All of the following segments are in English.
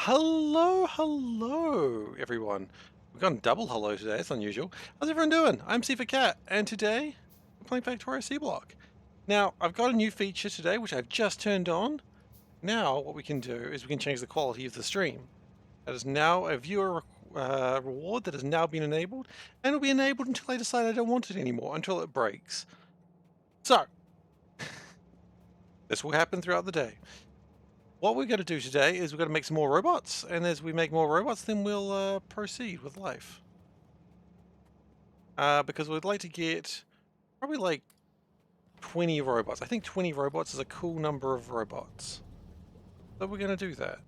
Hello, everyone. We've gone double hello today. It's unusual. How's everyone doing? I'm SeiferKatt, and today we're playing Factorio Seablock. Now, I've got a new feature today, which I've just turned on. Now, what we can do is we can change the quality of the stream. That is now a viewer reward that has now been enabled, and it'll be enabled until I decide I don't want it anymore, until it breaks. So, this will happen throughout the day. What we're going to do today is we're going to make some more robots, and as we make more robots, then we'll proceed with life. Because we'd like to get probably like 20 robots. I think 20 robots is a cool number of robots. So we're going to do that.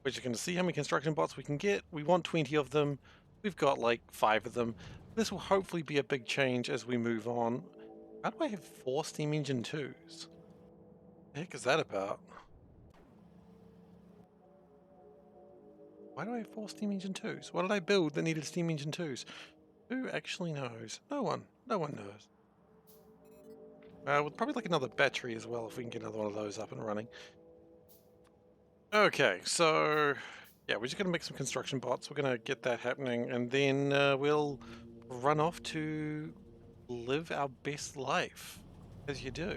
We're just going to see how many construction bots we can get. We want 20 of them. We've got like 5 of them. This will hopefully be a big change as we move on. How do I have 4 steam engine 2s? The heck is that about? Why do I have 4 steam engine 2s? What did I build that needed steam engine 2s? Who actually knows? No one. No one knows. We'll probably like another battery as well if we can get another one of those up and running. Okay, so yeah, we're just gonna make some construction bots. We're gonna get that happening, and then we'll run off to live our best life, as you do.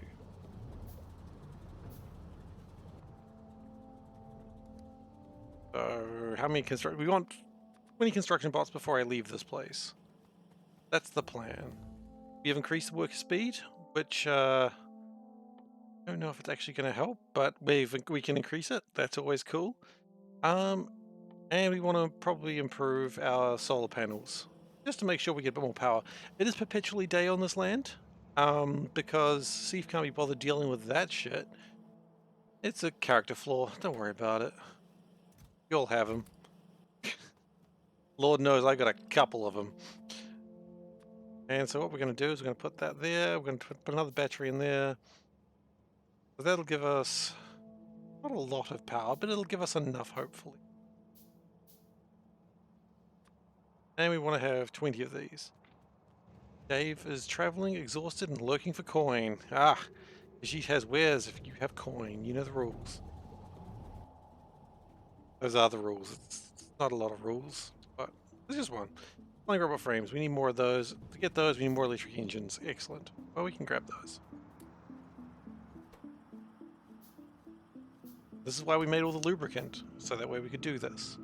So how many construct? We want 20 construction bots before I leave this place. That's the plan. We have increased the worker speed, which I don't know if it's actually going to help, but we can increase it. That's always cool. And we want to probably improve our solar panels just to make sure we get a bit more power. It is perpetually day on this land, because Steve can't be bothered dealing with that shit. It's a character flaw. Don't worry about it. You'll have them. Lord knows I got a couple of them. And so what we're going to do is we're going to put that there. We're going to put another battery in there. So that'll give us not a lot of power, but it'll give us enough, hopefully. And we want to have 20 of these. Dave is traveling, exhausted, and lurking for coin. Ah, she has wares if you have coin. You know the rules. Those are the rules. It's not a lot of rules, but there's just one. Flying robot frames. We need more of those. To get those, we need more electric engines. Excellent. Well, we can grab those. This is why we made all the lubricant, so that way we could do this.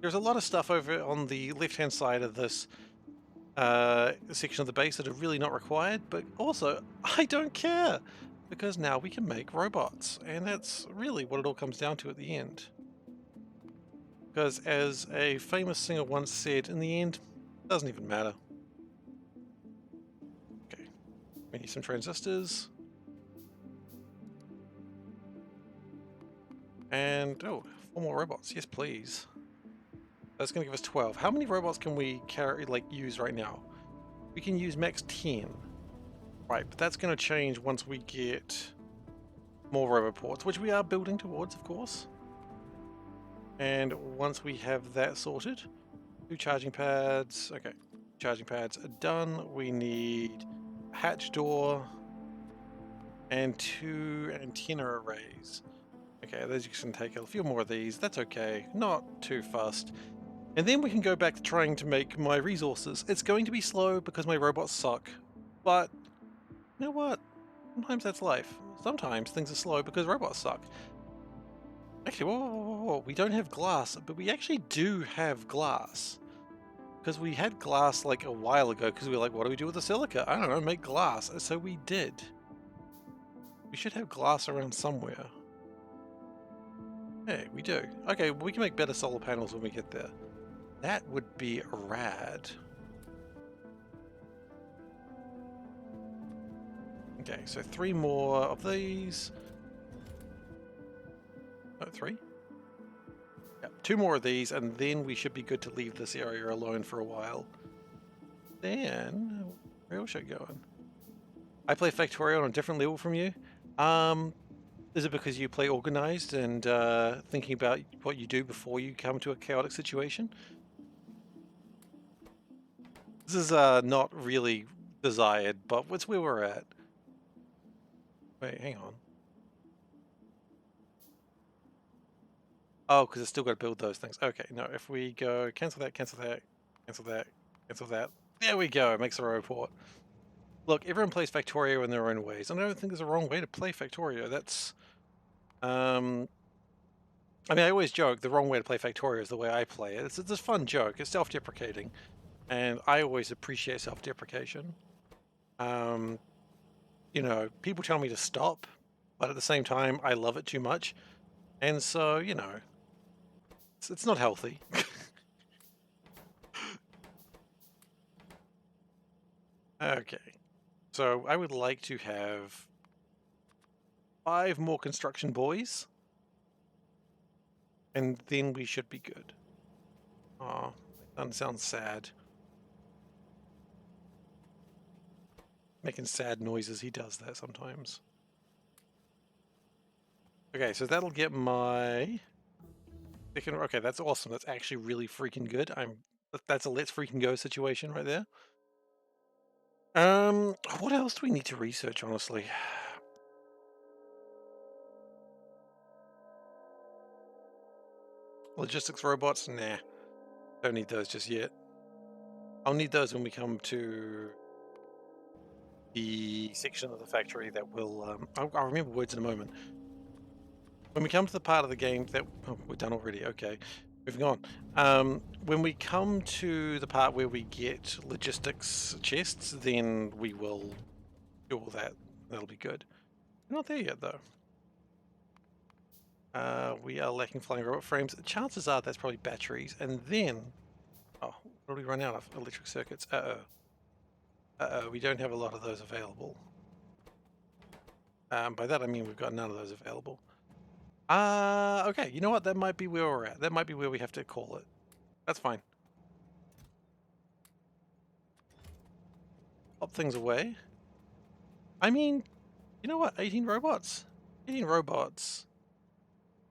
There's a lot of stuff over on the left-hand side of this section of the base that are really not required, but also, I don't care! Because now we can make robots, and that's really what it all comes down to at the end. Because as a famous singer once said, in the end, it doesn't even matter. Okay, we need some transistors. And, oh, 4 more robots, yes please. That's going to give us 12. How many robots can we use right now? We can use max 10. Right, but that's going to change once we get more roboports, which we are building towards, of course. And once we have that sorted, 2 charging pads. Okay, charging pads are done. We need a hatch door and 2 antenna arrays. Okay, those can take a few more of these. That's okay, not too fast. And then we can go back to trying to make my resources. It's going to be slow because my robots suck, but you know what? Sometimes that's life. Sometimes things are slow because robots suck. Actually, whoa. We don't have glass, but we actually do have glass. Because we had glass like a while ago, because we were like, what do we do with the silica? I don't know, make glass. So we did. We should have glass around somewhere. Hey, we do. Okay, we can make better solar panels when we get there. That would be rad. Okay, so 3 more of these. Oh, 3? Yep, 2 more of these, and then we should be good to leave this area alone for a while. Then, where else should I go? I play Factorio on a different level from you. Is it because you play organized and thinking about what you do before you come to a chaotic situation? This is not really desired, but it's where we're at. Wait, hang on. Oh, because it's still got to build those things. Okay, no, if we go cancel that, cancel that, cancel that, cancel that. There we go, it makes a report. Look, everyone plays Factorio in their own ways, and I don't think there's a wrong way to play Factorio. That's, I mean, I always joke the wrong way to play Factorio is the way I play it. It's a fun joke. It's self-deprecating, and I always appreciate self-deprecation. You know, people tell me to stop, but at the same time, I love it too much, and so, you know, it's not healthy. Okay, so I would like to have 5 more construction boys, and then we should be good. Oh, my son sounds sad. Making sad noises, he does that sometimes. Okay, so that'll get my... Okay, that's awesome. That's actually really freaking good. That's a let's freaking go situation right there. What else do we need to research, honestly? Logistics robots? Nah, don't need those just yet. I'll need those when we come to the section of the factory that will, I'll remember words in a moment. When we come to the part of the game that, oh, we're done already, okay, moving on. When we come to the part where we get logistics chests, then we will do all that. That'll be good. We're not there yet, though. We are lacking flying robot frames. Chances are that's probably batteries. And then, oh, what do we run out of? Electric circuits. Uh-oh, we don't have a lot of those available. By that I mean we've got none of those available. Okay, you know what? That might be where we're at. That might be where we have to call it. That's fine. Pop things away. I mean, you know what? 18 robots. 18 robots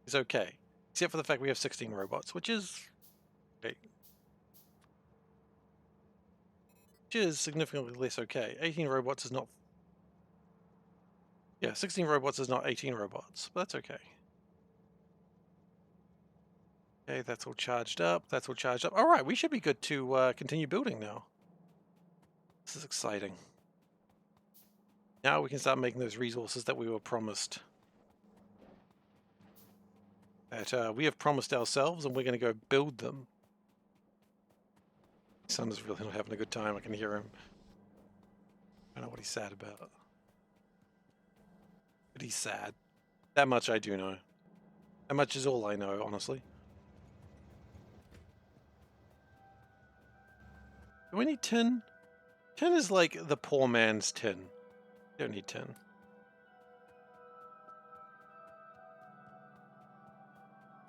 is okay. Except for the fact we have 16 robots, which is... okay. Which is significantly less okay. 18 robots is not... yeah, 16 robots is not 18 robots, but that's okay. Okay, that's all charged up. That's all charged up. All right, we should be good to continue building now. This is exciting. Now we can start making those resources that we were promised. That we have promised ourselves, and we're going to go build them. My son is really not having a good time. I can hear him. I don't know what he's sad about. But he's sad. That much I do know. That much is all I know, honestly. Do we need tin? Tin is like the poor man's tin. You don't need tin.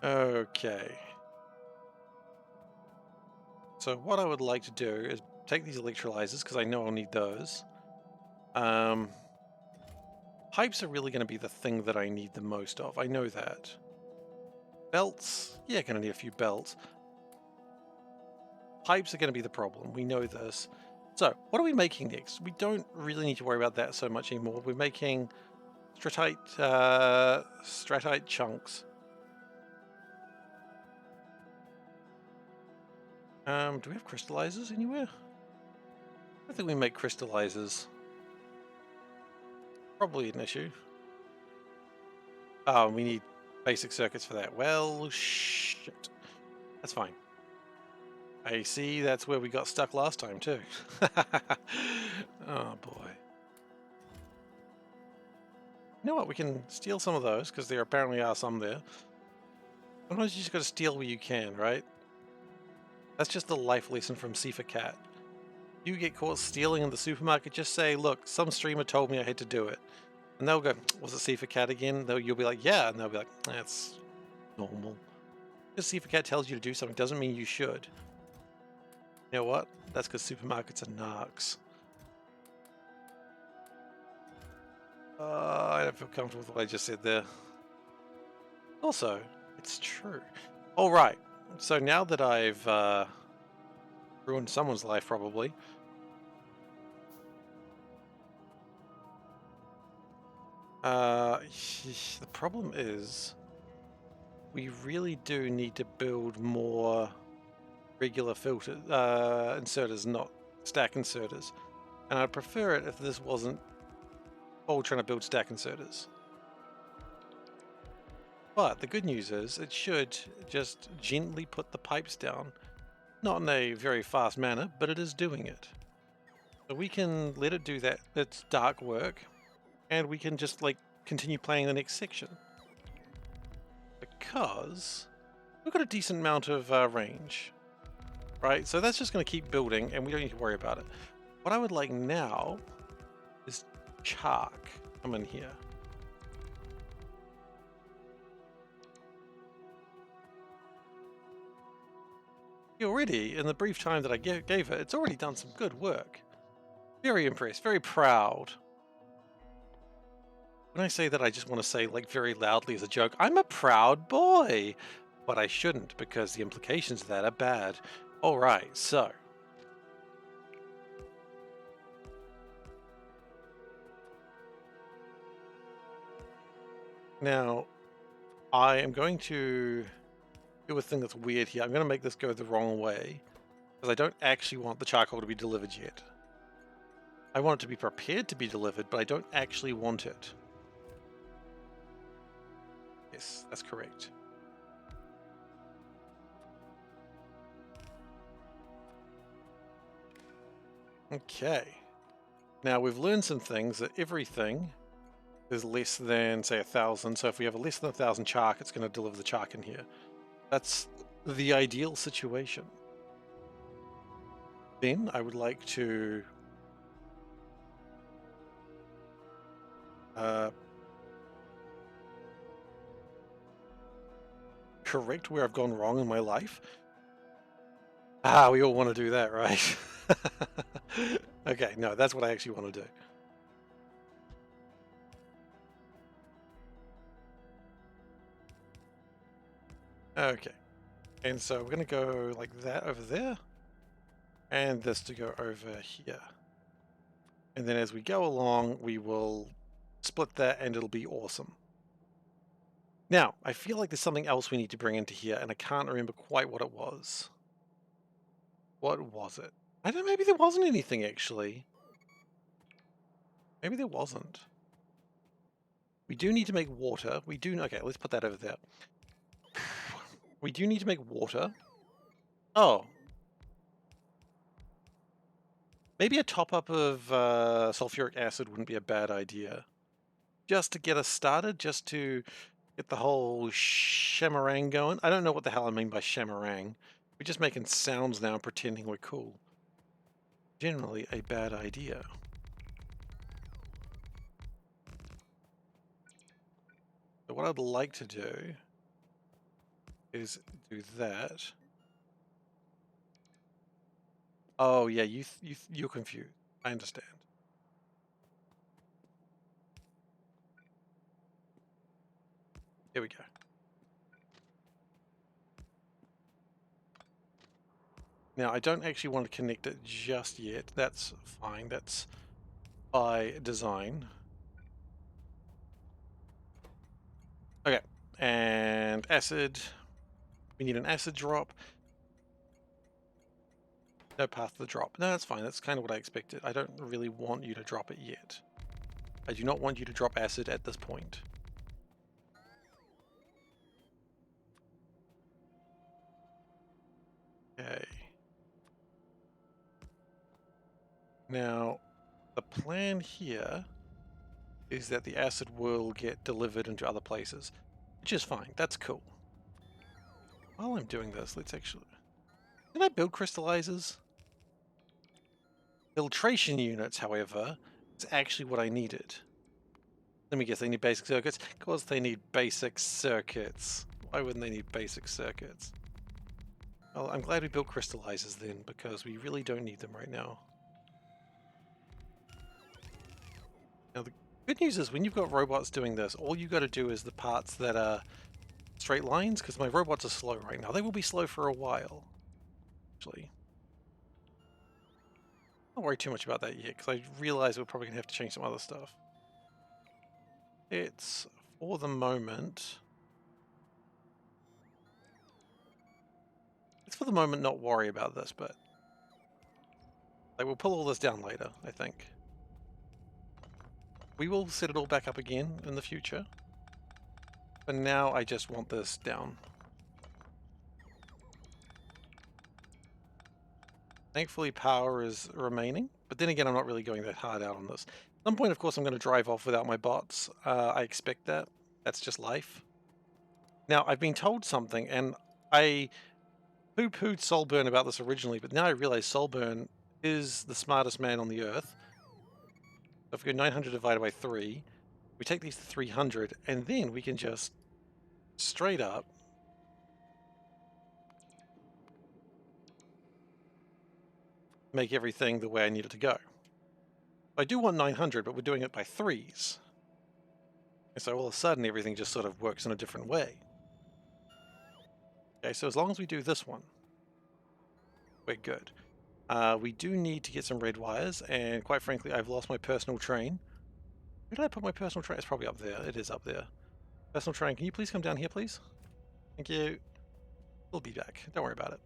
Okay. So what I would like to do is take these electrolyzers, because I know I'll need those. Pipes are really going to be the thing that I need the most of. I know that. Belts? Yeah, going to need a few belts. Pipes are going to be the problem. We know this. So, what are we making next? We don't really need to worry about that so much anymore. We're making stratite chunks. Do we have crystallizers anywhere? I think we make crystallizers. Probably an issue. Oh, we need basic circuits for that. Well, shit. That's fine. I see that's where we got stuck last time, too. Oh, boy. You know what? We can steal some of those, because there apparently are some there. Sometimes you just got to steal where you can, right? That's just the life lesson from SeiferKatt. You get caught stealing in the supermarket, just say, look, some streamer told me I had to do it. And they'll go, was it SeiferKatt again? You'll be like, yeah. And they'll be like, that's normal. Just SeiferKatt tells you to do something doesn't mean you should. You know what? That's because supermarkets are narcs. I don't feel comfortable with what I just said there. Also, it's true. All right. So now that I've ruined someone's life, probably. The problem is we really do need to build more regular filter inserters, not stack inserters. And I'd prefer it if this wasn't all trying to build stack inserters. But the good news is it should just gently put the pipes down. Not in a very fast manner, but it is doing it. So we can let it do that, its dark work, and we can just like continue playing the next section. Because we've got a decent amount of range, right? So that's just going to keep building and we don't need to worry about it. What I would like now is Chark come in here. Already, in the brief time that I gave it, it's already done some good work. Very impressed, very proud. When I say that, I just want to say, like, very loudly as a joke, I'm a proud boy! But I shouldn't, because the implications of that are bad. Alright, so. Now, I am going to do a thing that's weird here. I'm going to make this go the wrong way, because I don't actually want the charcoal to be delivered yet. I want it to be prepared to be delivered, but I don't actually want it. Yes, that's correct. Okay. Now we've learned some things, that everything is less than, say, 1,000. So if we have a less than 1,000 chark, it's going to deliver the chark in here. That's the ideal situation. Then I would like to correct where I've gone wrong in my life. Ah, we all want to do that, right? Okay, no, that's what I actually want to do. Okay, and so we're going to go like that over there, and this to go over here. And then as we go along, we will split that and it'll be awesome. Now, I feel like there's something else we need to bring into here, and I can't remember quite what it was. What was it? I don't know, maybe there wasn't anything actually. Maybe there wasn't. We do need to make water. We do, okay, let's put that over there. We do need to make water. Oh. Maybe a top-up of sulfuric acid wouldn't be a bad idea. Just to get us started, just to get the whole shamarang going. I don't know what the hell I mean by shamarang. We're just making sounds now and pretending we're cool. Generally a bad idea. So what I'd like to do is do that. Oh yeah, you're confused. I understand. Here we go. Now I don't actually want to connect it just yet. That's fine. That's by design. Okay, and acid. We need an acid drop. No path to the drop. No, that's fine. That's kind of what I expected. I don't really want you to drop it yet. I do not want you to drop acid at this point. Okay. Now, the plan here is that the acid will get delivered into other places, which is fine. That's cool. While I'm doing this, let's actually... Can I build crystallizers? Filtration units, however, is actually what I needed. Let me guess, they need basic circuits? Of course they need basic circuits. Why wouldn't they need basic circuits? Well, I'm glad we built crystallizers then, because we really don't need them right now. Now the good news is when you've got robots doing this, all you got to do is the parts that are straight lines, because my robots are slow right now. They will be slow for a while, actually. Don't worry too much about that yet, because I realize we're probably going to have to change some other stuff. It's, for the moment... for the moment not worry about this bit. Like, we'll pull all this down later, I think. We will set it all back up again in the future. But now I just want this down. Thankfully, power is remaining. But then again, I'm not really going that hard out on this. At some point, of course, I'm going to drive off without my bots. I expect that. That's just life. Now, I've been told something, and I poo-pooed Solburn about this originally, but now I realize Solburn is the smartest man on the earth. So if we go 900 divided by 3, we take these to 300, and then we can just straight up make everything the way I need it to go. I do want 900, but we're doing it by 3s. And so all of a sudden, everything just sort of works in a different way. Okay, so as long as we do this one, we're good. We do need to get some red wires, and quite frankly, I've lost my personal train. Where did I put my personal train? It's probably up there. It is up there. Personal train, can you please come down here, please? Thank you. We'll be back. Don't worry about it.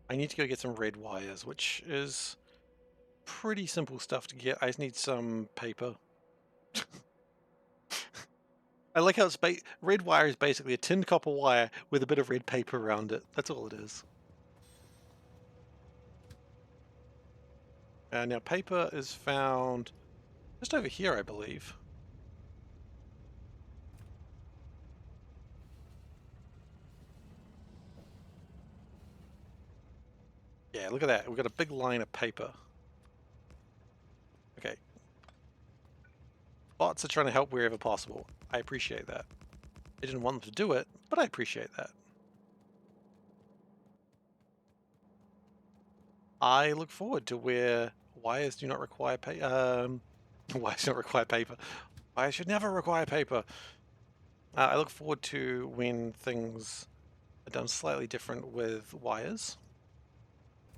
I need to go get some red wires, which is pretty simple stuff to get. I just need some paper. I like how it's red wire is basically a tin copper wire with a bit of red paper around it. That's all it is. Now paper is found just over here, I believe. Yeah, look at that. We've got a big line of paper. Okay. Bots are trying to help wherever possible. I appreciate that. I didn't want them to do it, but I appreciate that. I look forward to where wires do not require wires don't require paper. Wires should never require paper. I look forward to when things are done slightly different with wires.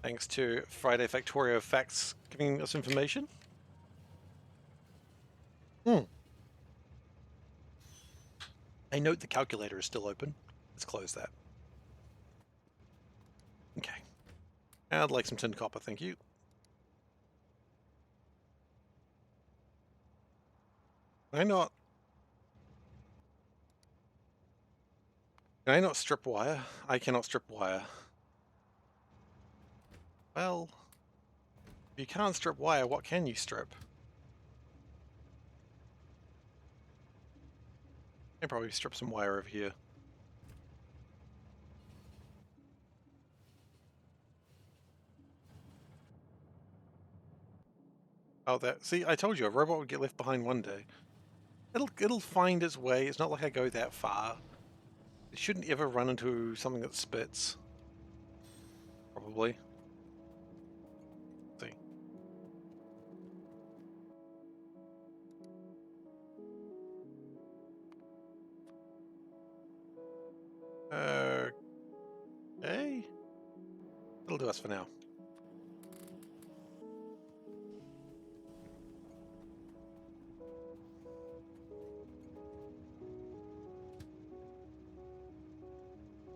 Thanks to Friday Factorio Facts giving us information. I note the calculator is still open. Let's close that. Okay. I'd like some tin copper, thank you. Can I not strip wire? I cannot strip wire. Well, if you can't strip wire, what can you strip? I can probably strip some wire over here. Oh, see, I told you, a robot would get left behind one day. It'll find its way. It's not like I go that far. It shouldn't ever run into something that spits. Probably. Let's see. Okay. That'll do us for now.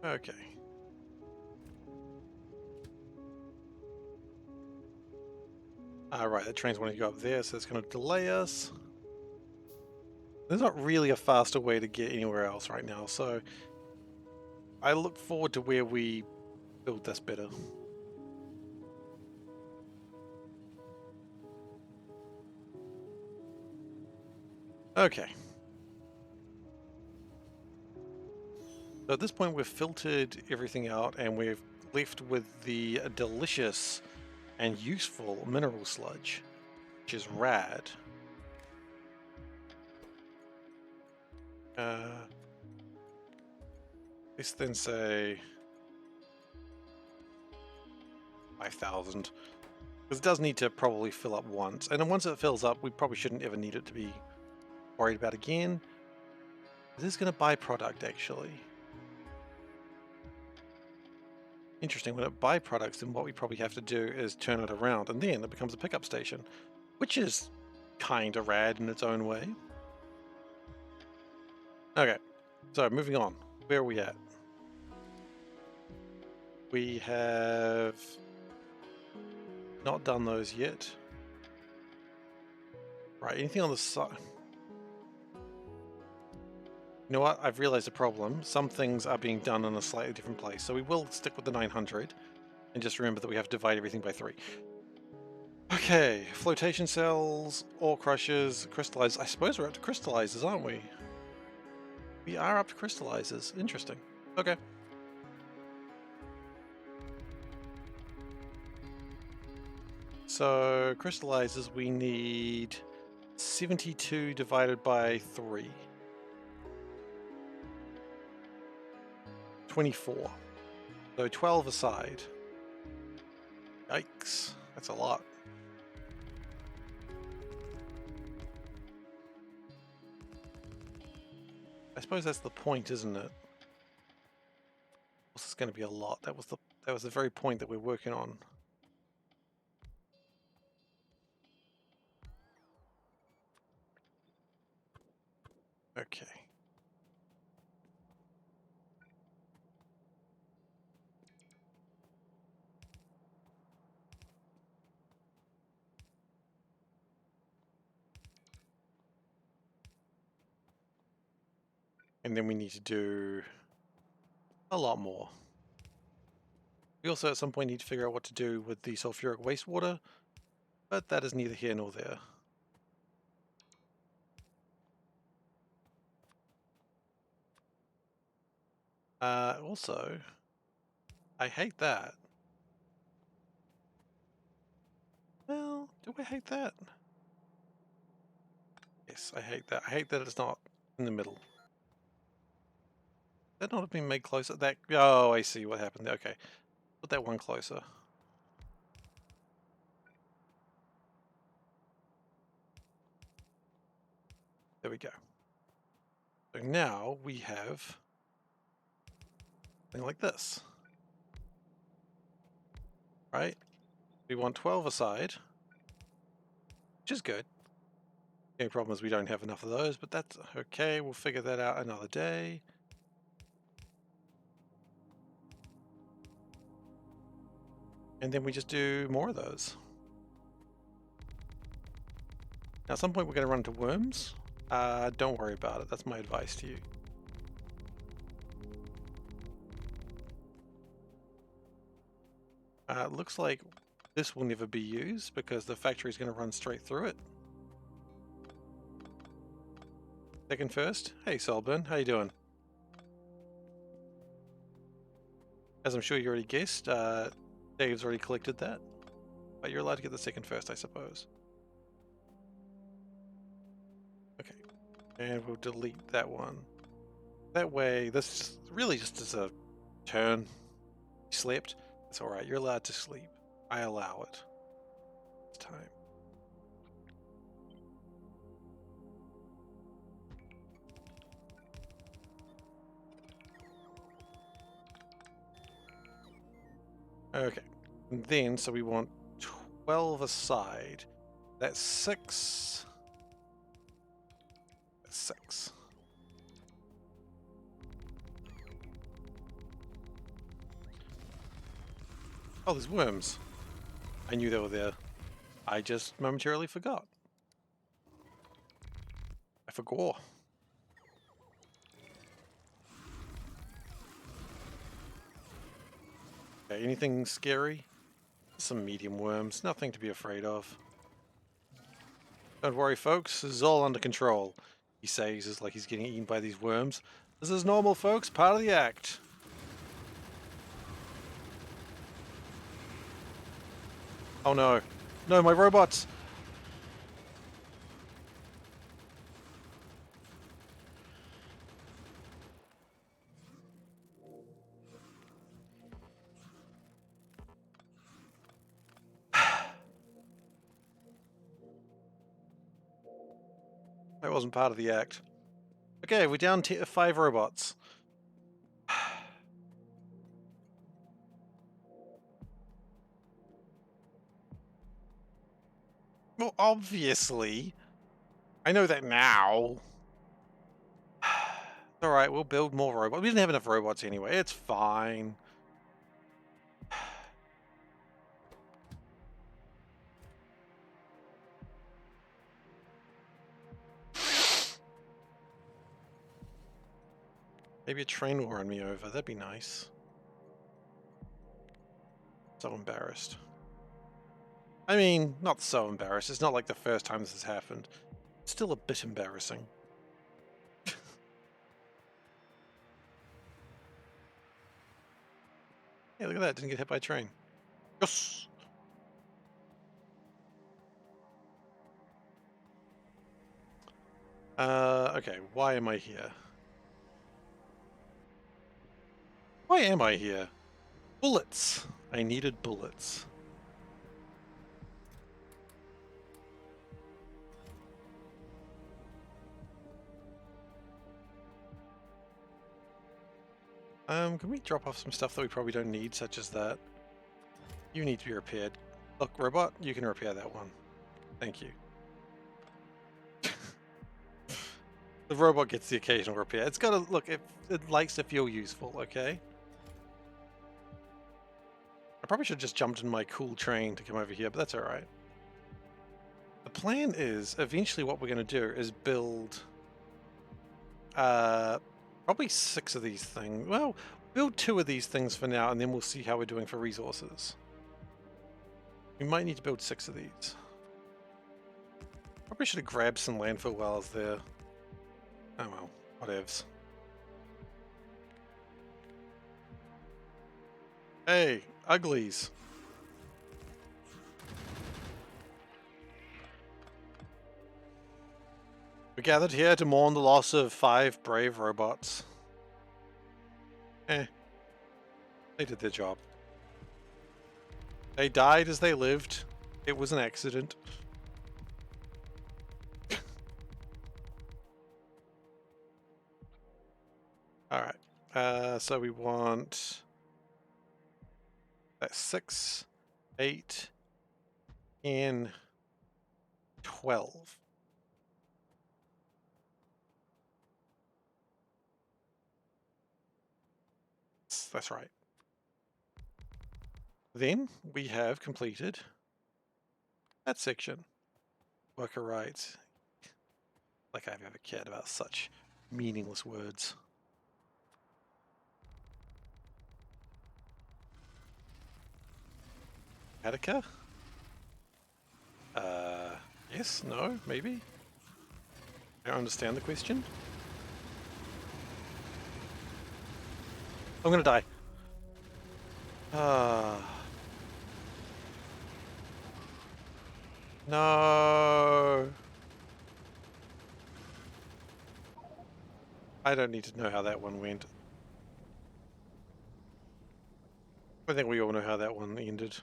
Okay. Alright, the train's wanting to go up there, so it's going to delay us. There's not really a faster way to get anywhere else right now, so I look forward to where we build this better. Okay. So at this point we've filtered everything out and we've left with the delicious and useful mineral sludge, which is rad. Let's then say 5,000. Because it does need to probably fill up once. And then once it fills up, we probably shouldn't ever need it to be worried about again. This is going to buy product, actually. Interesting, when it buy products, then what we probably have to do is turn it around, and then it becomes a pickup station, which is kind of rad in its own way. Okay, so moving on. Where are we at? We have not done those yet. Right, anything on the side? You know what? I've realized a problem. Some things are being done in a slightly different place. So we will stick with the 900 and just remember that we have to divide everything by 3. Okay, flotation cells, ore crushers, crystallizers. I suppose we're up to crystallizers, aren't we? We are up to crystallizers. Interesting. Okay. So crystallizers, we need 72 divided by 3. 24. So 12 aside. Yikes. That's a lot. I suppose that's the point, isn't it? This is going to be a lot. That was the very point that we're working on. Okay. And then we need to do a lot more. We also at some point need to figure out what to do with the sulfuric wastewater, but that is neither here nor there. Also, I hate that. Well, do I hate that? Yes, I hate that. I hate that it's not in the middle. That not have been made closer? That, oh, I see what happened there. Okay, put that one closer. There we go. So now we have something like this, right? We want 12 aside, which is good. The only problem is we don't have enough of those, but that's okay. We'll figure that out another day. And then we just do more of those. Now, at some point we're going to run into worms. Don't worry about it. That's my advice to you. Looks like this will never be used because the factory is going to run straight through it. Second first. Hey, Solburn, how you doing? As I'm sure you already guessed, Dave's already collected that. But you're allowed to get the second first, I suppose. Okay. And we'll delete that one. That way, this really just is a turn. You slept. It's alright, you're allowed to sleep. I allow it. It's time. Okay. And then, so we want 12 aside. That's 6. That's 6. Oh, there's worms. I knew they were there. I just momentarily forgot. I forgot. Okay, anything scary? Some medium worms, nothing to be afraid of. Don't worry, folks, this is all under control. He says it's like he's getting eaten by these worms. This is normal, folks, part of the act. Oh no. No, my robots! That wasn't part of the act. Okay, we're down to 5 robots. Well, obviously. I know that now. Alright, we'll build more robots. We didn't have enough robots anyway. It's fine. Maybe a train will run me over. That'd be nice. So embarrassed. I mean, not so embarrassed. It's not like the first time this has happened. It's still a bit embarrassing. Hey, look at that. Didn't get hit by a train. Yes! Okay. Why am I here? Why am I here? Bullets! I needed bullets. Can we drop off some stuff that we probably don't need, such as that? You need to be repaired. Look, robot, you can repair that one. Thank you. The robot gets the occasional repair. It's gotta, look, it likes to feel useful, okay? I probably should have just jumped in my cool train to come over here, but that's alright. The plan is, eventually what we're gonna do is build, probably 6 of these things. Well, build 2 of these things for now, and then we'll see how we're doing for resources. We might need to build 6 of these. Probably should have grabbed some landfill while I was there. Oh well, whatevs. Hey, uglies. We gathered here to mourn the loss of 5 brave robots. They did their job. They died as they lived. It was an accident. Alright, so we want... That's 6, 8, and 12. That's right. Then we have completed that section. Worker rights. Like I've ever cared about such meaningless words. Attica? Yes, no, maybe? I don't understand the question. I'm gonna die. No. I don't need to know how that one went. I think we all know how that one ended.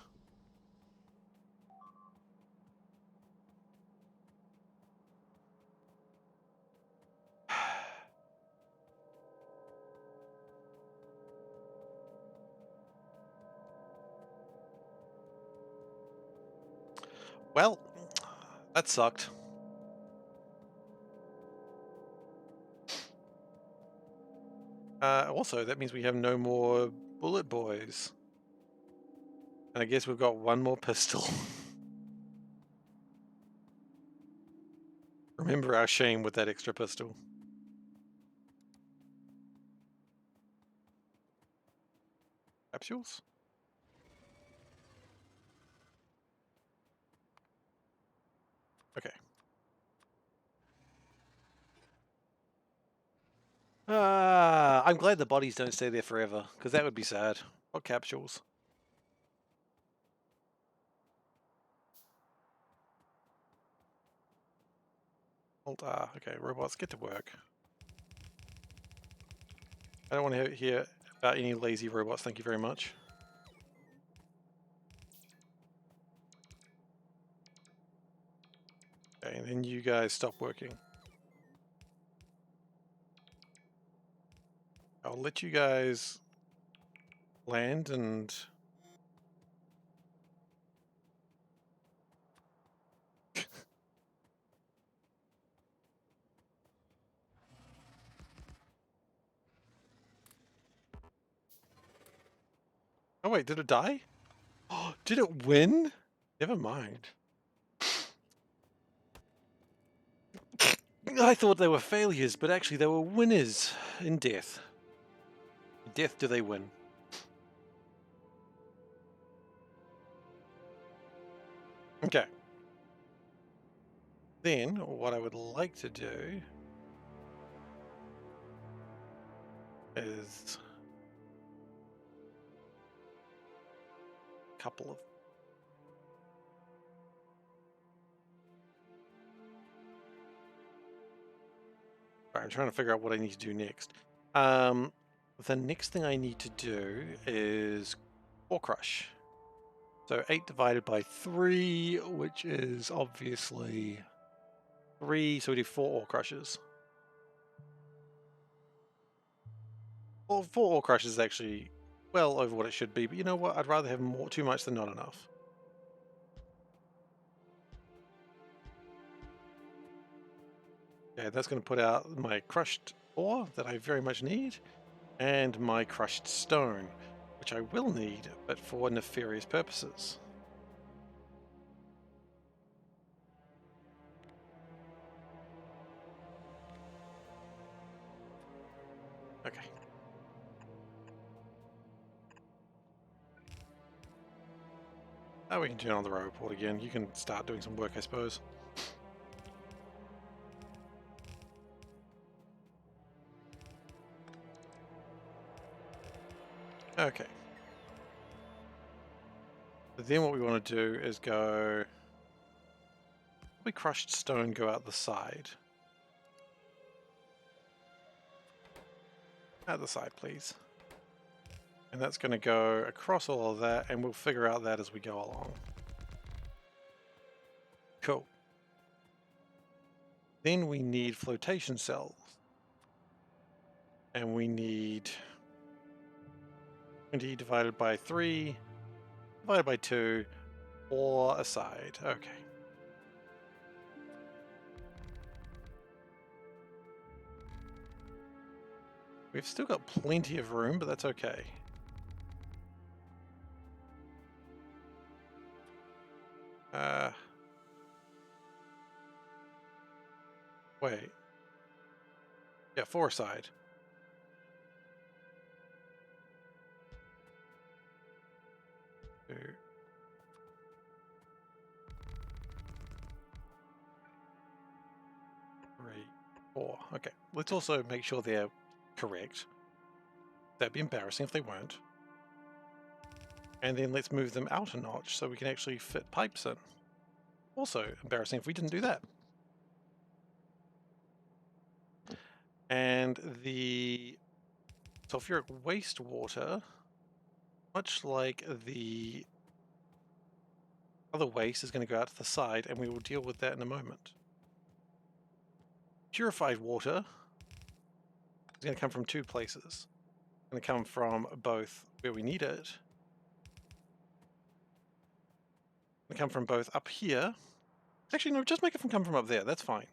Well, that sucked. Also, that means we have no more bullet boys. And I guess we've got one more pistol. Remember our shame with that extra pistol. Capsules? Okay. I'm glad the bodies don't stay there forever, because that would be sad. What capsules? Alt R. Okay, robots, get to work. I don't want to hear about any lazy robots, thank you very much. Okay, and then you guys stop working. I'll let you guys land and... Oh wait, did it die? Oh, did it win? Never mind. I thought they were failures, but actually they were winners in death. death do they win? Okay. Then, what I would like to do is a couple of... Right, I'm trying to figure out what I need to do next. The next thing I need to do is core crush. So 8 divided by 3, which is obviously 3, so we do 4 ore crushes. Well, 4 ore crushes is actually well over what it should be, but you know what? I'd rather have more, too much than not enough. Okay, that's going to put out my crushed ore that I very much need, and my crushed stone, which I will need, but for nefarious purposes. Okay. Now we can turn on the robot again. You can start doing some work, I suppose. Okay. Then what we want to do is go... We crushed stone go out the side. Out the side, please. And that's going to go across all of that, and we'll figure out that as we go along. Cool. Then we need flotation cells. And we need 20 divided by 3, divided by 2, or a side. Okay. We've still got plenty of room, but that's okay. Wait. Yeah, 4 side. Two. 3, 4. Okay. Let's also make sure they're correct. That'd be embarrassing if they weren't. And then let's move them out a notch so we can actually fit pipes in. Also embarrassing if we didn't do that. And the sulfuric wastewater, much like the other waste, is going to go out to the side, and we will deal with that in a moment. Purified water is going to come from 2 places. It's going to come from both where we need it. It's going to come from both up here. Actually, no, just make it come from up there. That's fine.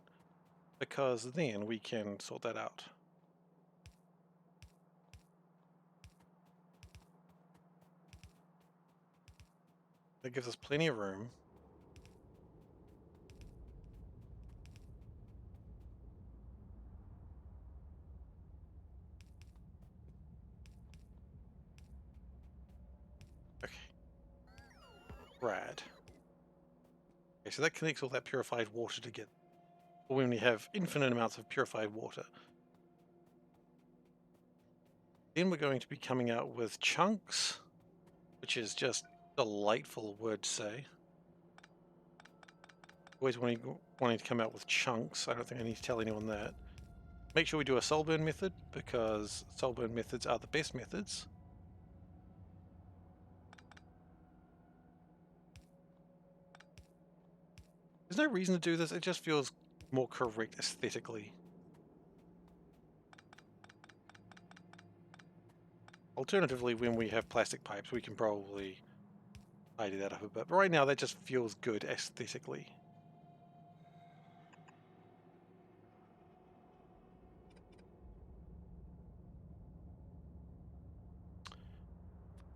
Because then we can sort that out. That gives us plenty of room. Okay. Rad. Okay, so that connects all that purified water together. When we have infinite amounts of purified water. Then we're going to be coming out with chunks, which is just a delightful word to say. Always wanting to come out with chunks. I don't think I need to tell anyone that. Make sure we do a soul burn method, because soul burn methods are the best methods. There's no reason to do this, it just feels more correct aesthetically. Alternatively, when we have plastic pipes, we can probably tidy that up a bit. But right now, that just feels good aesthetically.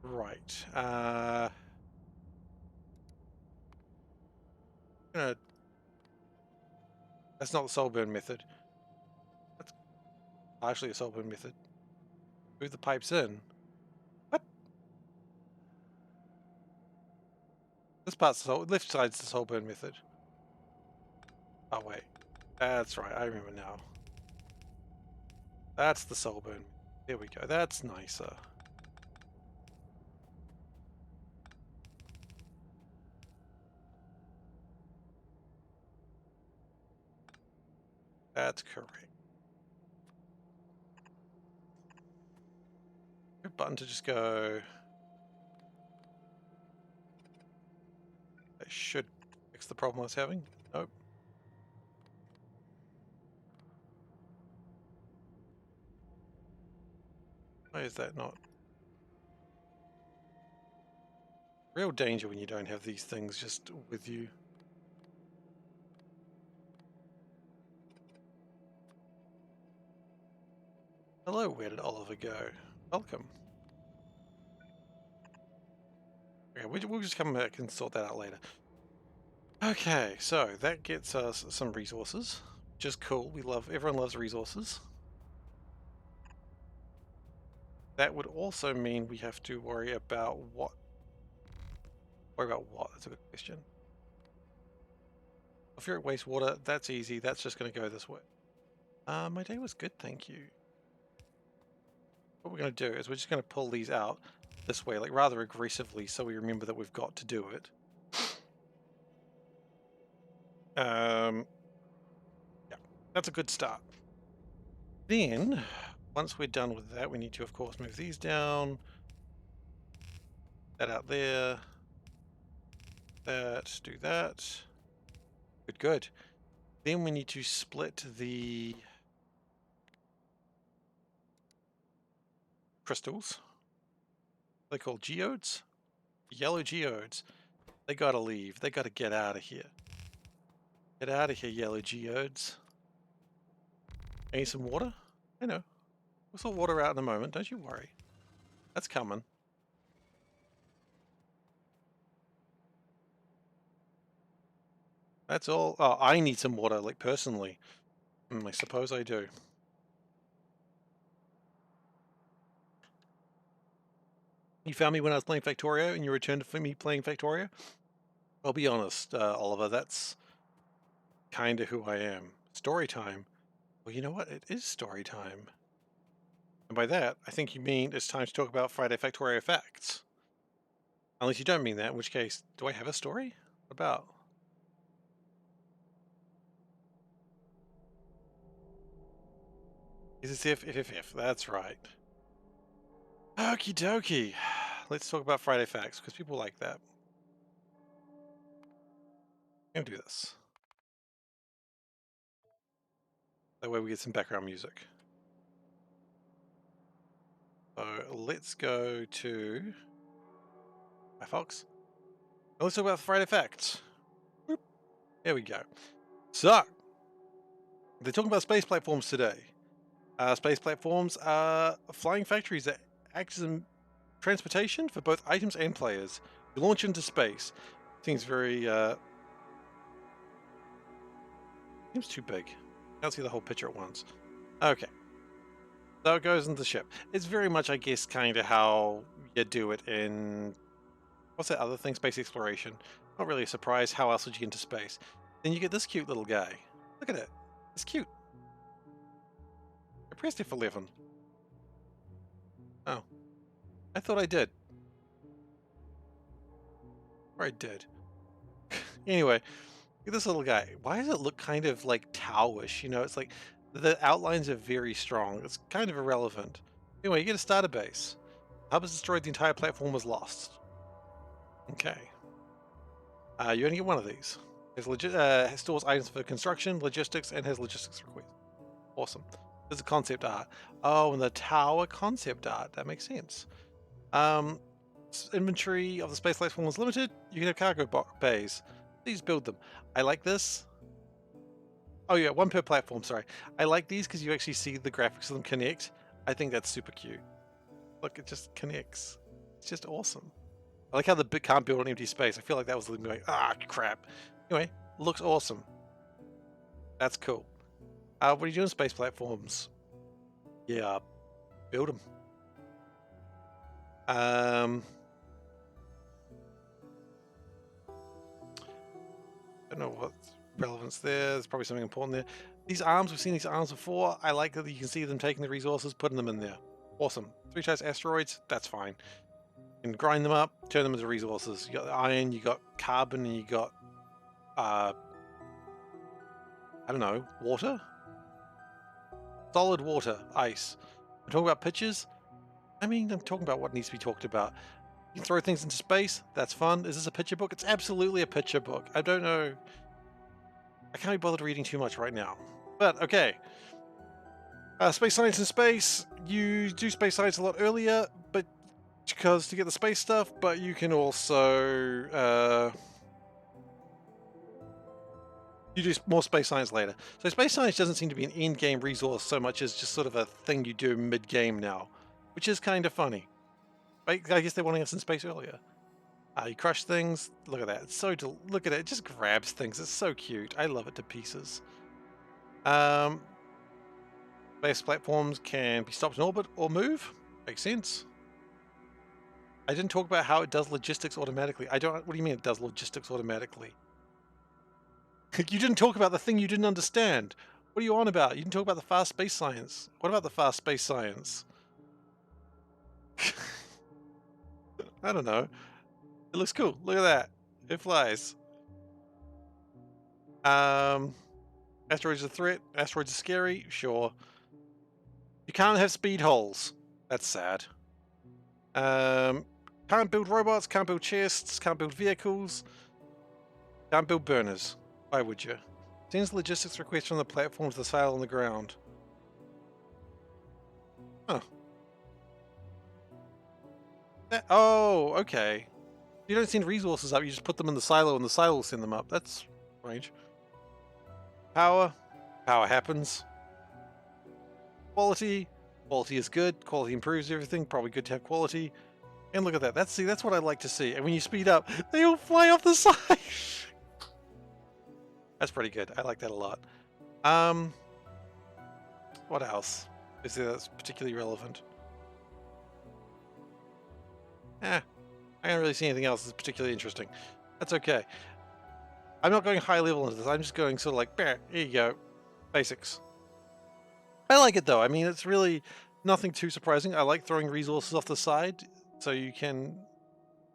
Right. That's not the soul burn method. That's partially a soul burn method. Move the pipes in. What? This part's the left side's the soul burn method. Oh wait, that's right. I remember now. That's the soul burn. There we go. That's nicer. That's correct. Good button to just go. That should fix the problem I was having. Nope. Why is that not? Real danger when you don't have these things just with you. Hello, where did Oliver go? Welcome. Okay, we'll just come back and sort that out later. Okay, so that gets us some resources, which is cool. Everyone loves resources. That would also mean we have to worry about what? Worry about what? That's a good question. If you're at wastewater, that's easy. That's just going to go this way. My day was good, thank you. What we're going to do is we're just going to pull these out this way, like rather aggressively, so we remember that we've got to do it. Yeah, that's a good start. Then, once we're done with that, we need to, of course, move these down. That out there. That, do that. Good, good. Then we need to split the crystals. They're called geodes. Yellow geodes. They gotta leave. They gotta get out of here. Get out of here, yellow geodes. I need some water? I know. We'll sort water out in a moment, don't you worry. That's coming. That's all. Oh, I need some water, like personally. I suppose I do. You found me when I was playing Factorio and you returned for me playing Factorio? I'll be honest, Oliver, that's kind of who I am. Story time. Well, you know what? It is story time. And by that, I think you mean it's time to talk about Friday Factorio facts. Unless you don't mean that, in which case, do I have a story? What about? Is it if? That's right. Okie dokie. Let's talk about Friday facts, because people like that. I'm gonna do this. That way we get some background music. So let's go to Firefox. Let's talk about Friday facts. Whoop. There we go. So, they're talking about space platforms today. Space platforms are flying factories that act as transportation for both items and players. You launch into space. Seems very, seems too big. Can't see the whole picture at once. Okay. So it goes into the ship. It's very much, I guess, kind of how you do it in, what's that other thing? Space exploration. Not really a surprise. How else would you get into space? Then you get this cute little guy. Look at it. It's cute. I pressed F11. Oh. I thought I did. Or I did. Anyway, look at this little guy. Why does it look kind of like towish? You know, it's like the outlines are very strong. It's kind of irrelevant. Anyway, you get a starter base. Hub is destroyed, the entire platform was lost. Okay. You only get one of these. It stores items for construction, logistics, and has logistics requests. Awesome. There's a concept art. Oh, and the tower concept art. That makes sense. Inventory of the space platform is limited. You can have cargo bays. Please build them. I like this. Oh yeah, one per platform, sorry. I like these because you actually see the graphics of them connect. I think that's super cute. Look, it just connects. It's just awesome. I like how the bit can't build on empty space. I feel like that was them going, ah, crap. Anyway, looks awesome. That's cool. What are you doing, space platforms? Yeah, build them. I don't know what relevance there. There's probably something important there. These arms, we've seen these arms before. I like that you can see them taking the resources, putting them in there. Awesome. 3 times asteroids, that's fine. You can grind them up, turn them into resources. You got iron, you got carbon, and you got, I don't know, water? Solid water, ice. I'm talking about pictures. I mean, I'm talking about what needs to be talked about. You can throw things into space. That's fun. Is this a picture book? It's absolutely a picture book. I don't know. I can't be bothered reading too much right now. But, okay. Space science in space. You do space science a lot earlier, but because to get the space stuff, but you can also you do more space science later. So space science doesn't seem to be an in-game resource so much as just sort of a thing you do mid-game now, which is kind of funny. I guess they're wanting us in space earlier. You crush things. Look at that. It's so look at it. It just grabs things. It's so cute. I love it to pieces. Space platforms can be stopped in orbit or move. Makes sense. I didn't talk about how it does logistics automatically. I don't. What do you mean it does logistics automatically? You didn't talk about the thing you didn't understand. What are you on about? You didn't talk about the fast space science. What about the fast space science? I don't know. It looks cool. Look at that. It flies. Asteroids are a threat. Asteroids are scary. Sure. You can't have speed holes. That's sad. Can't build robots. Can't build chests. Can't build vehicles. Can't build burners. Why would you? Sends logistics requests from the platform to the sail on the ground. Huh. Oh, okay. You don't send resources up, you just put them in the silo and the silo will send them up. That's strange. Power. Power happens. Quality. Quality is good. Quality improves everything. Probably good to have quality. And look at that. That's what I like to see. And when you speed up, they all fly off the side. That's pretty good. I like that a lot. What else is there that's particularly relevant? I don't really see anything else that's particularly interesting. That's okay. I'm not going high level into this. I'm just going sort of like, here you go. Basics. I like it though. I mean, it's really nothing too surprising. I like throwing resources off the side so you can...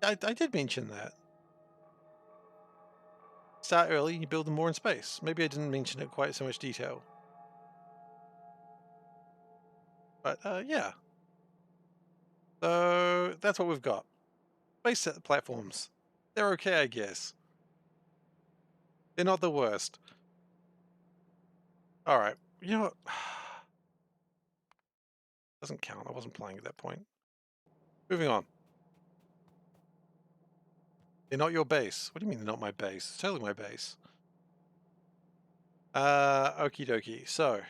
I did mention that. Start early, you build them more in space. Maybe I didn't mention it quite so much detail. But yeah. So that's what we've got. Space platforms. They're okay, I guess. They're not the worst. Alright. You know what? Doesn't count. I wasn't playing at that point. Moving on. They're not your base. What do you mean they're not my base? It's totally my base. Okie dokie. So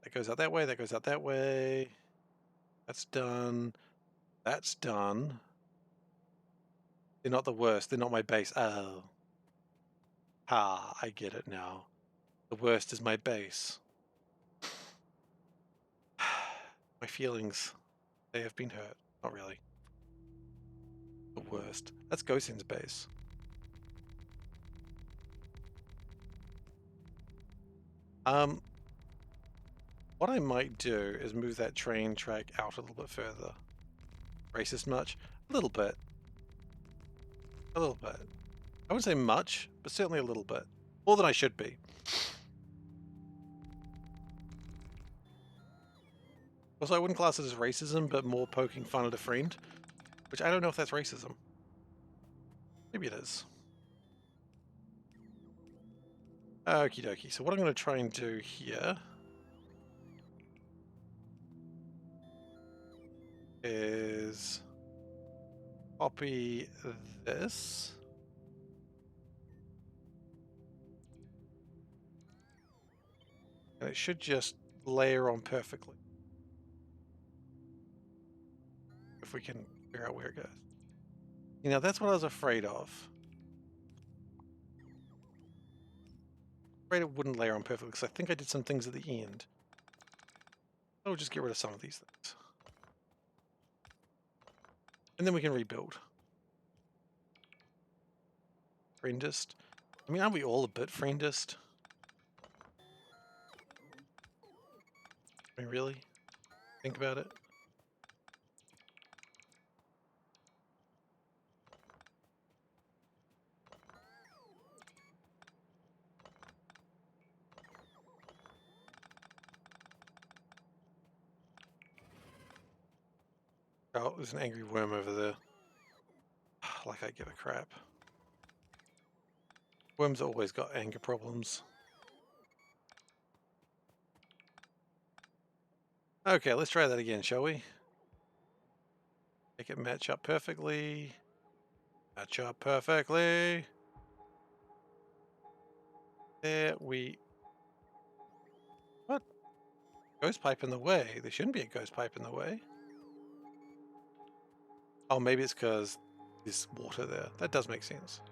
that goes out that way, that goes out that way. That's done. That's done. They're not the worst. They're not my base. Oh. Ah, I get it now. The worst is my base. My feelings, they have been hurt. Not really. The worst. That's Gosin's base. What I might do is move that train track out a little bit further. Racist much? A little bit. A little bit. I wouldn't say much, but certainly a little bit. More than I should be. Also, I wouldn't class it as racism, but more poking fun at a friend. Which I don't know if that's racism. Maybe it is. Okie dokie. So what I'm going to try and do here is copy this. And it should just layer on perfectly. If we can figure out where it goes. You know, that's what I was afraid of. Afraid it wouldn't layer on perfectly because I think I did some things at the end. I'll just get rid of some of these things. And then we can rebuild. Friendist. I mean, aren't we all a bit friendist? I mean, really? Think about it. Oh, there's an angry worm over there. Like I give a crap. Worms always got anger problems. Okay, let's try that again, shall we? Make it match up perfectly. Match up perfectly. There we... What? Ghost pipe in the way? There shouldn't be a ghost pipe in the way. Oh, maybe it's because there's water there. That does make sense.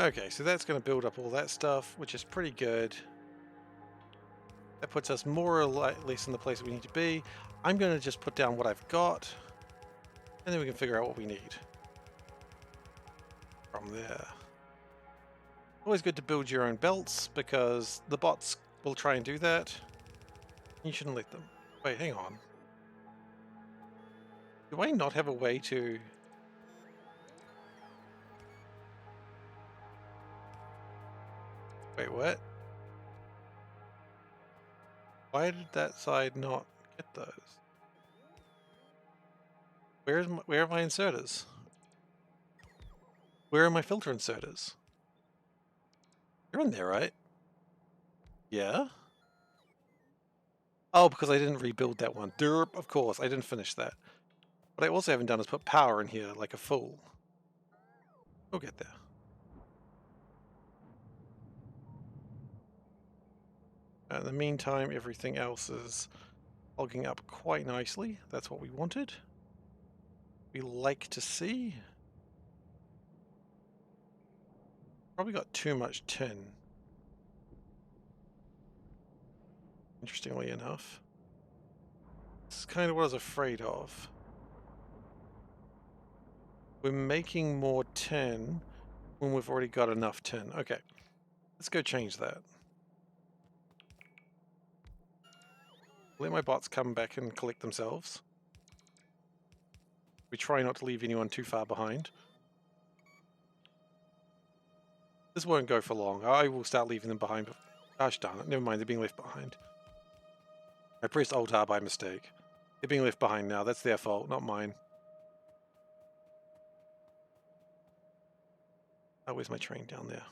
Okay, so that's going to build up all that stuff, which is pretty good. That puts us more or less in the place we need to be. I'm going to just put down what I've got, and then we can figure out what we need from there. Always good to build your own belts, because the bots will try and do that. You shouldn't let them. Wait, hang on. Do I not have a way to... Wait, what? Why did that side not get those? Where are my inserters? Where are my filter inserters? They're in there, right? Yeah? Oh, because I didn't rebuild that one. Derp, of course, I didn't finish that. What I also haven't done is put power in here like a fool. We'll get there. In the meantime, everything else is logging up quite nicely. That's what we wanted. We like to see. Probably got too much tin. Interestingly enough. This is kind of what I was afraid of. We're making more tin when we've already got enough tin. Okay, let's go change that. Let my bots come back and collect themselves. We try not to leave anyone too far behind. This won't go for long. I will start leaving them behind, but gosh darn it, never mind, they're being left behind. I pressed Alt-R by mistake. They're being left behind now, that's their fault, not mine. Oh, where's my train? Down there.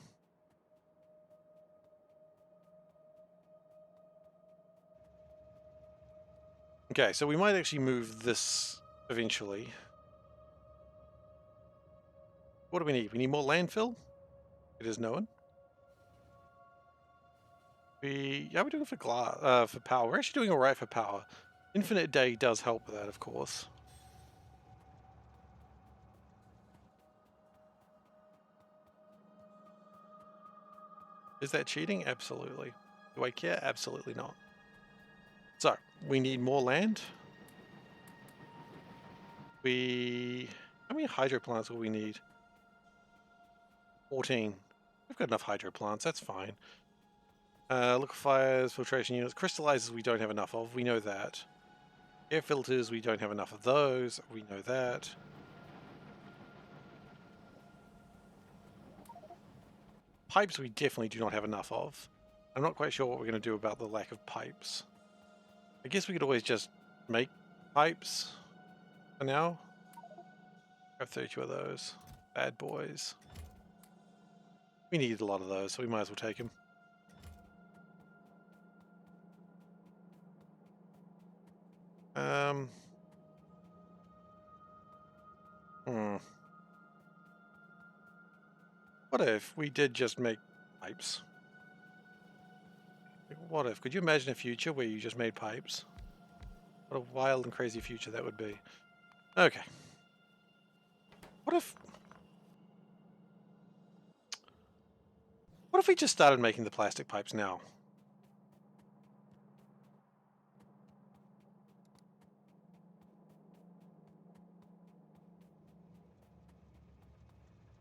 Okay, so we might actually move this eventually. What do we need? We need more landfill? It is known. How are we doing for for power? We're actually doing alright for power. Infinite Day does help with that, of course. Is that cheating? Absolutely. Do I care? Absolutely not. So, we need more land. How many hydro plants will we need? 14. We've got enough hydro plants, that's fine. Liquefiers, filtration units, crystallizers we don't have enough of, we know that. Air filters, we don't have enough of those, we know that. Pipes we definitely do not have enough of. I'm not quite sure what we're going to do about the lack of pipes. I guess we could always just make pipes for now. I have 32 of those. Bad boys. We needed a lot of those, so we might as well take them. What if we did just make pipes? What if? Could you imagine a future where you just made pipes? What a wild and crazy future that would be. Okay. What if... What if we just started making the plastic pipes now?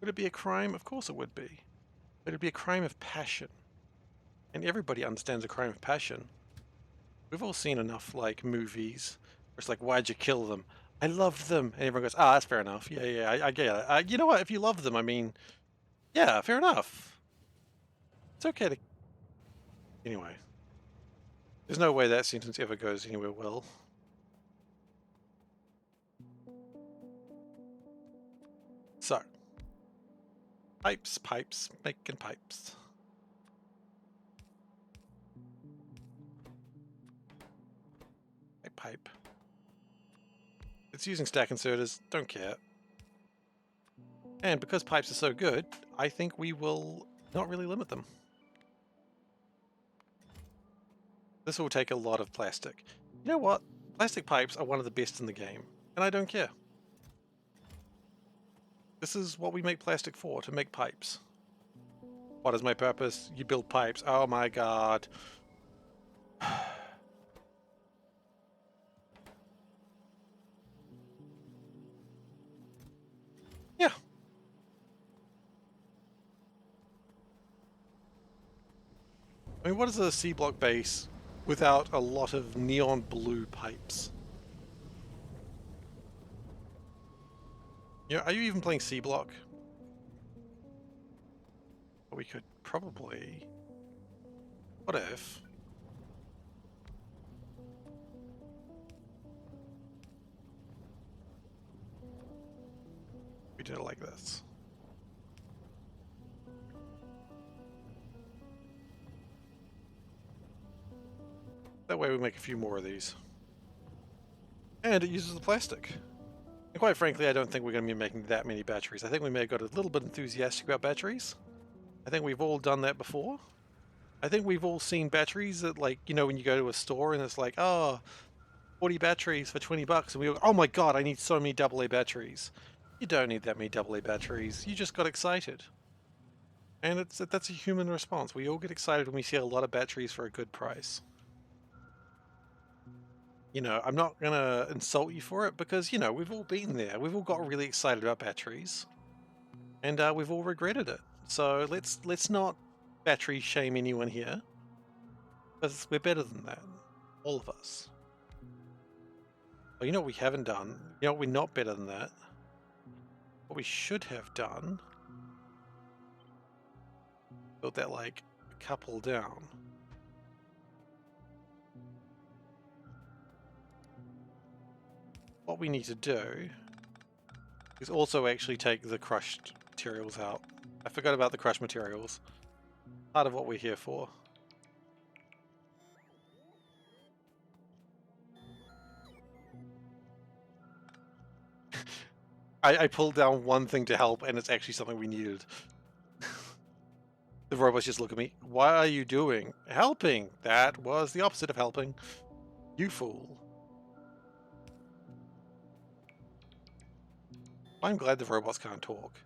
Would it be a crime? Of course it would be. But it'd be a crime of passion. And everybody understands a crime of passion. We've all seen enough, like, movies where it's like, why'd you kill them? I loved them. And everyone goes, ah, that's fair enough. Yeah, yeah, I get it. You know what? If you love them, I mean, yeah, fair enough. It's okay to... Anyway. There's no way that sentence ever goes anywhere well. So. Pipes, pipes, making pipes. Pipe. It's using stack inserters, don't care. And because pipes are so good, I think we will not really limit them. This will take a lot of plastic. You know what? Plastic pipes are one of the best in the game, and I don't care. This is what we make plastic for, to make pipes. What is my purpose? You build pipes. Oh my god. Yeah. I mean, what is a Seablock base without a lot of neon blue pipes? You know, are you even playing Seablock? We could probably... What if... we did it like this? That way we make a few more of these. And it uses the plastic. And quite frankly, I don't think we're going to be making that many batteries. I think we may have got a little bit enthusiastic about batteries. I think we've all done that before. I think we've all seen batteries that, like, you know, when you go to a store and it's like, oh, 40 batteries for 20 bucks. And we go, oh my god, I need so many AA batteries. You don't need that many AA batteries. You just got excited. And that's a human response. We all get excited when we see a lot of batteries for a good price. You know, I'm not going to insult you for it because, you know, we've all been there. We've all got really excited about batteries. And we've all regretted it. So let's not battery shame anyone here. Because we're better than that. All of us. Well, you know what we haven't done? You know what, we're not better than that. What we should have done... built that, like, a couple down. What we need to do is also actually take the crushed materials out. I forgot about the crushed materials. Part of what we're here for. I pulled down one thing to help and it's actually something we needed. The robots just look at me. What are you doing? Helping! That was the opposite of helping. You fool. I'm glad the robots can't talk.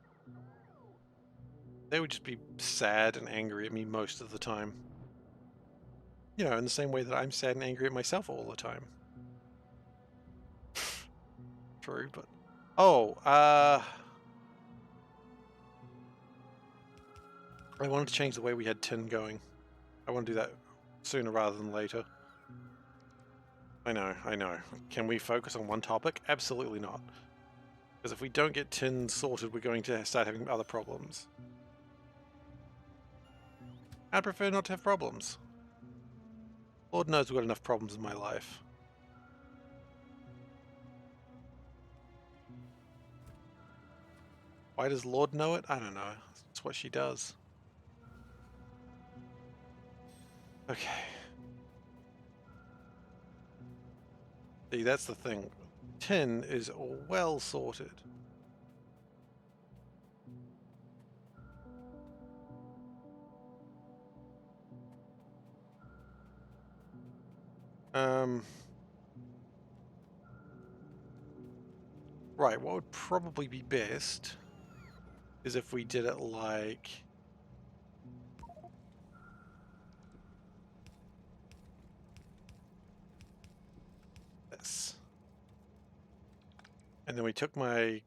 They would just be sad and angry at me most of the time. You know, in the same way that I'm sad and angry at myself all the time. True, but... Oh, I wanted to change the way we had tin going. I want to do that sooner rather than later. I know, I know. Can we focus on one topic? Absolutely not. Because if we don't get tin sorted, we're going to start having other problems. I'd prefer not to have problems. Lord knows I've got enough problems in my life. Why does Lord know it? I don't know. It's what she does. Okay. See, that's the thing. Tin is well sorted. Right, what would probably be best is if we did it like And then we took my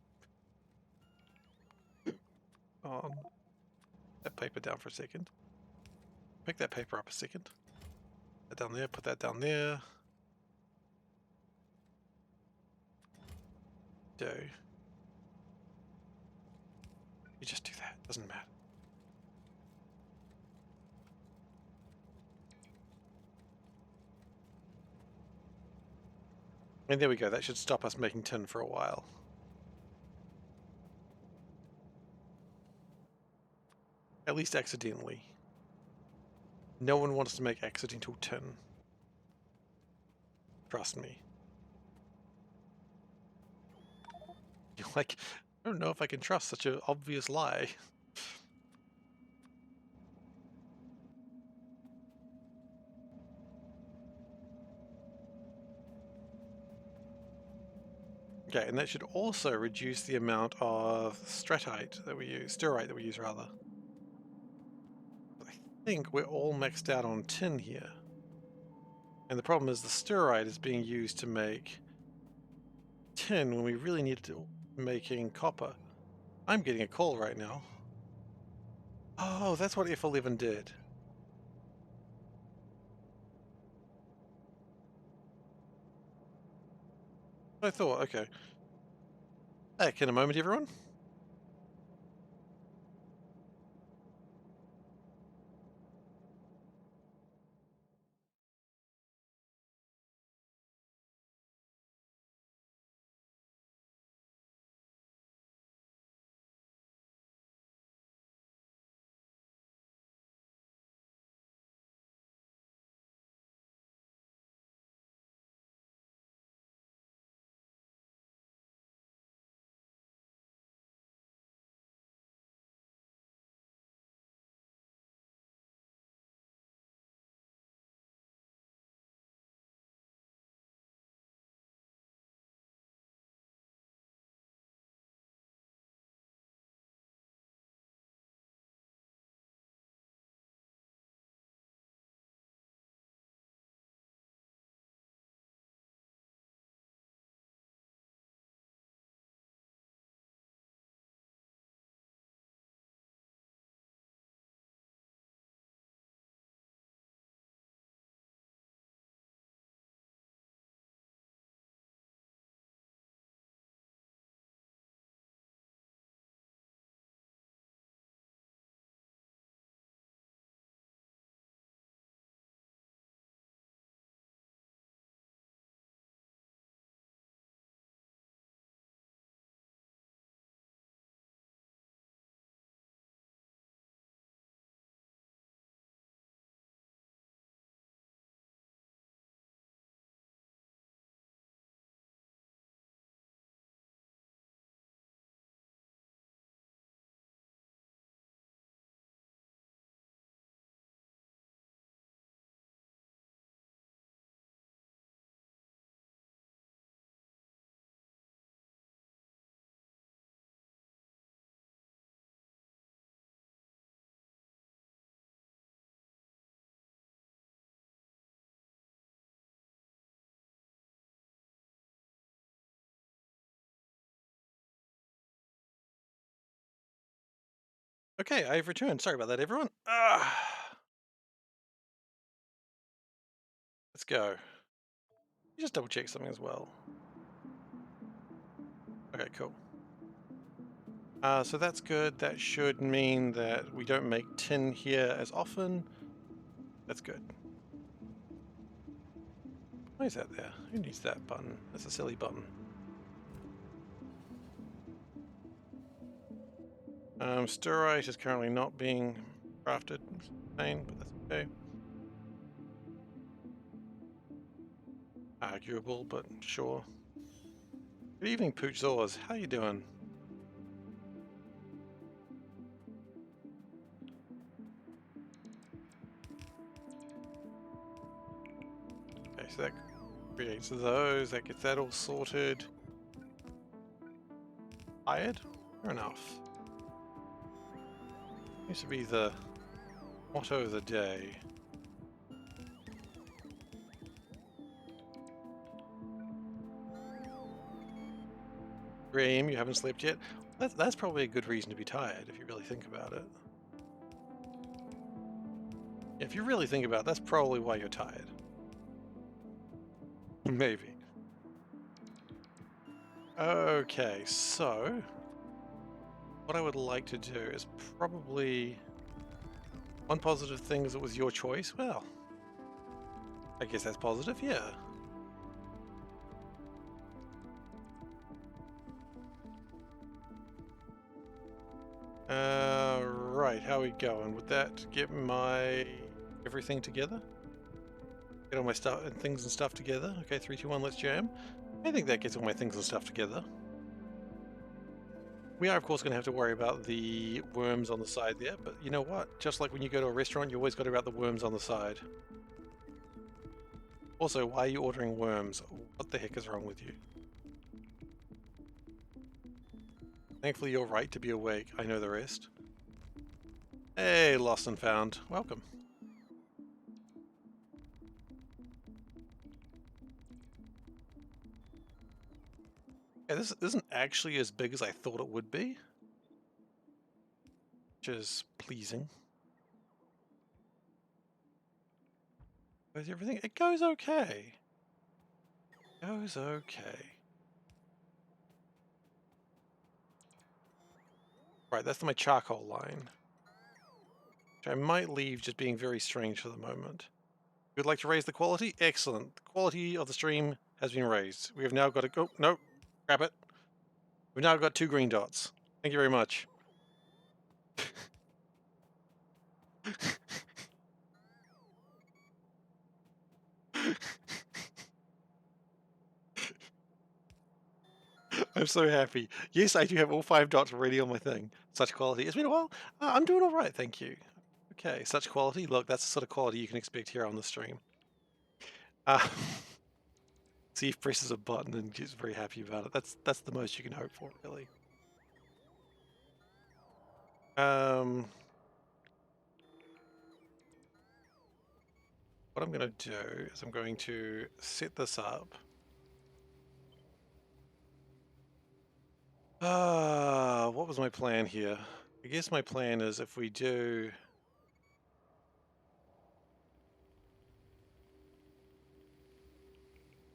that paper down for a second. Pick that paper up a second. Put that down there, put that down there. Do. You just do that, doesn't matter. And there we go, that should stop us making tin for a while. At least accidentally. No one wants to make accidental tin. Trust me. You're like, I don't know if I can trust such an obvious lie. Okay, and that should also reduce the amount of stratite that we use, stirite that we use rather. I think we're all maxed out on tin here. And the problem is the stirite is being used to make tin when we really need to making copper. I'm getting a call right now. Oh, that's what F11 did. I thought, okay. Back in a moment, everyone. Okay, I've returned. Sorry about that, everyone. Let's go. Just double check something as well. Okay, cool. So that's good. That should mean that we don't make tin here as often. That's good. Why is that there? Who needs that button? That's a silly button. Stirite is currently not being crafted. Pain, but that's okay. Arguable, but sure. Good evening, Pooch Zors. How you doing? Okay, so that creates those. That gets that all sorted. Tired? Fair enough. Used to be the motto of the day. 3 AM, you haven't slept yet. That's probably a good reason to be tired, if you really think about it. If you really think about it, that's probably why you're tired. Maybe. Okay, so what I would like to do is probably one positive thing is it was your choice. Well, I guess that's positive, yeah. Right, how are we going? Would that get my everything together? Get all my stuff and things and stuff together? Okay, 3, 2, 1, let's jam. I think that gets all my things and stuff together. We are, of course, going to have to worry about the worms on the side there, but you know what? Just like when you go to a restaurant, you always got to worry about the worms on the side. Also, why are you ordering worms? What the heck is wrong with you? Thankfully, you're right to be awake. I know the rest. Hey, lost and found. Welcome. Yeah, this isn't actually as big as I thought it would be, which is pleasing. With everything, it goes okay. Goes okay. Right, that's my charcoal line, which I might leave just being very strange for the moment. We'd like to raise the quality? Excellent. The quality of the stream has been raised. We have now got to go. No, grab it. We've now got 2 green dots. Thank you very much. I'm so happy. Yes, I do have all 5 dots ready on my thing. Such quality. It's been a while. I'm doing all right, thank you. Okay, such quality. Look, that's the sort of quality you can expect here on the stream. Steve presses a button and gets very happy about it. That's the most you can hope for, really. What I'm going to do is I'm going to set this up. What was my plan here? I guess my plan is if we do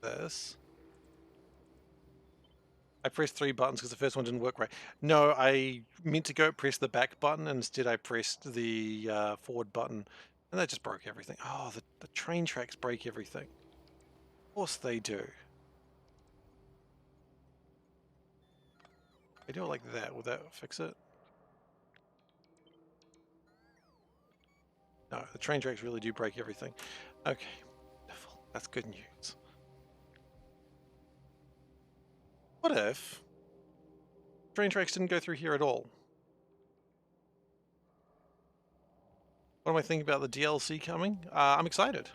this. I pressed 3 buttons because the first one didn't work right. No, I meant to go press the back button, and instead I pressed the forward button, and that just broke everything. Oh, the train tracks break everything. Of course they do. I do it like that. Will that fix it? No, the train tracks really do break everything. Okay, wonderful. That's good news. What if train tracks didn't go through here at all? What am I thinking about the DLC coming? I'm excited.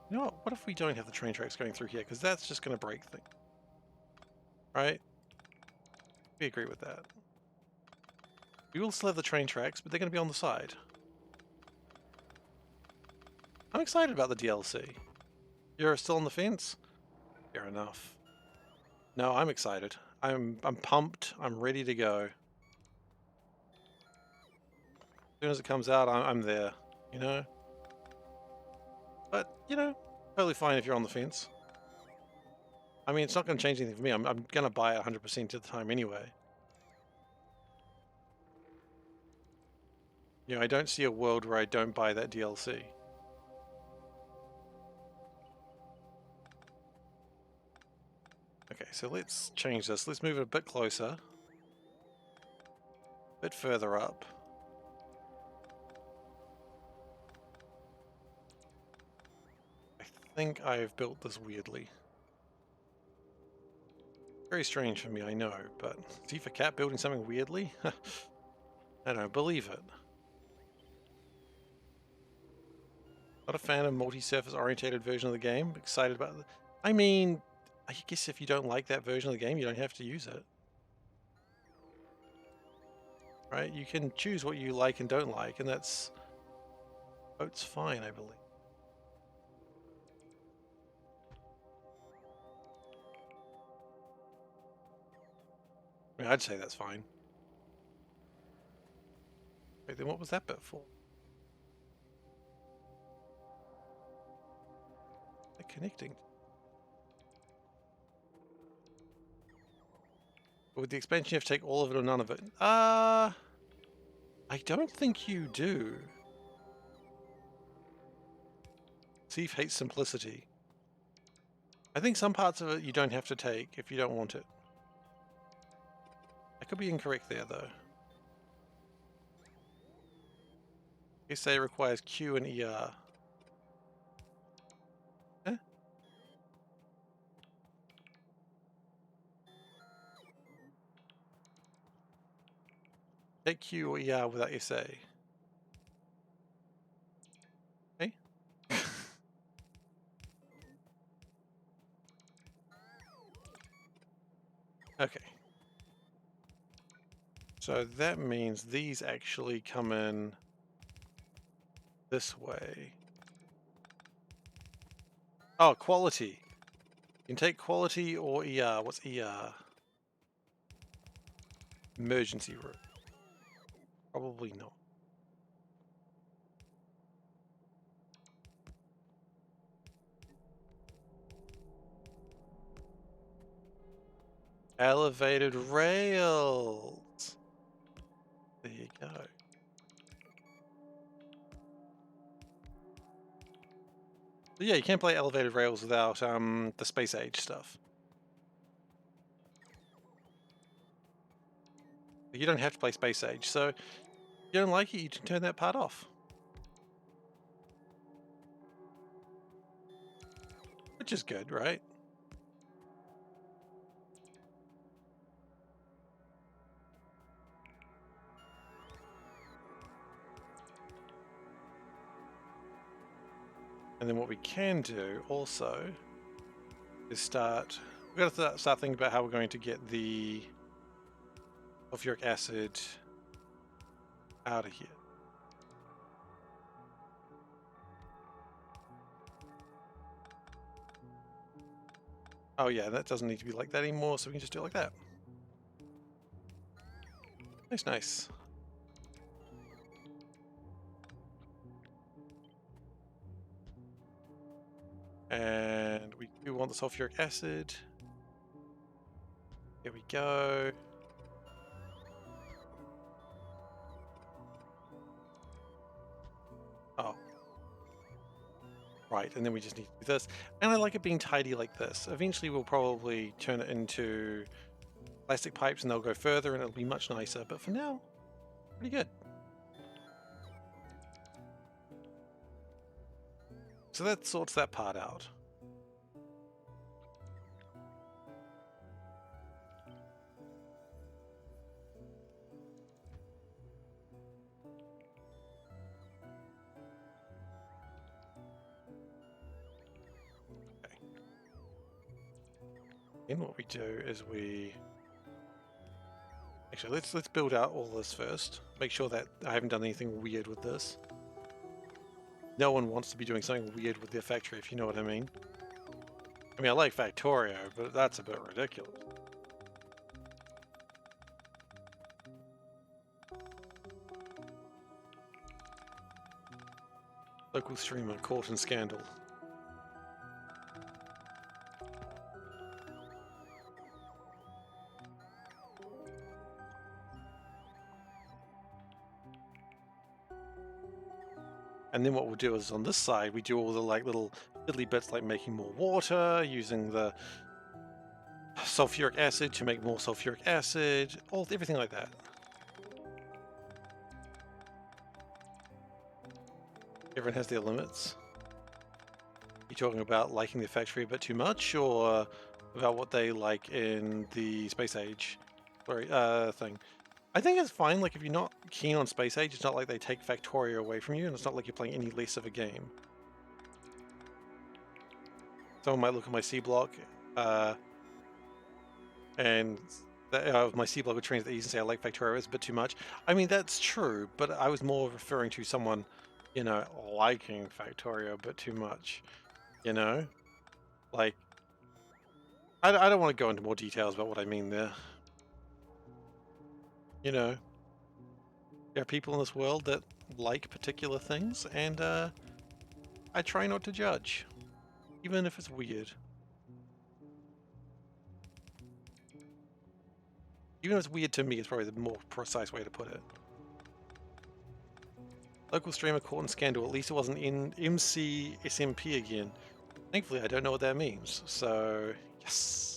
You know what? What if we don't have the train tracks going through here? Because that's just going to break things. Right? We agree with that. We will still have the train tracks, but they're going to be on the side. I'm excited about the DLC. You're still on the fence? Fair enough. No, I'm excited. I'm pumped. I'm ready to go. As soon as it comes out, I'm there, you know? But, you know, totally fine if you're on the fence. I mean, it's not going to change anything for me. I'm going to buy it 100% of the time anyway. You know, I don't see a world where I don't buy that DLC. Okay, so let's change this. Let's move it a bit closer. A bit further up. I think I've built this weirdly. Very strange for me, I know, but SeiferKatt building something weirdly? I don't believe it. Not a fan of multi-surface orientated version of the game. Excited about it. I mean, I guess if you don't like that version of the game, you don't have to use it. Right? You can choose what you like and don't like, and that's fine, I believe. I mean, I'd say that's fine. Wait, then what was that bit for? They're connecting. But with the expansion, you have to take all of it or none of it. I don't think you do. Steve hates simplicity. I think some parts of it you don't have to take if you don't want it. I could be incorrect there, though. SA requires Q and ER. Eh? Take Q or ER without SA. Hey? Okay. So that means these actually come in this way. Oh, quality. You can take quality or ER. What's ER? Emergency room. Probably not. Elevated rails. There you go. But yeah, you can't play elevated rails without the space age stuff. You don't have to play space age, so if you don't like it, you can turn that part off. Which is good, right? And then what we can do also is we've got to start thinking about how we're going to get the sulfuric acid out of here. Oh yeah, that doesn't need to be like that anymore, so we can just do it like that. Nice, nice. And we do want the sulfuric acid. Here we go. Oh. Right, and then we just need to do this. And I like it being tidy like this. Eventually we'll probably turn it into plastic pipes and they'll go further and it'll be much nicer. But for now, pretty good. So that sorts that part out. Okay. Then what we do is actually let's build out all this first. Make sure that I haven't done anything weird with this. No one wants to be doing something weird with their factory, if you know what I mean. I mean, I like Factorio, but that's a bit ridiculous. Local streamer caught in scandal. And then what we'll do is on this side, we do all the like little fiddly bits like making more water, using the sulfuric acid to make more sulfuric acid, everything like that. Everyone has their limits. You talking about liking the factory a bit too much, or about what they like in the space age thing? I think it's fine. Like if you're not keen on space age, it's not like they take Factorio away from you, and it's not like you're playing any less of a game. Someone might look at my Seablock, and my Seablock would translate easy and say I like Factorio, it's a bit too much. I mean that's true, but I was more referring to someone, you know, liking Factorio a bit too much. You know, like I don't want to go into more details about what I mean there. You know, there are people in this world that like particular things, and I try not to judge, even if it's weird. Even if it's weird to me, is probably the more precise way to put it. Local streamer caught in scandal. At least it wasn't in MCSMP again. Thankfully, I don't know what that means. So, yes.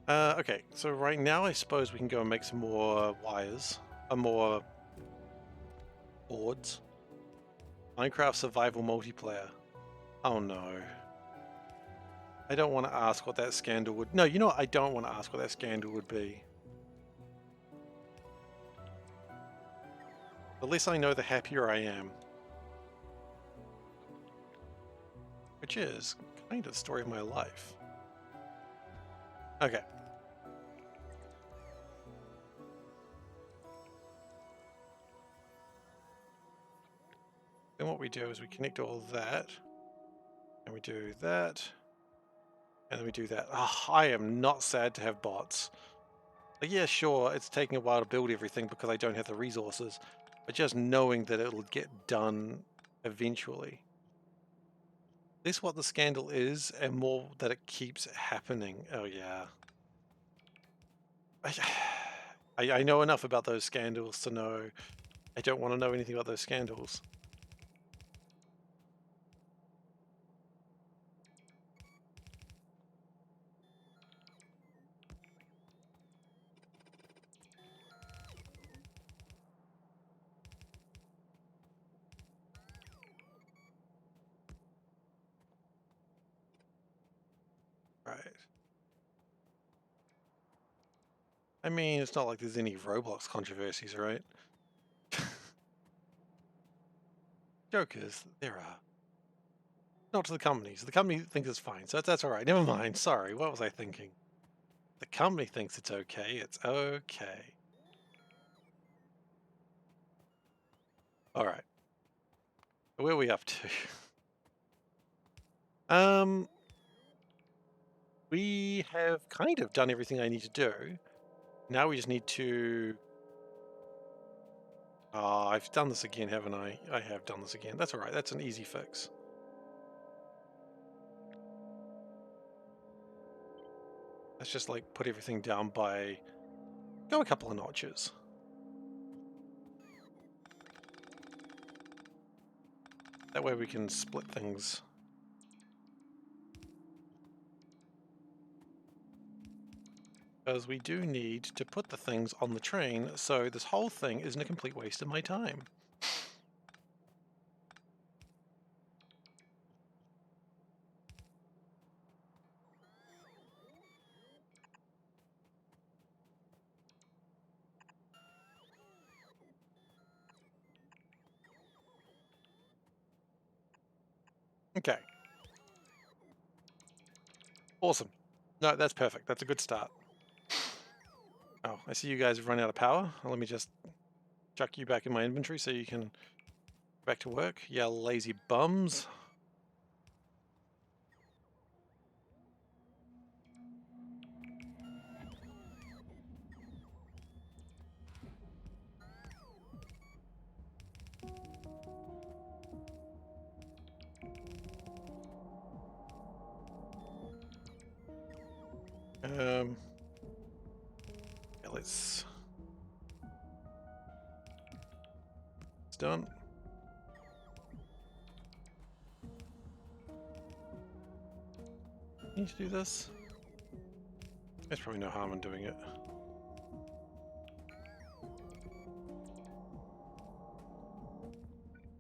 Okay, so right now I suppose we can go and make some more wires. More boards. Minecraft survival multiplayer. Oh no. I don't want to ask what that scandal would... No, you know what? I don't want to ask what that scandal would be. The less I know, the happier I am. Which is kind of the story of my life. Okay. Then what we do is we connect all that. And we do that. And then we do that. Oh, I am not sad to have bots. Like, yeah, sure, it's taking a while to build everything because I don't have the resources. But just knowing that it'll get done eventually. Less what the scandal is and more that it keeps happening. Oh, yeah. I know enough about those scandals to know I don't want to know anything about those scandals. Right. I mean, it's not like there's any Roblox controversies, right? Joke is, there are. Not to the companies. The company thinks it's fine, so that's all right. Never mind. Sorry, what was I thinking? The company thinks it's okay. It's okay. All right. Where are we up to? We have kind of done everything I need to do. Now we just need to... I've done this again, haven't I? I have done this again. That's all right. That's an easy fix. Let's just like put everything down by... Go a couple of notches. That way we can split things. Because we do need to put the things on the train, so this whole thing isn't a complete waste of my time. Okay. Awesome. No, that's perfect. That's a good start. Oh, I see you guys have run out of power. Let me just chuck you back in my inventory so you can go back to work. Yeah, lazy bums. Yeah, let's... It's done. Need to do this? There's probably no harm in doing it.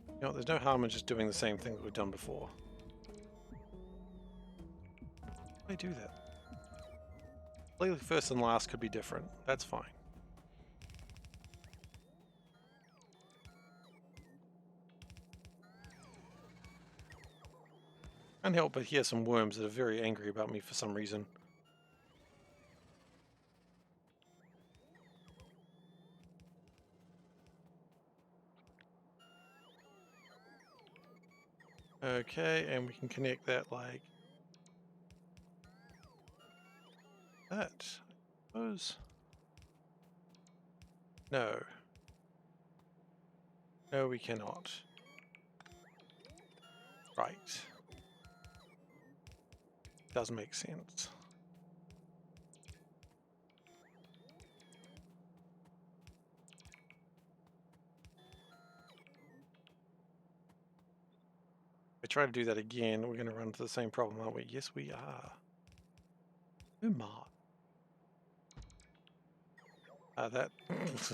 You know, there's no harm in just doing the same thing that we've done before. Why do I do that? Lately, first and last could be different. That's fine. Can't help but hear some worms that are very angry about me for some reason. Okay, and we can connect that like that. I suppose. No. No, we cannot. Right. Doesn't make sense. If I try to do that again, we're going to run into the same problem, aren't we? Yes, we are. Umar. That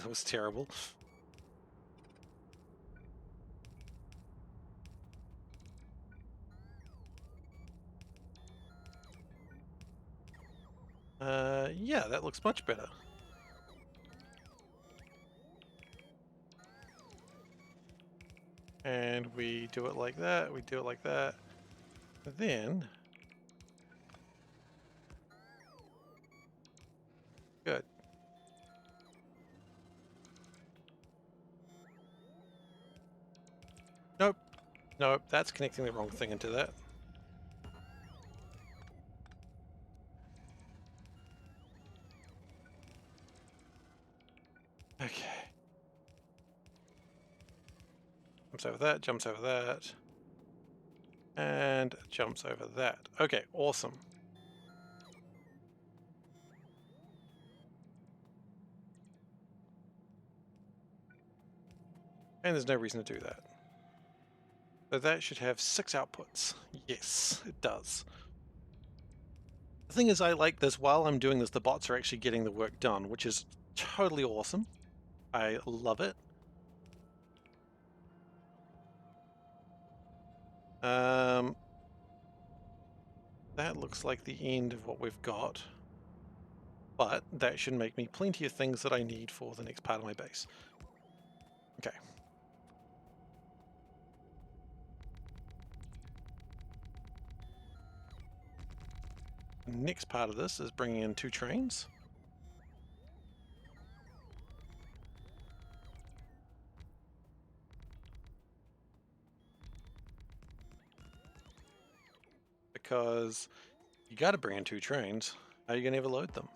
was terrible. Yeah, that looks much better. And we do it like that, we do it like that. Then, good. Nope, nope, that's connecting the wrong thing into that. Okay. Jumps over that, jumps over that. And jumps over that. Okay, awesome. And there's no reason to do that. So that should have 6 outputs. Yes, it does. The thing is, I like this. While I'm doing this, the bots are actually getting the work done, which is totally awesome. I love it. That looks like the end of what we've got. But that should make me plenty of things that I need for the next part of my base. Okay. Next part of this is bringing in 2 trains. Because you got to bring in 2 trains. How are you going to ever load them?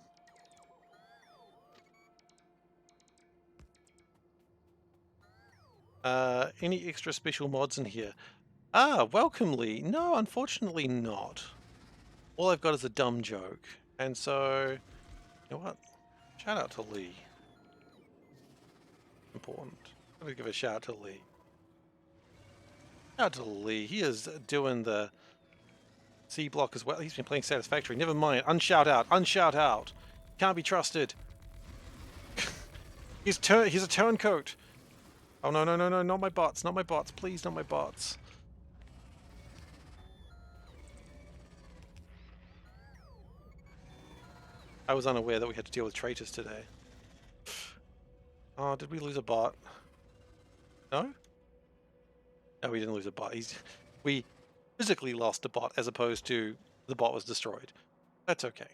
Any extra special mods in here? Ah, welcome, Lee. No, unfortunately not. All I've got is a dumb joke. And so, you know what? Shout out to Lee. Important. I'm going to give a shout out to Lee. Shout out to Lee. He is doing the Seablock as well. He's been playing Satisfactory. Never mind. Unshout out. Unshout out. Can't be trusted. He's a turncoat. Oh, no, no, no, no. Not my bots. Not my bots. Please, not my bots. I was unaware that we had to deal with traitors today. Oh, did we lose a bot? No? No, we didn't lose a bot. We physically lost a bot as opposed to the bot was destroyed. That's okay.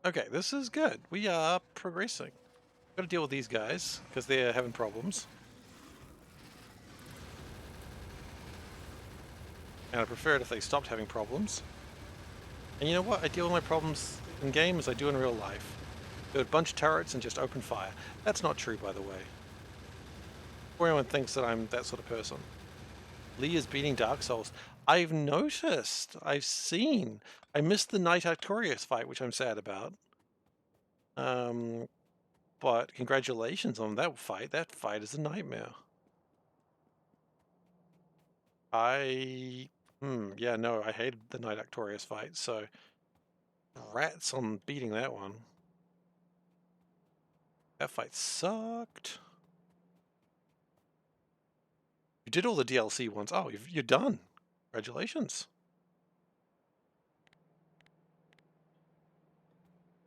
Okay, this is good. We are progressing. Got to deal with these guys because they're having problems. And I prefer it if they stopped having problems. And you know what? I deal with my problems in game as I do in real life. Do a bunch of turrets and just open fire. That's not true, by the way. Or anyone thinks that I'm that sort of person. Lee is beating Dark Souls. I've noticed. I've seen. I missed the Knight Arctorius fight, which I'm sad about. But congratulations on that fight. That fight is a nightmare. Yeah, no, I hated the Knight Arctorius fight, so rats on beating that one. That fight sucked. You did all the DLC ones. Oh, you're done. Congratulations.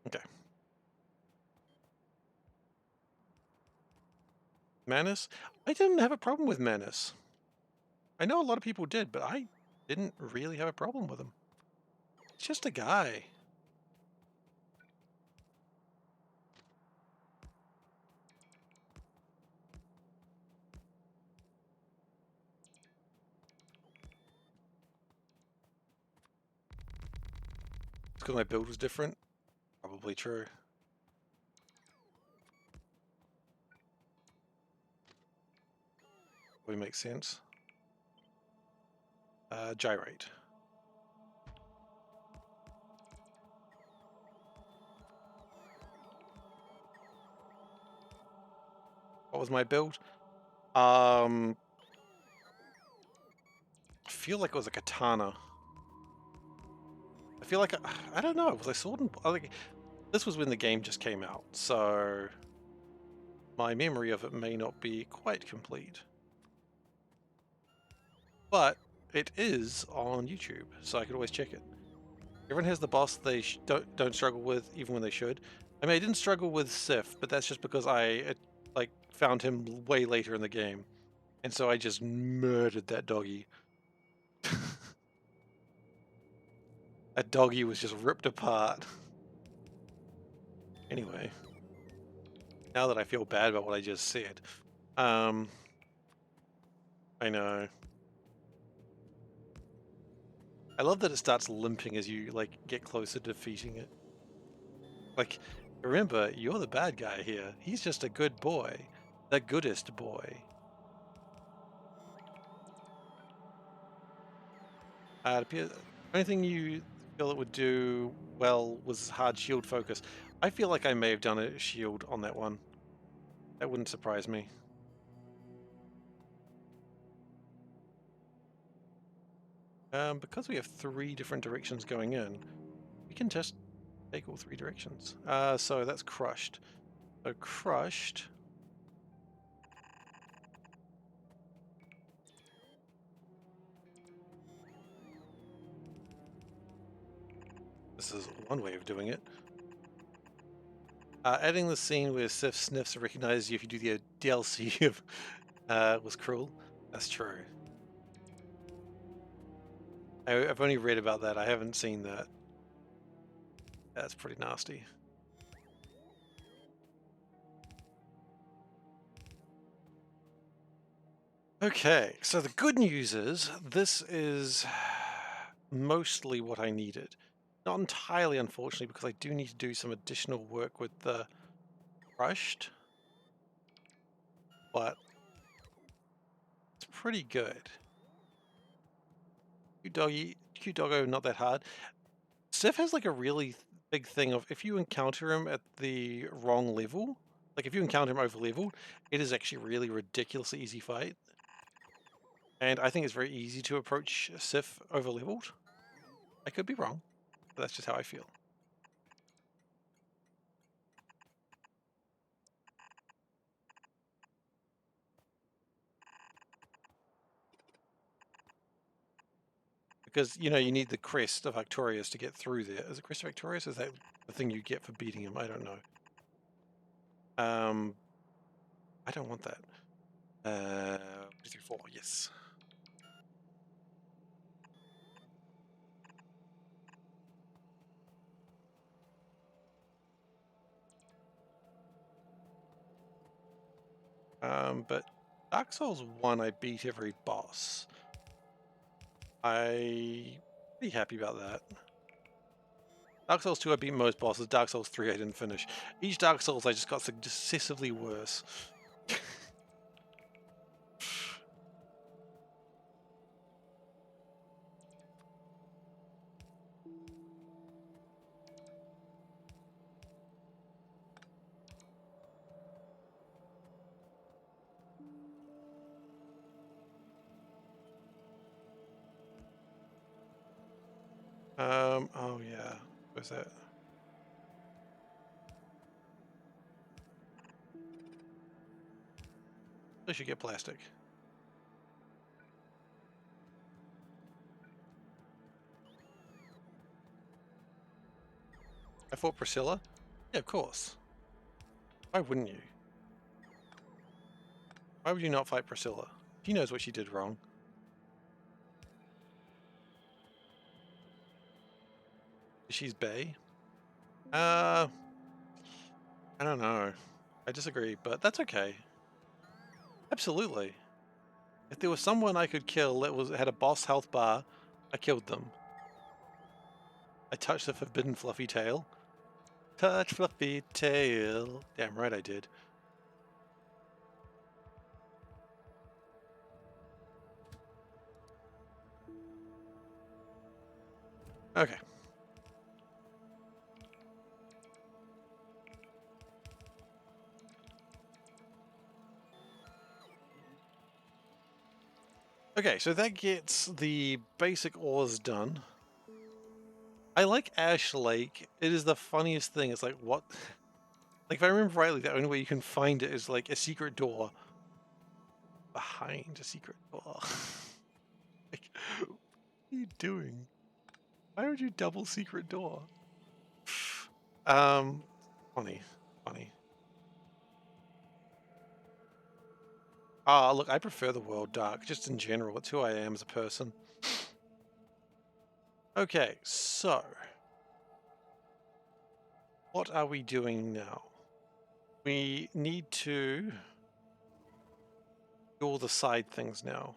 Okay. Manus? I didn't have a problem with Manus. I know a lot of people did, but I didn't really have a problem with him. It's just a guy. because my build was different? Probably true. Probably makes sense. Gyrate. What was my build? I feel like it was a katana. I feel like I don't know. Was I sword and like this was when the game just came out, so my memory of it may not be quite complete. But it is on YouTube, so I could always check it. Everyone has the boss they don't struggle with, even when they should. I mean, I didn't struggle with Sif, but that's just because I like found him way later in the game, and so I just murdered that doggy. That doggy was just ripped apart. Anyway, now that I feel bad about what I just said, I know. I love that it starts limping as you like get closer to defeating it. Like, remember, you're the bad guy here. He's just a good boy, the goodest boy. The only thing you feel it would do well was hard shield focus. I feel like I may have done a shield on that one. That wouldn't surprise me. Because we have 3 different directions going in, we can just take all 3 directions. So that's crushed. So crushed. This is one way of doing it. Adding the scene where Sif sniffs and recognizes you if you do the DLC was cruel. That's true. I've only read about that. I haven't seen that. That's pretty nasty. Okay, so the good news is this is mostly what I needed. Not entirely, unfortunately, because I do need to do some additional work with the crushed, but it's pretty good. Cute doggo, not that hard. Sif has like a really big thing of if you encounter him at the wrong level, like if you encounter him over leveled, it is actually really ridiculously easy fight. And I think it's very easy to approach Sif over leveled. I could be wrong, but that's just how I feel. Because, you know, you need the crest of Factorius to get through there. Is it crest of Factorius? Is that the thing you get for beating him? I don't know. I don't want that. 3, 4, yes. But Dark Souls 1, I beat every boss. I'm pretty happy about that. Dark Souls 2, I beat most bosses. Dark Souls 3, I didn't finish. Each Dark Souls, I just got successively worse. Oh yeah, where's that? I should get plastic. I fought Priscilla? Yeah, of course. Why wouldn't you? Why would you not fight Priscilla? She knows what she did wrong. She's bae? I don't know. I disagree, but that's okay. Absolutely. If there was someone I could kill that had a boss health bar, I killed them. I touched the forbidden fluffy tail. Touch fluffy tail. Damn right I did. Okay. Okay, so that gets the basic ores done. I like Ash Lake. It is the funniest thing. It's like, what? Like, if I remember rightly, the only way you can find it is like a secret door behind a secret door. Like, what are you doing? Why would you double secret door? Funny, funny. Ah, look, I prefer the world dark, just in general. It's who I am as a person. Okay, so what are we doing now? We need to do all the side things now.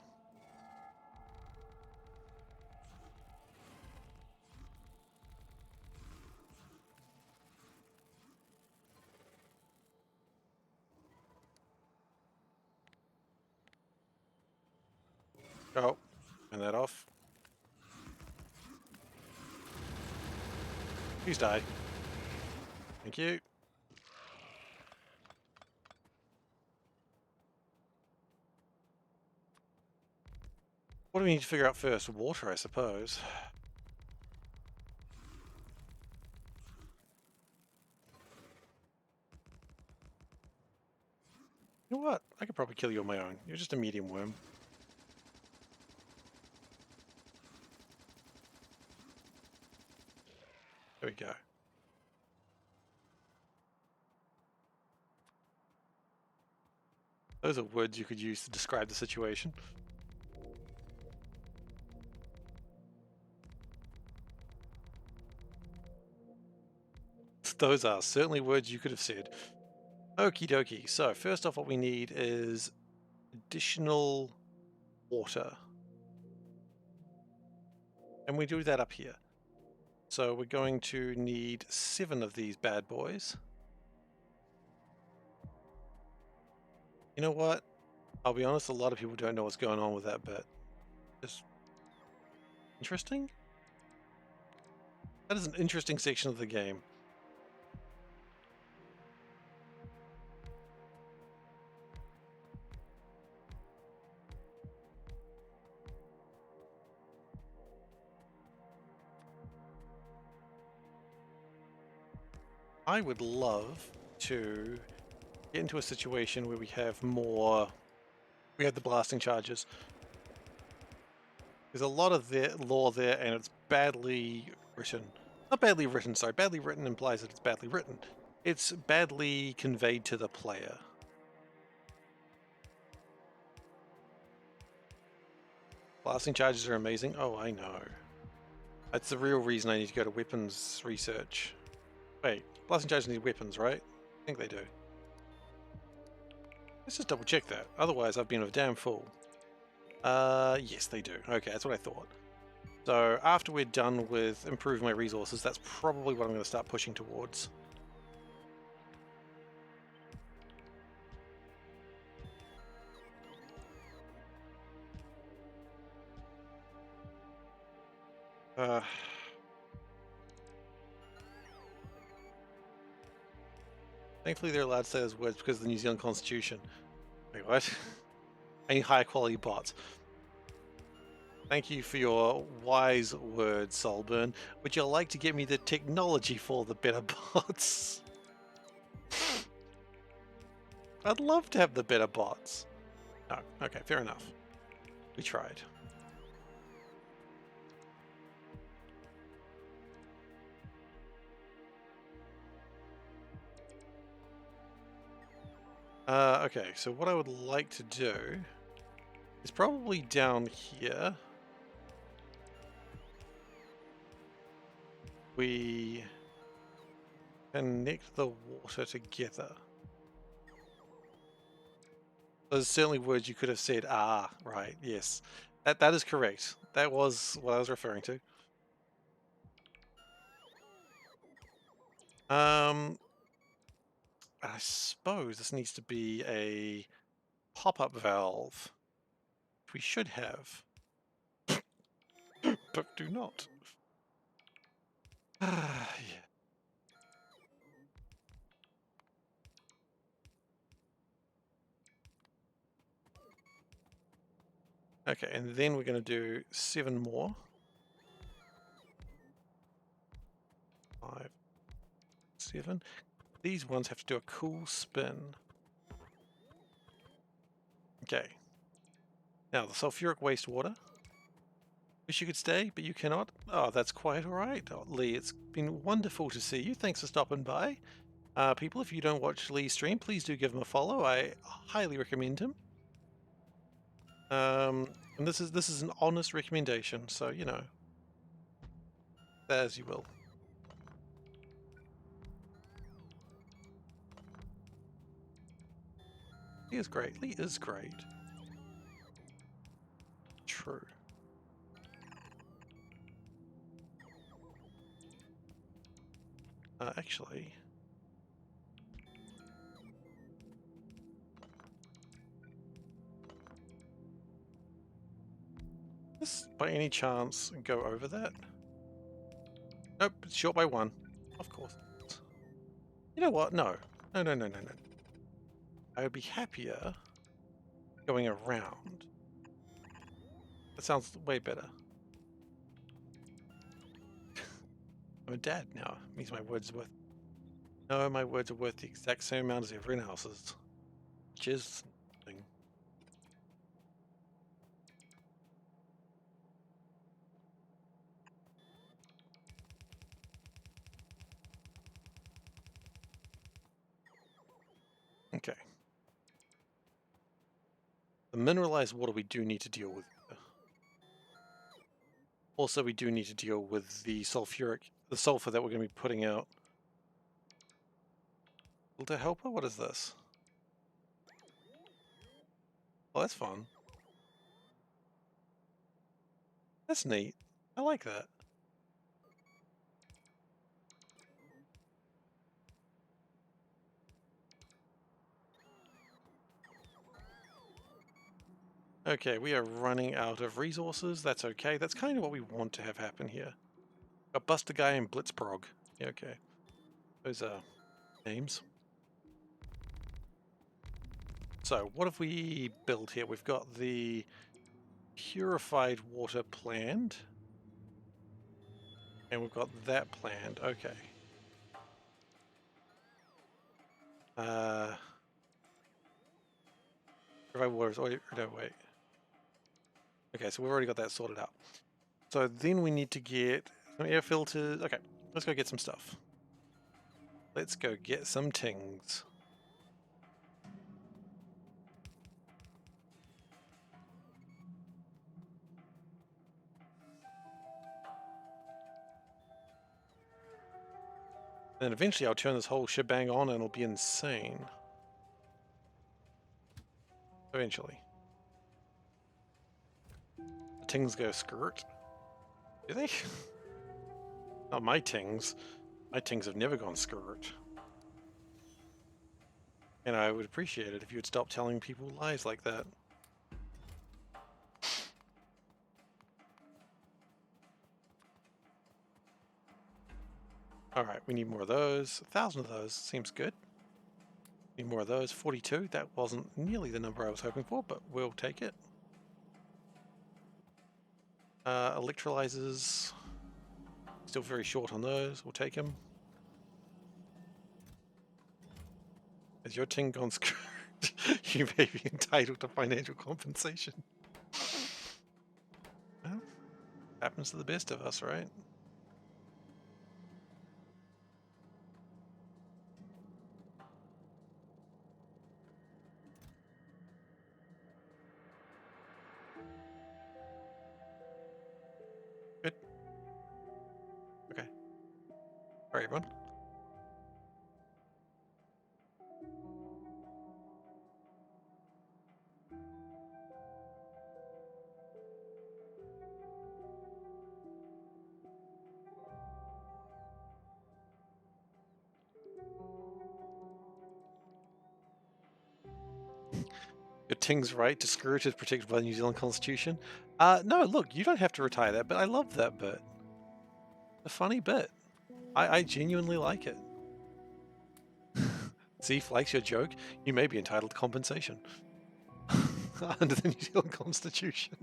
Oh, turn that off. Please die. Thank you. What do we need to figure out first? Water, I suppose. You know what? I could probably kill you on my own. You're just a medium worm. There we go. Those are words you could use to describe the situation. Those are certainly words you could have said. Okie dokie. So first off, what we need is additional water. And we do that up here. So we're going to need 7 of these bad boys. You know what? I'll be honest, a lot of people don't know what's going on with that bit. It's interesting? That is an interesting section of the game. I would love to get into a situation where we have more... We have the blasting charges. There's a lot of the lore there, and it's badly written. Not badly written, sorry. Badly written implies that it's badly written. It's badly conveyed to the player. Blasting charges are amazing. Oh, I know. That's the real reason I need to go to weapons research. Wait, blasting charges need weapons, right? I think they do. Let's just double check that. Otherwise, I've been a damn fool. Yes, they do. Okay, that's what I thought. So after we're done with improving my resources, that's probably what I'm going to start pushing towards. Thankfully, they're allowed to say those words because of the New Zealand Constitution. Wait, what? Any higher quality bots. Thank you for your wise words, Solburn. Would you like to give me the technology for the better bots? I'd love to have the better bots. No, okay, fair enough. We tried. Okay, so what I would like to do is probably down here. We connect the water together. There's certainly words you could have said, ah, right, yes. That is correct. That was what I was referring to. I suppose this needs to be a pop-up valve. We should have, but do not. Yeah. Okay, and then we're going to do 7 more. 5, 7. These ones have to do a cool spin. Okay. Now, the sulfuric wastewater. Wish you could stay, but you cannot. Oh, that's quite alright, Lee. It's been wonderful to see you. Thanks for stopping by. People, if you don't watch Lee's stream, please do give him a follow. I highly recommend him. And this is an honest recommendation, so you know, as you will. Lee is great. Lee is great. True. Actually, this by any chance go over that? Nope, it's short by 1. Of course. You know what? No. No, no, no, no, no. I would be happier going around. That sounds way better. I'm a dad now. It means my words are worth... No, my words are worth the exact same amount as everyone else's. Which is... thing. Okay. The mineralized water we do need to deal with. Also, we do need to deal with the sulfur that we're going to be putting out. Filter helper? What is this? Oh, that's fun. That's neat. I like that. Okay, we are running out of resources. That's okay. That's kind of what we want to have happen here. A Buster Guy and Blitzprog. Yeah, okay. Those are names. So, what have we built here? We've got the purified water planned. And we've got that planned. Okay. Purified water is... Oh, no, wait. Okay, so we've already got that sorted out. So then we need to get some air filters. Okay, let's go get some stuff. Let's go get some tings. Then eventually I'll turn this whole shebang on and it'll be insane. Eventually. The tings go skirt. Do they? Not my tings. My tings have never gone skirt. And I would appreciate it if you would stop telling people lies like that. Alright, we need more of those. 1,000 of those seems good. Need more of those. 42. That wasn't nearly the number I was hoping for, but we'll take it. Electrolyzers. Still very short on those. We'll take them. Has your ting gone skirt? You may be entitled to financial compensation. Well, happens to the best of us, right? Good. Okay. All right, everyone. King's right to skirt is protected by the New Zealand Constitution. No, look, you don't have to retire that, but I love that bit. A funny bit. I genuinely like it. See, likes your joke. You may be entitled to compensation under the New Zealand Constitution.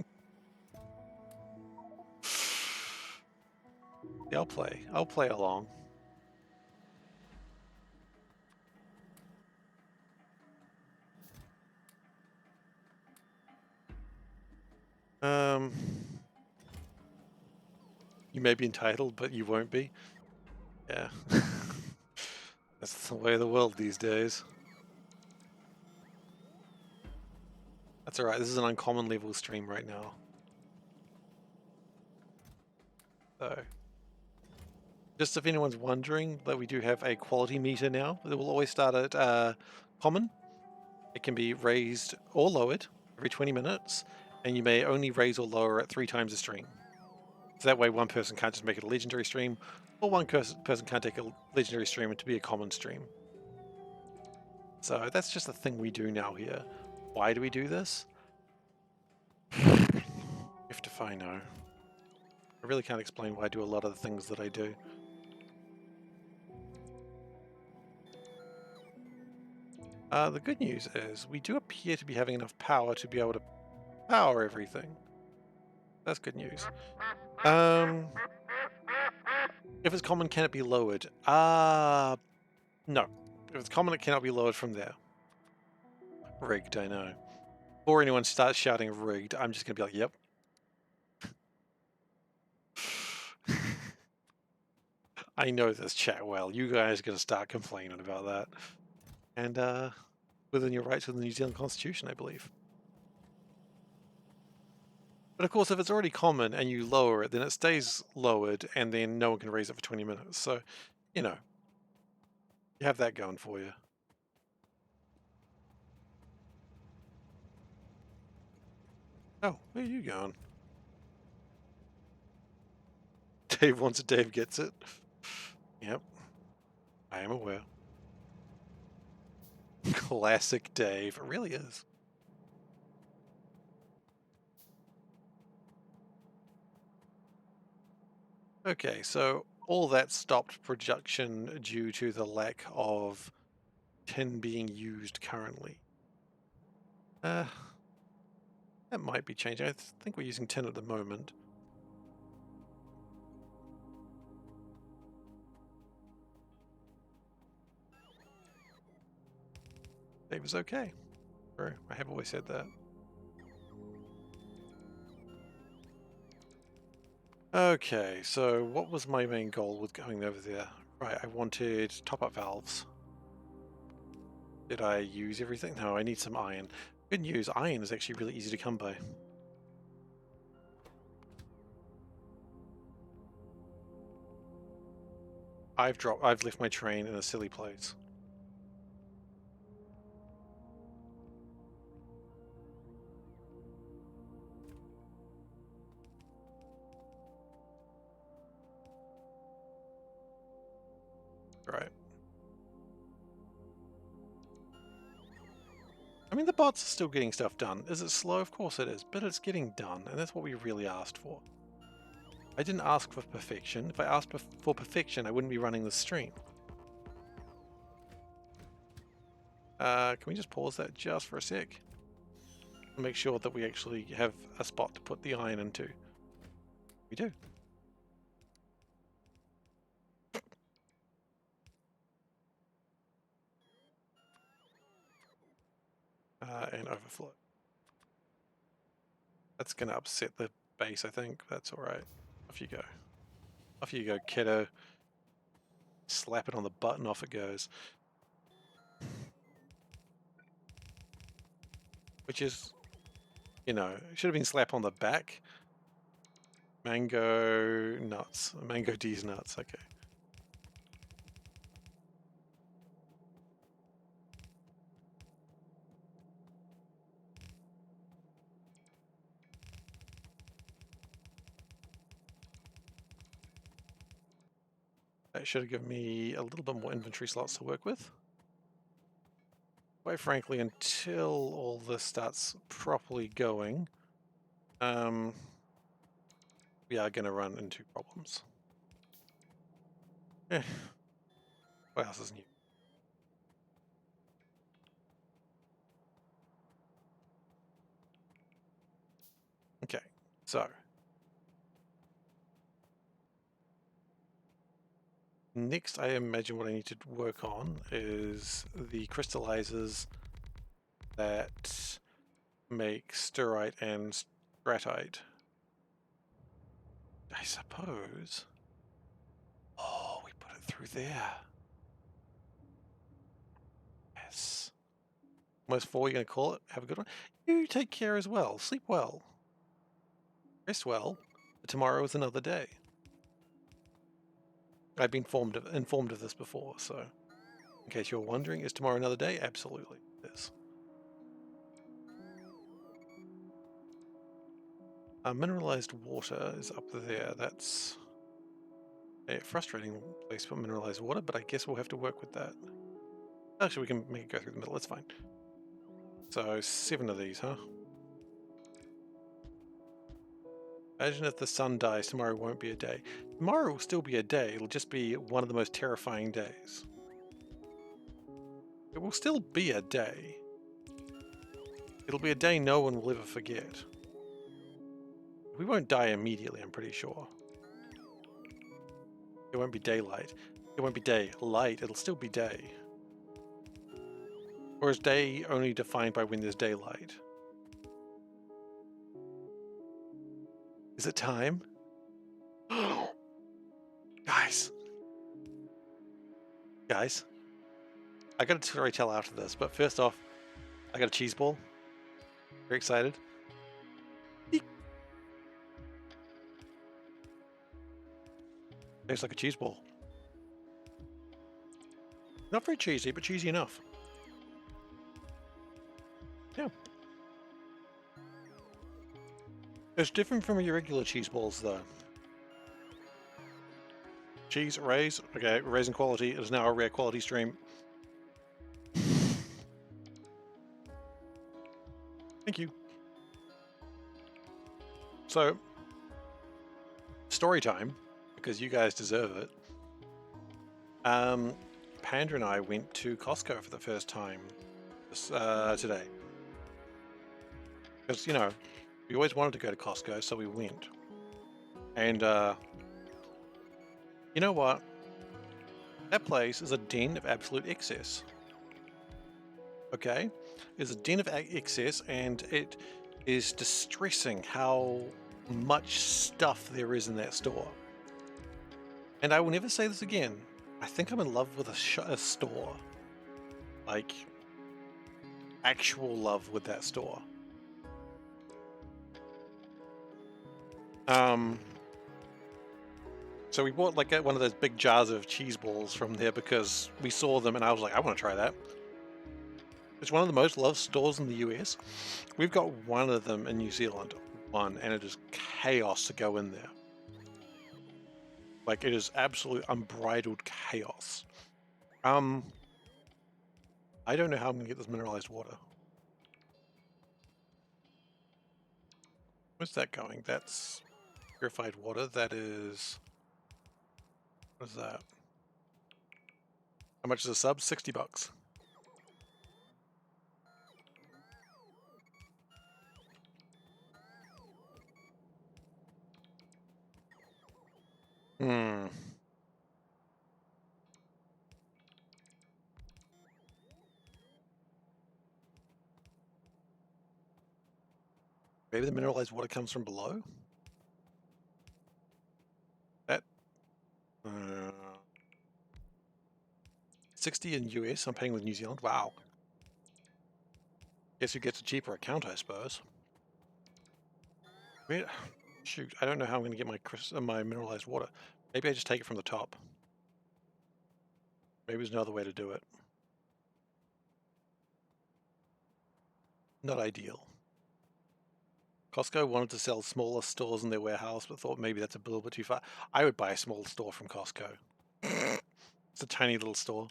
Yeah, I'll play. I'll play along. You may be entitled, but you won't be. Yeah. That's the way of the world these days. That's alright, this is an uncommon level stream right now. So, just if anyone's wondering, that we do have a quality meter now. It will always start at common. It can be raised or lowered every 20 minutes, and you may only raise or lower it 3 times a stream. So that way one person can't just make it a legendary stream, or one person can't take a legendary stream to be a common stream. So that's just a thing we do now here. Why do we do this? If I know. I really can't explain why I do a lot of the things that I do. The good news is we do appear to be having enough power to be able to power everything. That's good news. If it's common, can it be lowered? No. If it's common, it cannot be lowered from there. Rigged, I know. Before anyone starts shouting rigged, I'm just going to be like, yep. I know this chat well. You guys are going to start complaining about that. And within your rights within the New Zealand Constitution, I believe. But of course, if it's already common and you lower it, then it stays lowered and then no one can raise it for 20 minutes. So, you know, you have that going for you. Oh, where are you going? Dave wants it, Dave gets it. Yep. I am aware. Classic Dave. It really is. Okay, so all that stopped production due to the lack of tin being used currently. That might be changing. I think we're using tin at the moment. Dave is okay. True. I have always said that. Okay, so what was my main goal with going over there? Right, I wanted top-up valves. Did I use everything? No, I need some iron. Good news, iron is actually really easy to come by. I've left my train in a silly place. Right. I mean, the bots are still getting stuff done. Is it slow? Of course it is, but it's getting done, and that's what we really asked for. I didn't ask for perfection. If I asked for perfection, I wouldn't be running the stream. Can we just pause that just for a sec? Make sure that we actually have a spot to put the iron into. We do. And overflow. That's going to upset the base, I think. That's alright. Off you go. Off you go, kiddo. Slap it on the button, off it goes. Which is, you know, it should have been slap on the back. Mango nuts. Mango D's nuts, okay. That should have given me a little bit more inventory slots to work with. quite frankly, until all this starts properly going, we are going to run into problems. Eh, what else is new? Okay, so next I imagine what I need to work on is the crystallizers that make stirite and stratite. I suppose. Oh, we put it through there. Yes. Almost 4, you're going to call it? Have a good one. You take care as well. Sleep well. Rest well. Tomorrow is another day. I've been informed of this before, so in case you're wondering, is tomorrow another day? Absolutely, it is. Mineralized water is up there. That's a frustrating place for mineralized water, but I guess we'll have to work with that. Actually, we can make it go through the middle. That's fine. So 7 of these, huh? Imagine if the sun dies, tomorrow won't be a day. Tomorrow will still be a day, it'll just be one of the most terrifying days. It will still be a day. It'll be a day no one will ever forget. We won't die immediately, I'm pretty sure. It won't be daylight. It won't be daylight, it'll still be day. Or is day only defined by when there's daylight? Is it time? Guys. Guys. I got a storytell after this, but first off, I got a cheese ball. Very excited. Eek. Tastes like a cheese ball. Not very cheesy, but cheesy enough. Yeah. It's different from your regular cheese balls, though. Cheese, raise. Okay, raising quality. It is now a rare quality stream. Thank you. So, story time, because you guys deserve it. Panda and I went to Costco for the first time today. Because, you know, we always wanted to go to Costco, so we went. And, you know what? That place is a den of absolute excess. Okay? It's a den of excess, and it is distressing how much stuff there is in that store. And I will never say this again. I think I'm in love with a store. Like, actual love with that store. So we bought like one of those big jars of cheese balls from there because we saw them and I was like, I want to try that. It's one of the most loved stores in the US. We've got one of them in New Zealand, and it is chaos to go in there. Like, it is absolute unbridled chaos. I don't know how I'm gonna get this mineralized water. Where's that going? That's purified water. That is... What is that? How much is a sub? 60 bucks. Hmm. Maybe the mineralized water comes from below? That... 60 in US, I'm paying with New Zealand. Wow. Guess who gets a cheaper account, I suppose. Where... Shoot, I don't know how I'm going to get my mineralized water. Maybe I just take it from the top. Maybe there's another way to do it. Not ideal. Costco wanted to sell smaller stores in their warehouse, but thought maybe that's a little bit too far. I would buy a small store from Costco. It's a tiny little store.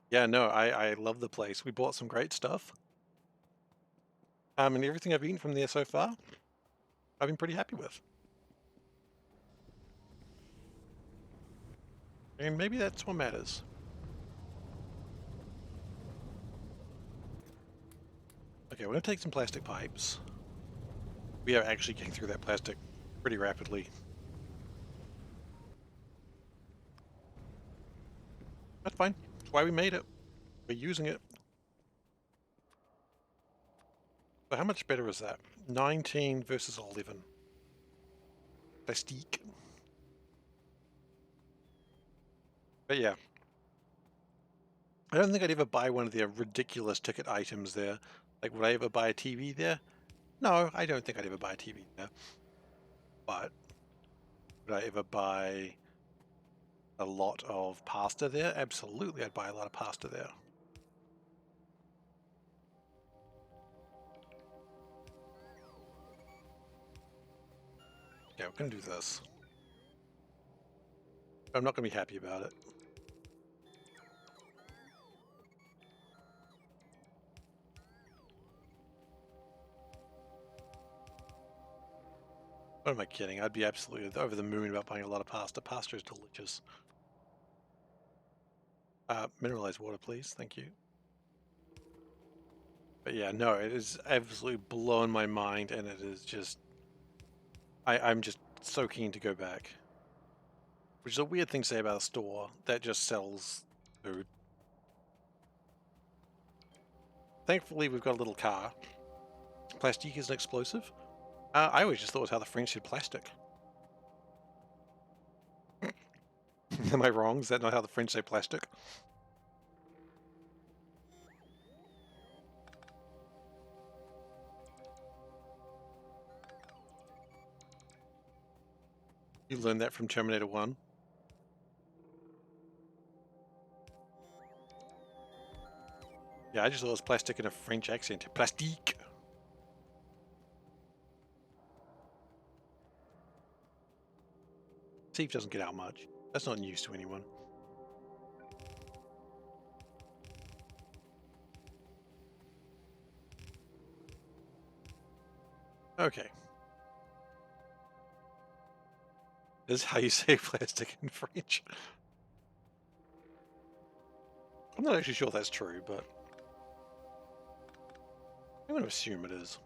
Yeah, no, I love the place. We bought some great stuff. And everything I've eaten from there so far, I've been pretty happy with. And maybe that's what matters. Okay, we're gonna take some plastic pipes. We are actually getting through that plastic pretty rapidly. That's fine. That's why we made it. We're using it. So how much better is that? 19 versus 11. Plastique. But yeah. I don't think I'd ever buy one of their ridiculous ticket items there. Like, would I ever buy a TV there? No, I don't think I'd ever buy a TV there. But would I ever buy a lot of pasta there? Absolutely, I'd buy a lot of pasta there. Yeah, we're going to do this. I'm not going to be happy about it. What am I kidding? I'd be absolutely over the moon about buying a lot of pasta. Pasta is delicious. Mineralized water, please. Thank you. But yeah, no, it is absolutely blown my mind, and it is just... I'm just so keen to go back. Which is a weird thing to say about a store that just sells food. Thankfully, we've got a little car. Plastique is an explosive. I always just thought it was how the French said plastic. Am I wrong? Is that not how the French say plastic? You learned that from Terminator 1. Yeah, I just thought it was plastic in a French accent. Plastique. Steve doesn't get out much. That's not news to anyone. Okay. This is how you say plastic in French. I'm not actually sure that's true, but I'm going to assume it is.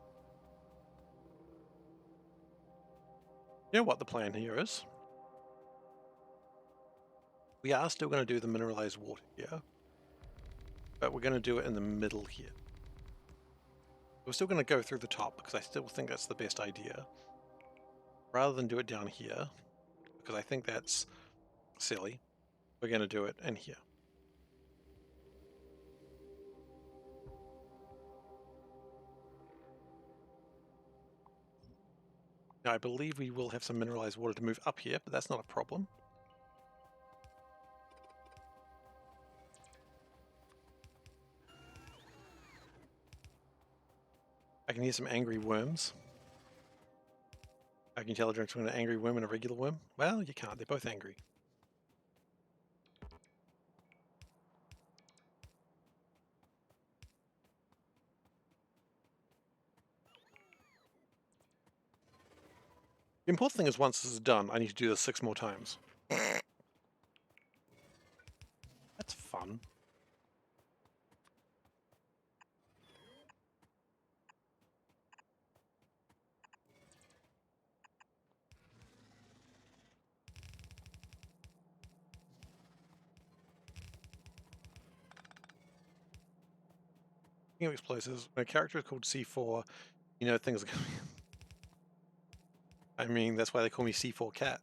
You know what the plan here is? We are still going to do the mineralized water here, but we're going to do it in the middle here. We're still going to go through the top because I still think that's the best idea. Rather than do it down here, because I think that's silly, we're going to do it in here. Now, I believe we will have some mineralized water to move up here, but that's not a problem. I can hear some angry worms. I can tell the difference between an angry worm and a regular worm. Well, you can't. They're both angry. The important thing is once this is done, I need to do this 6 more times. That's fun. Speaking of explosives, when a character is called C4, you know things are going to be... I mean, that's why they call me SeiferKatt.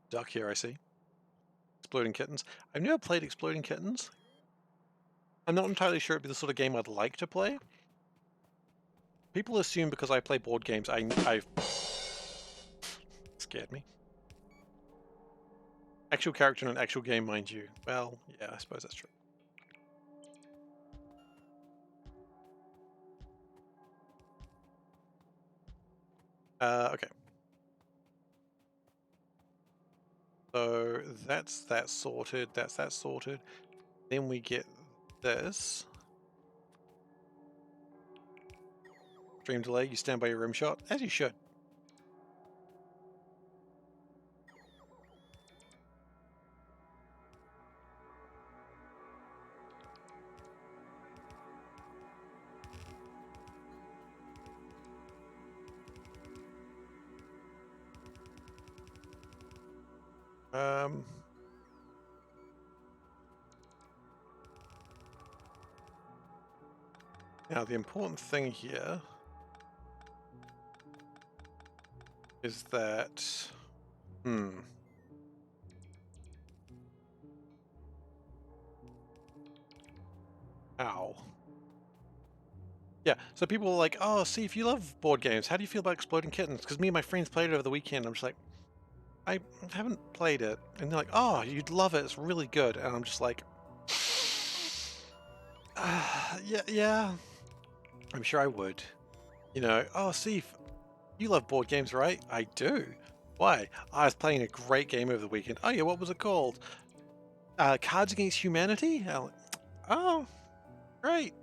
Duck here, I see. Exploding Kittens. I've never played Exploding Kittens. I'm not entirely sure it'd be the sort of game I'd like to play. People assume because I play board games, I've scared me. Actual character in an actual game, mind you. Well, yeah, I suppose that's true. Okay. So that's that sorted. That's that sorted. Then we get this. Stream delay. You stand by your rim shot, as you should. Now the important thing here is that, ow. Yeah, so people are like, oh, see, if you love board games, how do you feel about Exploding Kittens? Because me and my friends played it over the weekend. I'm just like, I haven't played it. And they're like, oh, you'd love it. It's really good. And I'm just like, yeah, I'm sure I would. You know, oh, see, you love board games, right? I do. Why? I was playing a great game over the weekend. Oh, yeah, what was it called? Cards Against Humanity? I'm like, oh, great.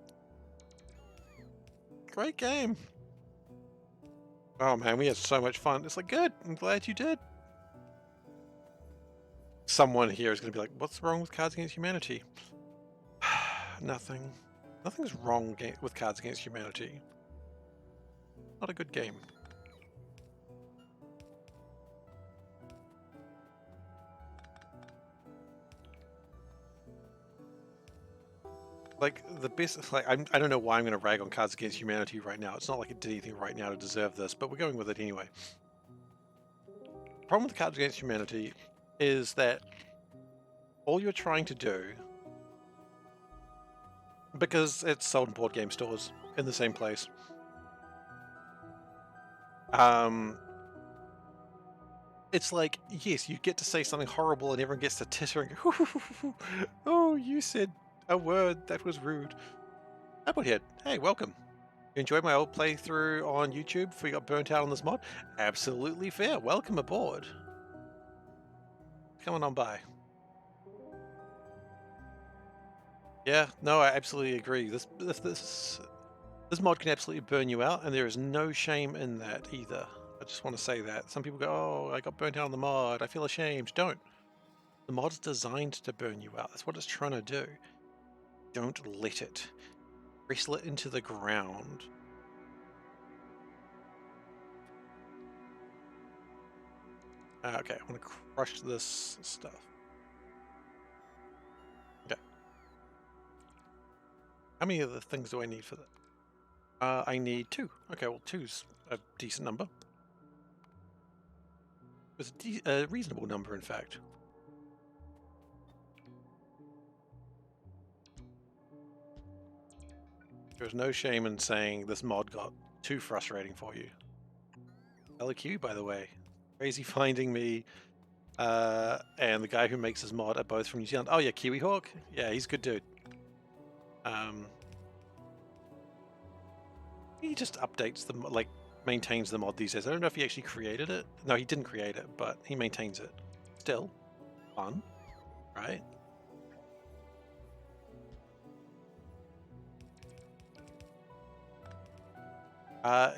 Great game. Oh, man, we had so much fun. It's like, good. I'm glad you did. Someone here is going to be like, what's wrong with Cards Against Humanity? Nothing. Nothing's wrong with Cards Against Humanity. Not a good game. Like, the best, like, I don't know why I'm going to rag on Cards Against Humanity right now. It's not like it did anything right now to deserve this, but we're going with it anyway. The problem with Cards Against Humanity is that all you're trying to do, because it's sold in board game stores in the same place, it's like, yes, you get to say something horrible and everyone gets to titter and go, oh, you said a word that was rude. Applehead, hey, welcome. You enjoyed my old playthrough on YouTube before you got burnt out on this mod? Absolutely fair. Welcome aboard. Come on by. Yeah, no, I absolutely agree. This mod can absolutely burn you out, and there is no shame in that either. I just want to say that. Some people go, oh, I got burnt out on the mod. I feel ashamed. Don't. The mod's designed to burn you out. That's what it's trying to do. Don't let it. Wrestle it into the ground. Okay, I want to crush this stuff. Okay. How many of the things do I need for that? I need 2. Okay, well, 2's a decent number. It's a reasonable number, in fact. There's no shame in saying this mod got too frustrating for you. LQ, by the way. Crazy finding me and the guy who makes this mod are both from New Zealand. Oh yeah, Kiwi Hawk. Yeah, he's a good dude. He just updates the like maintains the mod these days. I don't know if he actually created it. No, he didn't create it, but he maintains it. Still fun, right?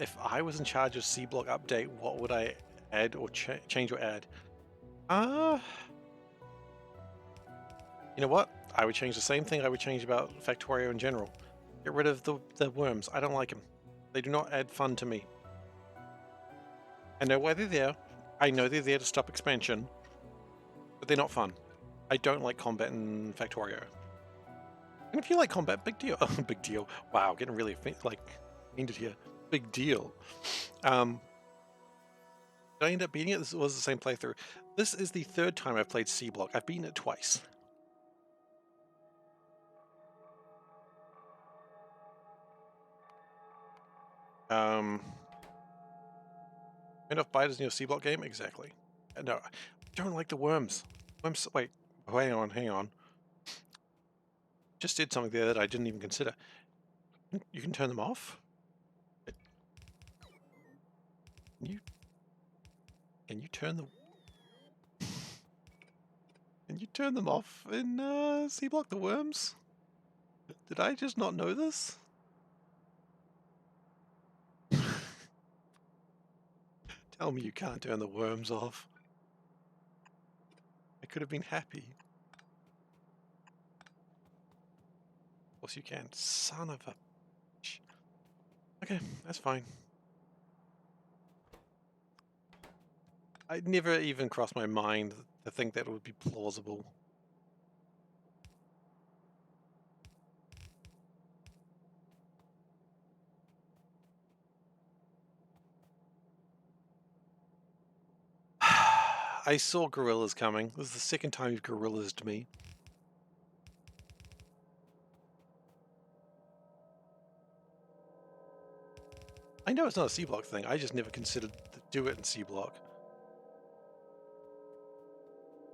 If I was in charge of Seablock update, what would I add or change or add? You know what? I would change the same thing I would change about Factorio in general. Get rid of the worms. I don't like them. They do not add fun to me. I know why they're there. I know they're there to stop expansion, but they're not fun. I don't like combat in Factorio. And if you like combat, big deal. Big deal. Wow, getting really offended here. Big deal. Did I end up beating it? This was the same playthrough. This is the 3rd time I've played Seablock. I've beaten it twice. Enough biters in your Seablock game? Exactly. No, I don't like the worms. Worms. Wait. Oh, hang on. Just did something there that I didn't even consider. You can turn them off? Can you turn the... Can you turn them off in Seablock, the worms? Did I just not know this? Tell me you can't turn the worms off. I could have been happy. Of course you can. Son of a bitch. Okay, that's fine. I'd never even crossed my mind to think that it would be plausible. I saw gorillas coming. This is the second time you've gorillas-ed me. I know it's not a C-block thing. I just never considered to do it in C-block.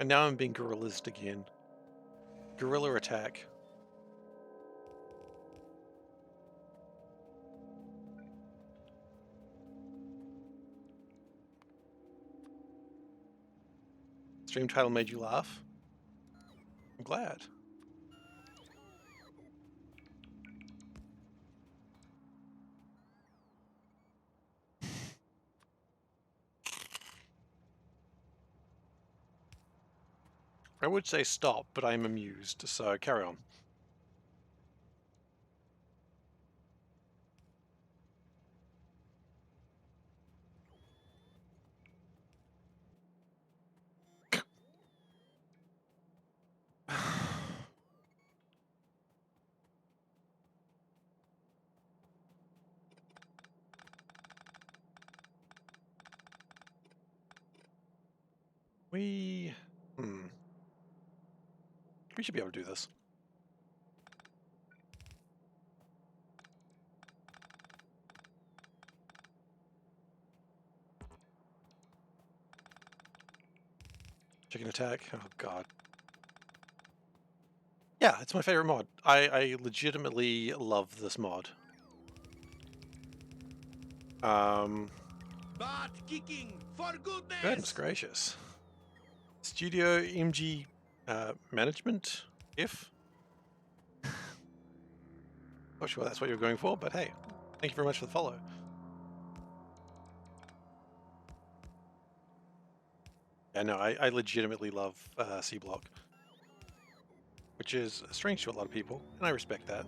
And now I'm being gorillas-ed again. Gorilla attack. Stream title made you laugh? I'm glad. I would say stop, but I'm amused, so carry on. We should be able to do this. Chicken attack. Oh god. Yeah, it's my favorite mod. I legitimately love this mod. Butt kicking for goodness. Goodness gracious. Studio MG management, if? Not sure that's what you're going for, but hey, thank you very much for the follow. Yeah, no, I legitimately love Seablock, which is strange to a lot of people, and I respect that.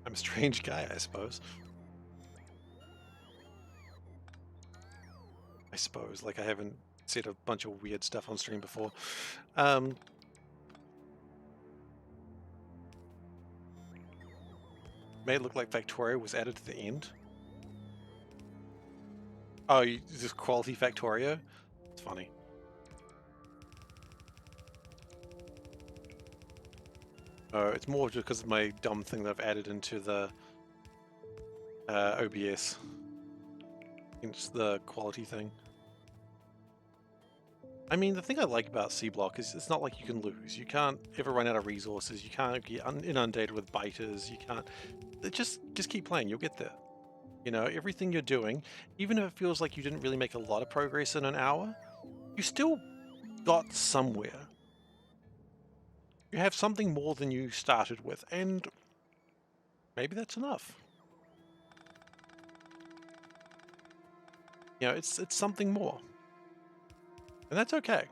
I'm a strange guy, I suppose. Like I haven't said a bunch of weird stuff on stream before. Made it look like Factorio was added to the end. Oh, just quality Factorio? It's funny. Oh, it's more just because of my dumb thing that I've added into the OBS. It's the quality thing. I mean, the thing I like about Seablock is it's not like you can lose. You can't ever run out of resources. You can't get inundated with biters. You can't... Just keep playing. You'll get there. You know, everything you're doing, even if it feels like you didn't really make a lot of progress in an hour, you still got somewhere. You have something more than you started with, and maybe that's enough. You know, it's something more. And that's okay.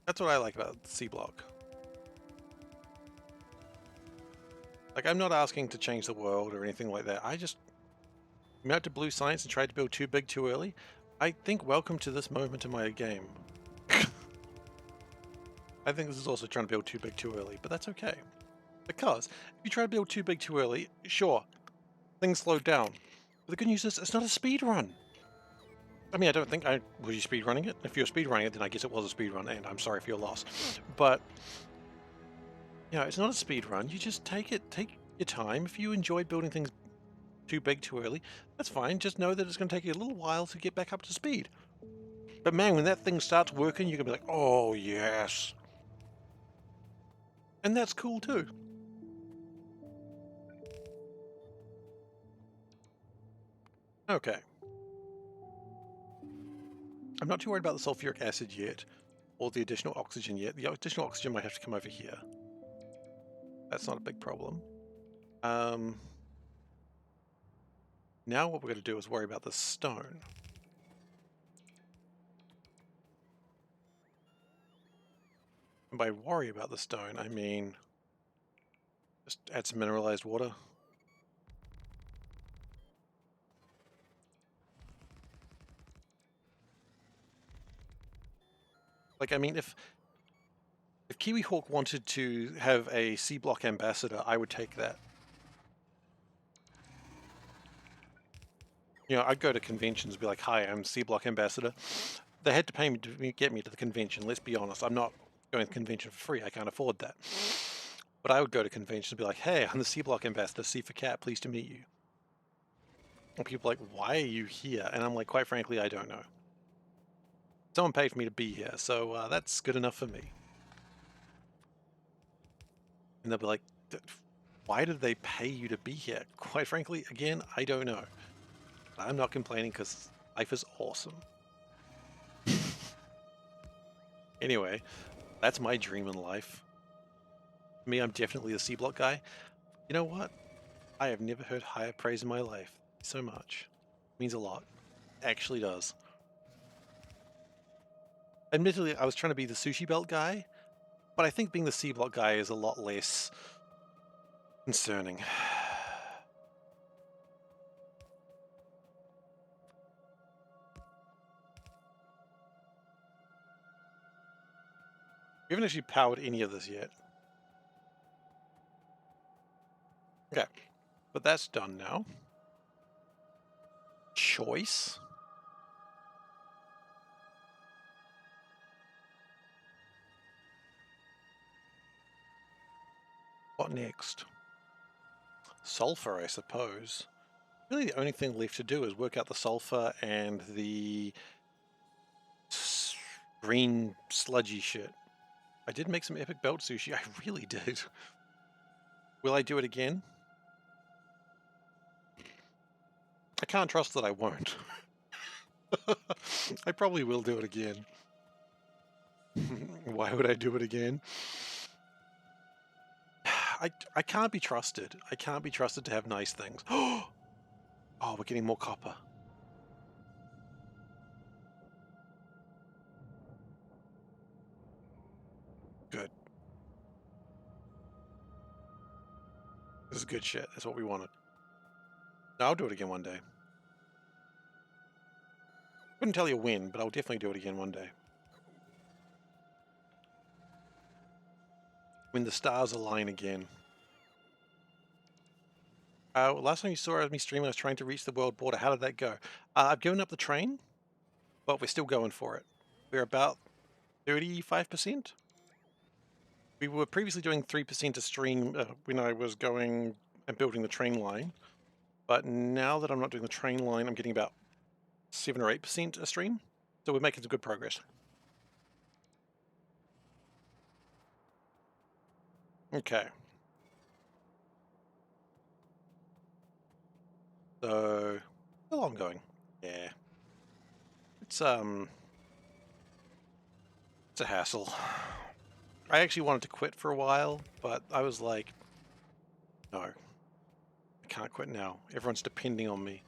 That's what I like about Seablock. Like, I'm not asking to change the world or anything like that. I just went out to Blue Science and tried to build too big too early. I think welcome to this moment in my game. I think this is also trying to build too big too early, but that's okay. Because if you try to build too big too early, sure, things slow down. But the good news is it's not a speed run. I mean, I don't think was you speed running it? If you're speed running it, then I guess it was a speed run, and I'm sorry for your loss. But you know, it's not a speed run. You just take your time. If you enjoy building things too big too early, that's fine. Just know that it's going to take you a little while to get back up to speed. But man, when that thing starts working, you're going to be like, oh yes. And that's cool too. Okay. I'm not too worried about the sulfuric acid yet, or the additional oxygen yet. The additional oxygen might have to come over here. That's not a big problem. Now what we're going to do is worry about the stone. And by worry about the stone, I mean just add some mineralized water. Like, I mean, if Kiwi Hawk wanted to have a Seablock ambassador, I would take that. You know, I'd go to conventions and be like, hi, I'm Seablock ambassador. They had to pay me to get me to the convention. Let's be honest, I'm not going to the convention for free. I can't afford that. But I would go to conventions and be like, hey, I'm the Seablock ambassador, SeiferKatt, pleased to meet you. And people are like, why are you here? And I'm like, quite frankly, I don't know. Someone paid for me to be here, so that's good enough for me. And they'll be like, why did they pay you to be here? Quite frankly, again, I don't know. But I'm not complaining because life is awesome. Anyway, that's my dream in life. Me, I'm definitely the Seablock guy. You know what? I have never heard higher praise in my life. So much. It means a lot. It actually does. Admittedly, I was trying to be the sushi belt guy, but I think being the Seablock guy is a lot less concerning. We haven't actually powered any of this yet. Okay, but that's done now. Choice. What next? Sulfur, I suppose. Really the only thing left to do is work out the sulfur and the green sludgy shit. I did make some epic belt sushi, I really did. Will I do it again? I can't trust that I won't. I probably will do it again. Why would I do it again? I can't be trusted. I can't be trusted to have nice things. Oh, we're getting more copper. Good. This is good shit. That's what we wanted. No, I'll do it again one day. Couldn't tell you when, but I'll definitely do it again one day. When the stars align again. Last time you saw me stream, I was trying to reach the world border. How did that go? I've given up the train, but we're still going for it. We're about 35%. We were previously doing 3% a stream when I was going and building the train line. But now that I'm not doing the train line, I'm getting about 7 or 8% a stream. So we're making some good progress. Okay. So, how long going? Yeah. It's a hassle. I actually wanted to quit for a while, but I was like, no, I can't quit now. Everyone's depending on me.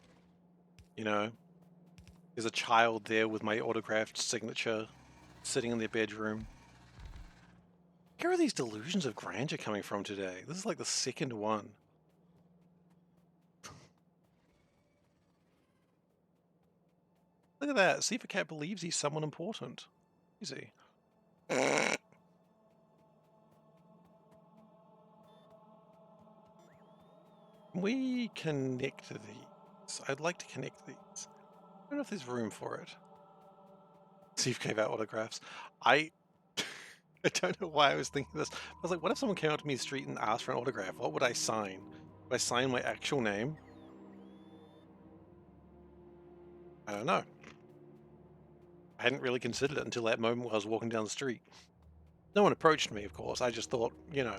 You know, there's a child there with my autographed signature sitting in their bedroom. Where are these delusions of grandeur coming from today? This is like the second one. Look at that. SeiferKatt believes he's someone important. Is he? We connect these. I'd like to connect these. I don't know if there's room for it. Steve gave out autographs. I don't know why I was thinking this. I was like, what if someone came up to me in the street and asked for an autograph? What would I sign? Would I sign my actual name? I don't know. I hadn't really considered it until that moment while I was walking down the street. No one approached me, of course. I just thought, you know,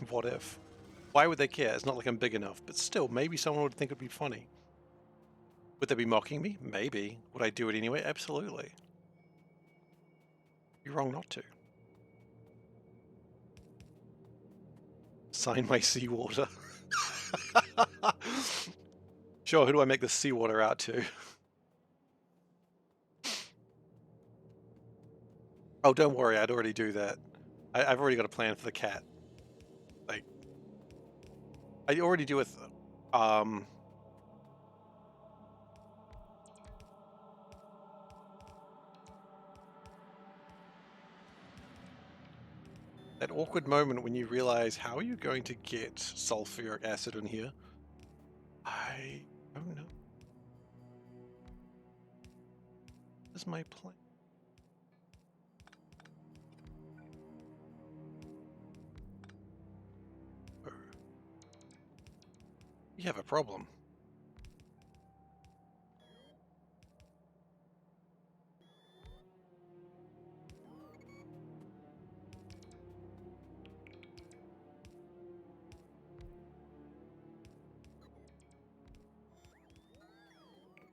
what if? Why would they care? It's not like I'm big enough, but still, maybe someone would think it'd be funny. Would they be mocking me? Maybe. Would I do it anyway? Absolutely. You're wrong not to. Sign my seawater. Sure, who do I make the seawater out to? Oh, don't worry, I'd already do that. I've already got a plan for the cat. Like, I already do with, that awkward moment when you realize, how are you going to get sulfuric acid in here? I don't know. What is my plan? Oh. You have a problem.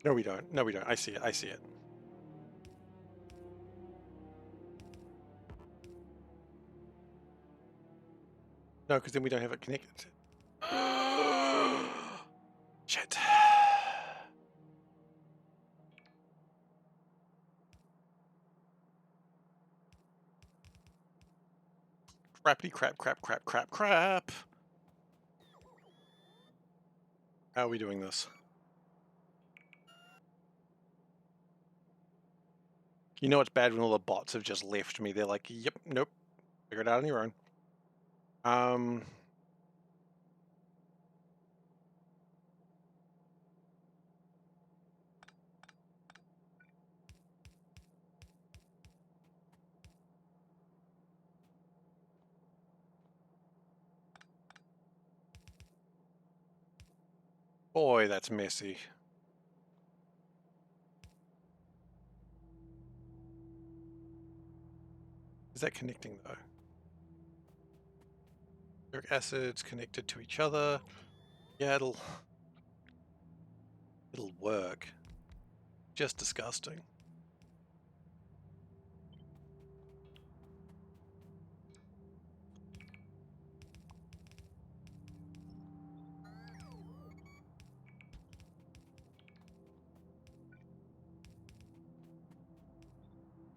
No, we don't. No, we don't. I see it. I see it. No, because then we don't have it connected. Shit. Crappity crap, crap, crap, crap, crap. How are we doing this? You know it's bad when all the bots have just left me. They're like, yep, nope, figure it out on your own. Boy, that's messy. Is that connecting though? Uric acids connected to each other. Yeah, it'll work. Just disgusting.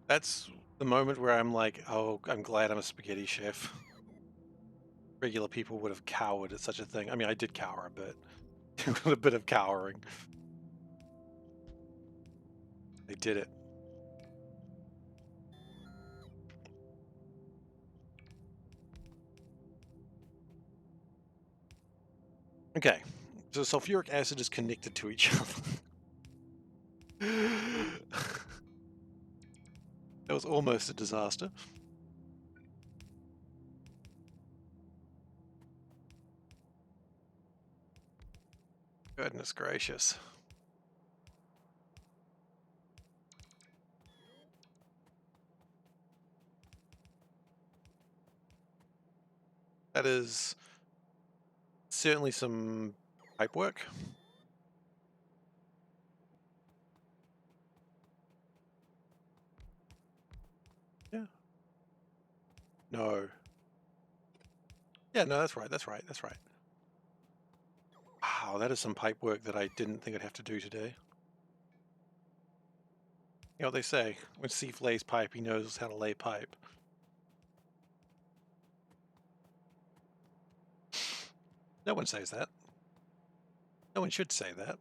That's the moment where I'm like, oh, I'm glad I'm a spaghetti chef. Regular people would have cowered at such a thing. I mean, I did cower, but it was a bit of cowering. They did it. Okay, so sulfuric acid is connected to each other. That was almost a disaster. Goodness gracious. That is certainly some pipe work. Yeah. No. Yeah, no, that's right, that's right, that's right. Wow, that is some pipe work that I didn't think I'd have to do today. You know what they say, when Seif lays pipe, he knows how to lay pipe. No one says that. No one should say that.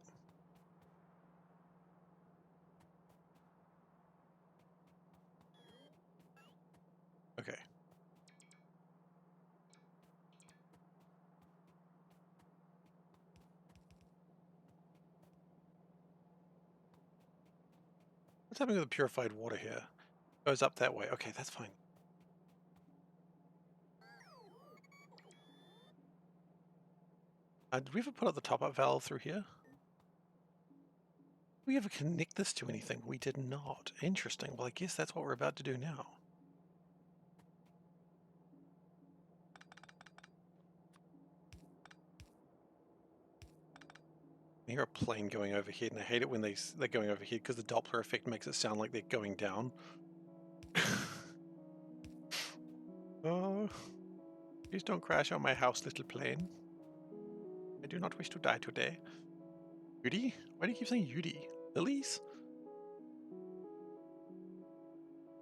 Okay. What's happening with the purified water here? Goes up that way. Okay, that's fine. Did we ever put up the top-up valve through here? Did we ever connect this to anything? We did not. Interesting. Well, I guess that's what we're about to do now. I hear a plane going overhead, and I hate it when they're going overhead because the Doppler effect makes it sound like they're going down. Oh, please don't crash on my house, little plane. I do not wish to die today. Yudi? Why do you keep saying Yudi? Lilies?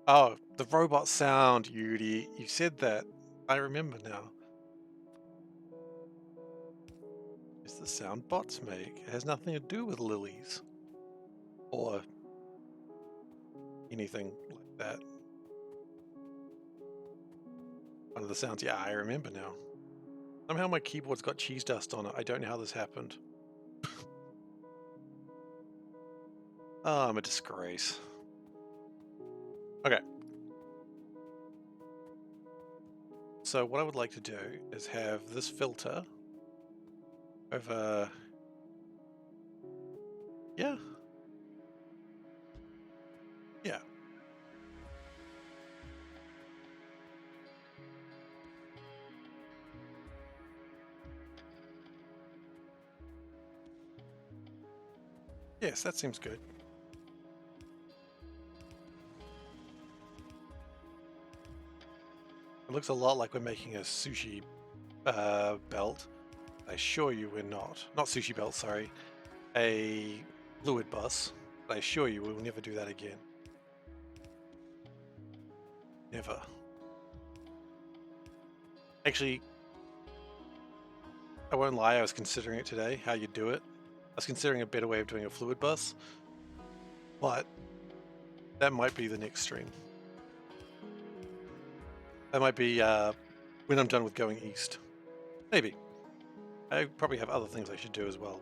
Oh, the robot sound, Yudi. You said that. I remember now. It's the sound bots make. It has nothing to do with lilies. Or anything like that. One of the sounds, yeah, I remember now. Somehow my keyboard's got cheese dust on it. I don't know how this happened. Oh, I'm a disgrace. Okay. So what I would like to do is have this filter over... Yeah. Yeah. Yes, that seems good. It looks a lot like we're making a sushi belt. I assure you we're not. Not sushi belt, sorry. A fluid bus. I assure you we will never do that again. Never. Actually, I won't lie, I was considering it today, how you do it. I was considering a better way of doing a fluid bus, but that might be the next stream. That might be when I'm done with going east. Maybe. I probably have other things I should do as well.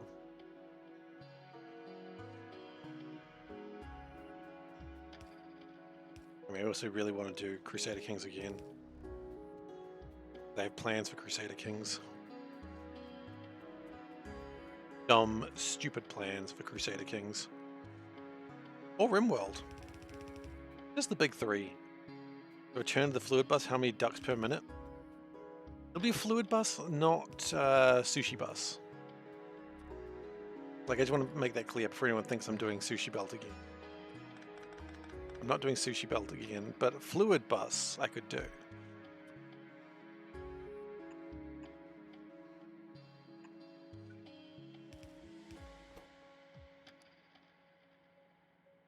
I mean, I also really want to do Crusader Kings again. They have plans for Crusader Kings. Dumb, stupid plans for Crusader Kings. Or RimWorld. Just the big three. The return to the fluid bus, how many ducks per minute? It'll be a fluid bus, not sushi bus. Like, I just want to make that clear before anyone thinks I'm doing sushi belt again. I'm not doing sushi belt again, but fluid bus I could do.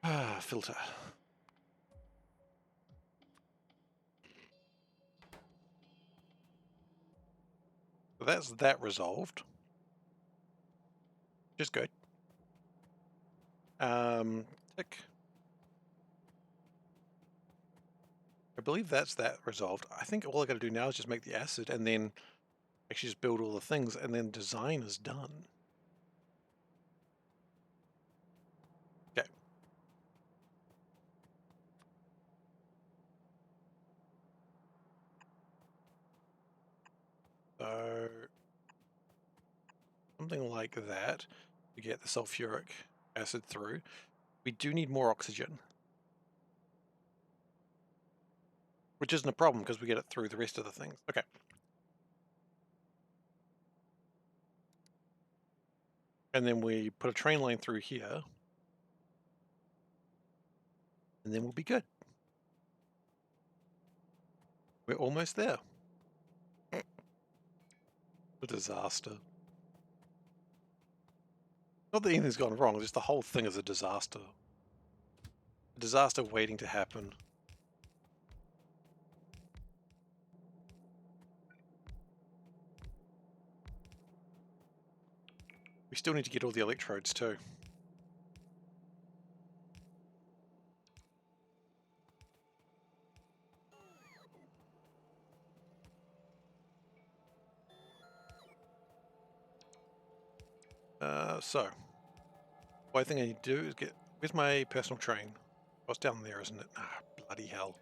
Ah, filter. So that's that resolved. Just good. Tick. I believe that's that resolved. I think all I got to do now is just make the acid and then actually just build all the things, and then design is done. Okay. So something like that to get the sulfuric acid through. We do need more oxygen, which isn't a problem because we get it through the rest of the things. Okay. And then we put a train line through here, and then we'll be good. We're almost there. A disaster. Not that anything's gone wrong, just the whole thing is a disaster. A disaster waiting to happen. We still need to get all the electrodes too. So, what I think I need to do is get... Where's my personal train? Oh, it's down there, isn't it? Ah, bloody hell.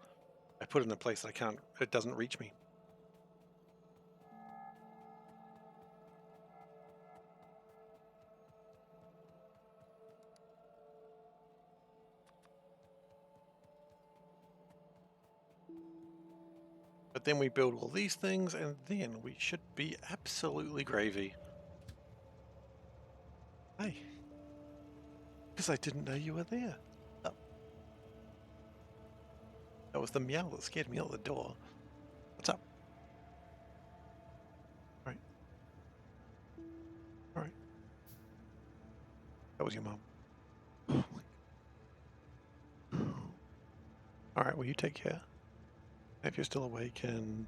I put it in a place that I can't... It doesn't reach me. But then we build all these things, and then we should be absolutely gravy. Hey. Because I didn't know you were there. Oh. That was the meow that scared me out the door. What's up? Alright. Alright. That was your mum. Oh my God. Alright, well you take care. If you're still awake in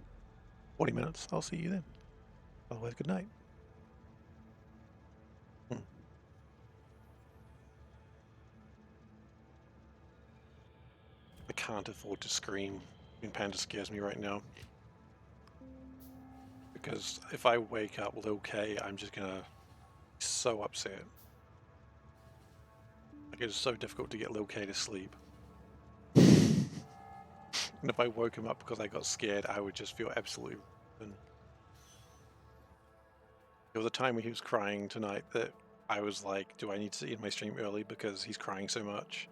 40 minutes, I'll see you then. Otherwise, good night. Hmm. I can't afford to scream when Panda scares me right now. Because if I wake up Lil K, I'm just gonna be so upset. Like, it's so difficult to get Lil K to sleep. And if I woke him up because I got scared, I would just feel absolutely rotten. There was a time when he was crying tonight that I was like, do I need to end my stream early because he's crying so much?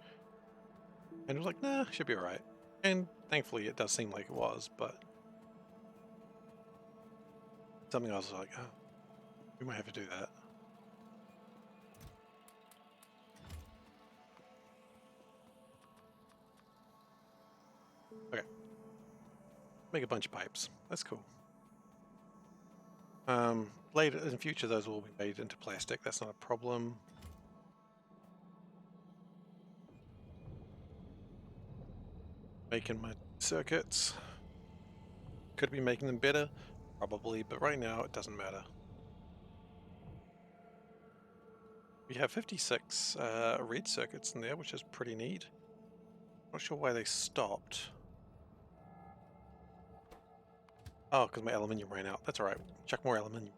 And it was like, nah, should be alright. And thankfully it does seem like it was, but something else was like, oh, we might have to do that. Okay. Make a bunch of pipes. That's cool. Later in the future, those will be made into plastic. That's not a problem. Making my circuits. Could be making them better, probably, but right now it doesn't matter. We have 56 red circuits in there, which is pretty neat. Not sure why they stopped. Oh, because my aluminium ran out. That's alright. Chuck more aluminium.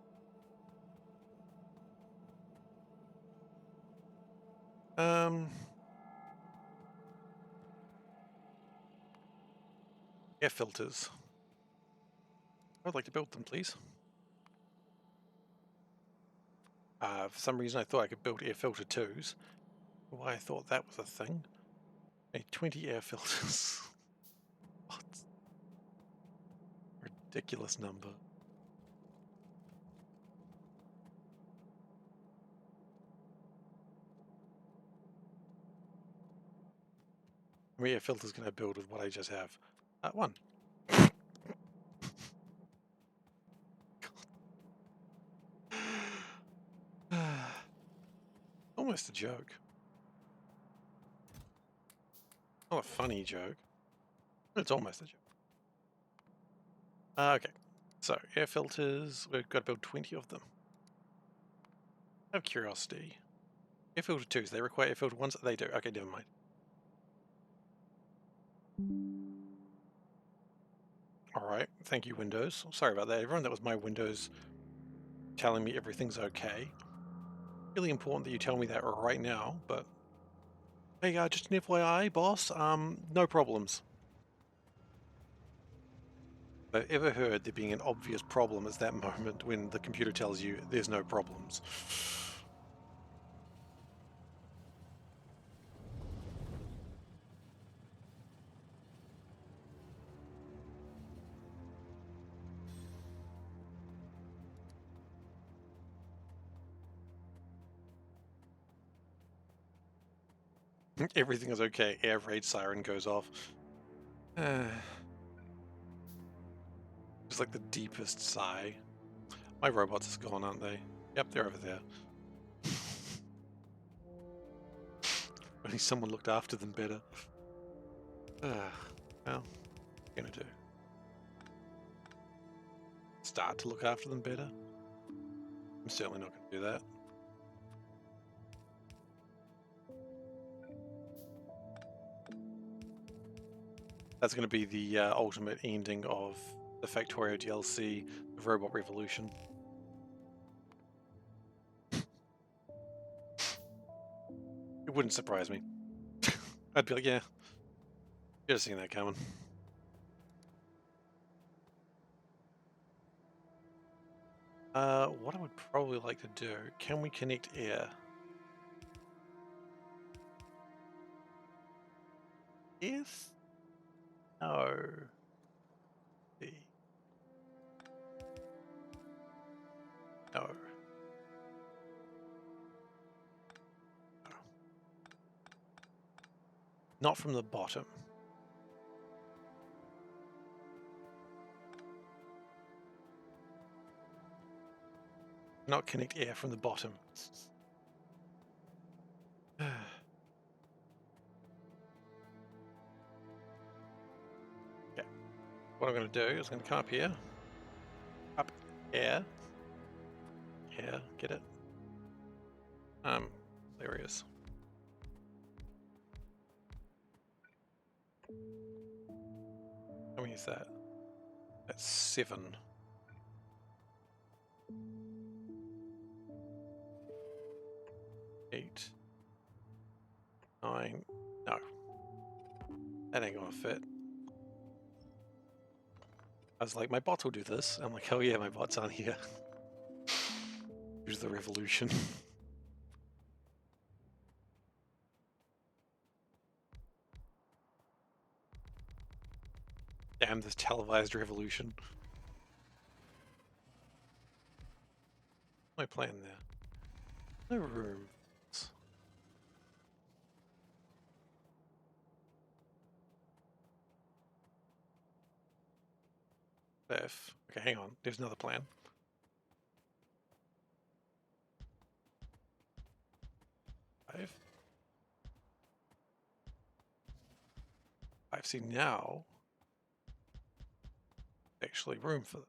Air filters. I'd like to build them, please. For some reason I thought I could build air filter 2s. Why I thought that was a thing. 20 air filters. What? Ridiculous number. How many air filters can I build with what I just have? One. Almost a joke. Not a funny joke. It's almost a joke. Okay. So, air filters, we've got to build 20 of them. Out of curiosity. Air filter 2s, they require air filter 1s? They do. Okay, never mind. Alright, thank you, Windows. Sorry about that, everyone. That was my Windows telling me everything's okay. Really important that you tell me that right now, but... Hey, just an FYI, boss, no problems. If I've ever heard there being an obvious problem is that moment when the computer tells you there's no problems. Everything is okay. Air raid siren goes off. It's like the deepest sigh. My robots are gone, aren't they? Yep, they're over there. Only someone looked after them better. Well, what are you gonna do? Start to look after them better? I'm certainly not gonna do that. That's going to be the ultimate ending of the Factorio DLC, the Robot Revolution. It wouldn't surprise me. I'd be like, yeah, should have seen that coming. What I would probably like to do, can we connect air? Yes? No. B. No. not from the bottom. Not connect air from the bottom. Okay. What I'm going to do is I'm going to come up here. Up here. Here. Get it? There he is. How many is that? That's 7. 8. 9. No. That ain't gonna fit. I was like, my bots will do this. I'm like, oh yeah, my bots aren't here. Here's the revolution. Damn this televised revolution. My plan there. No room. F. Okay, hang on. There's another plan. Five. I've seen now. Actually, room for that.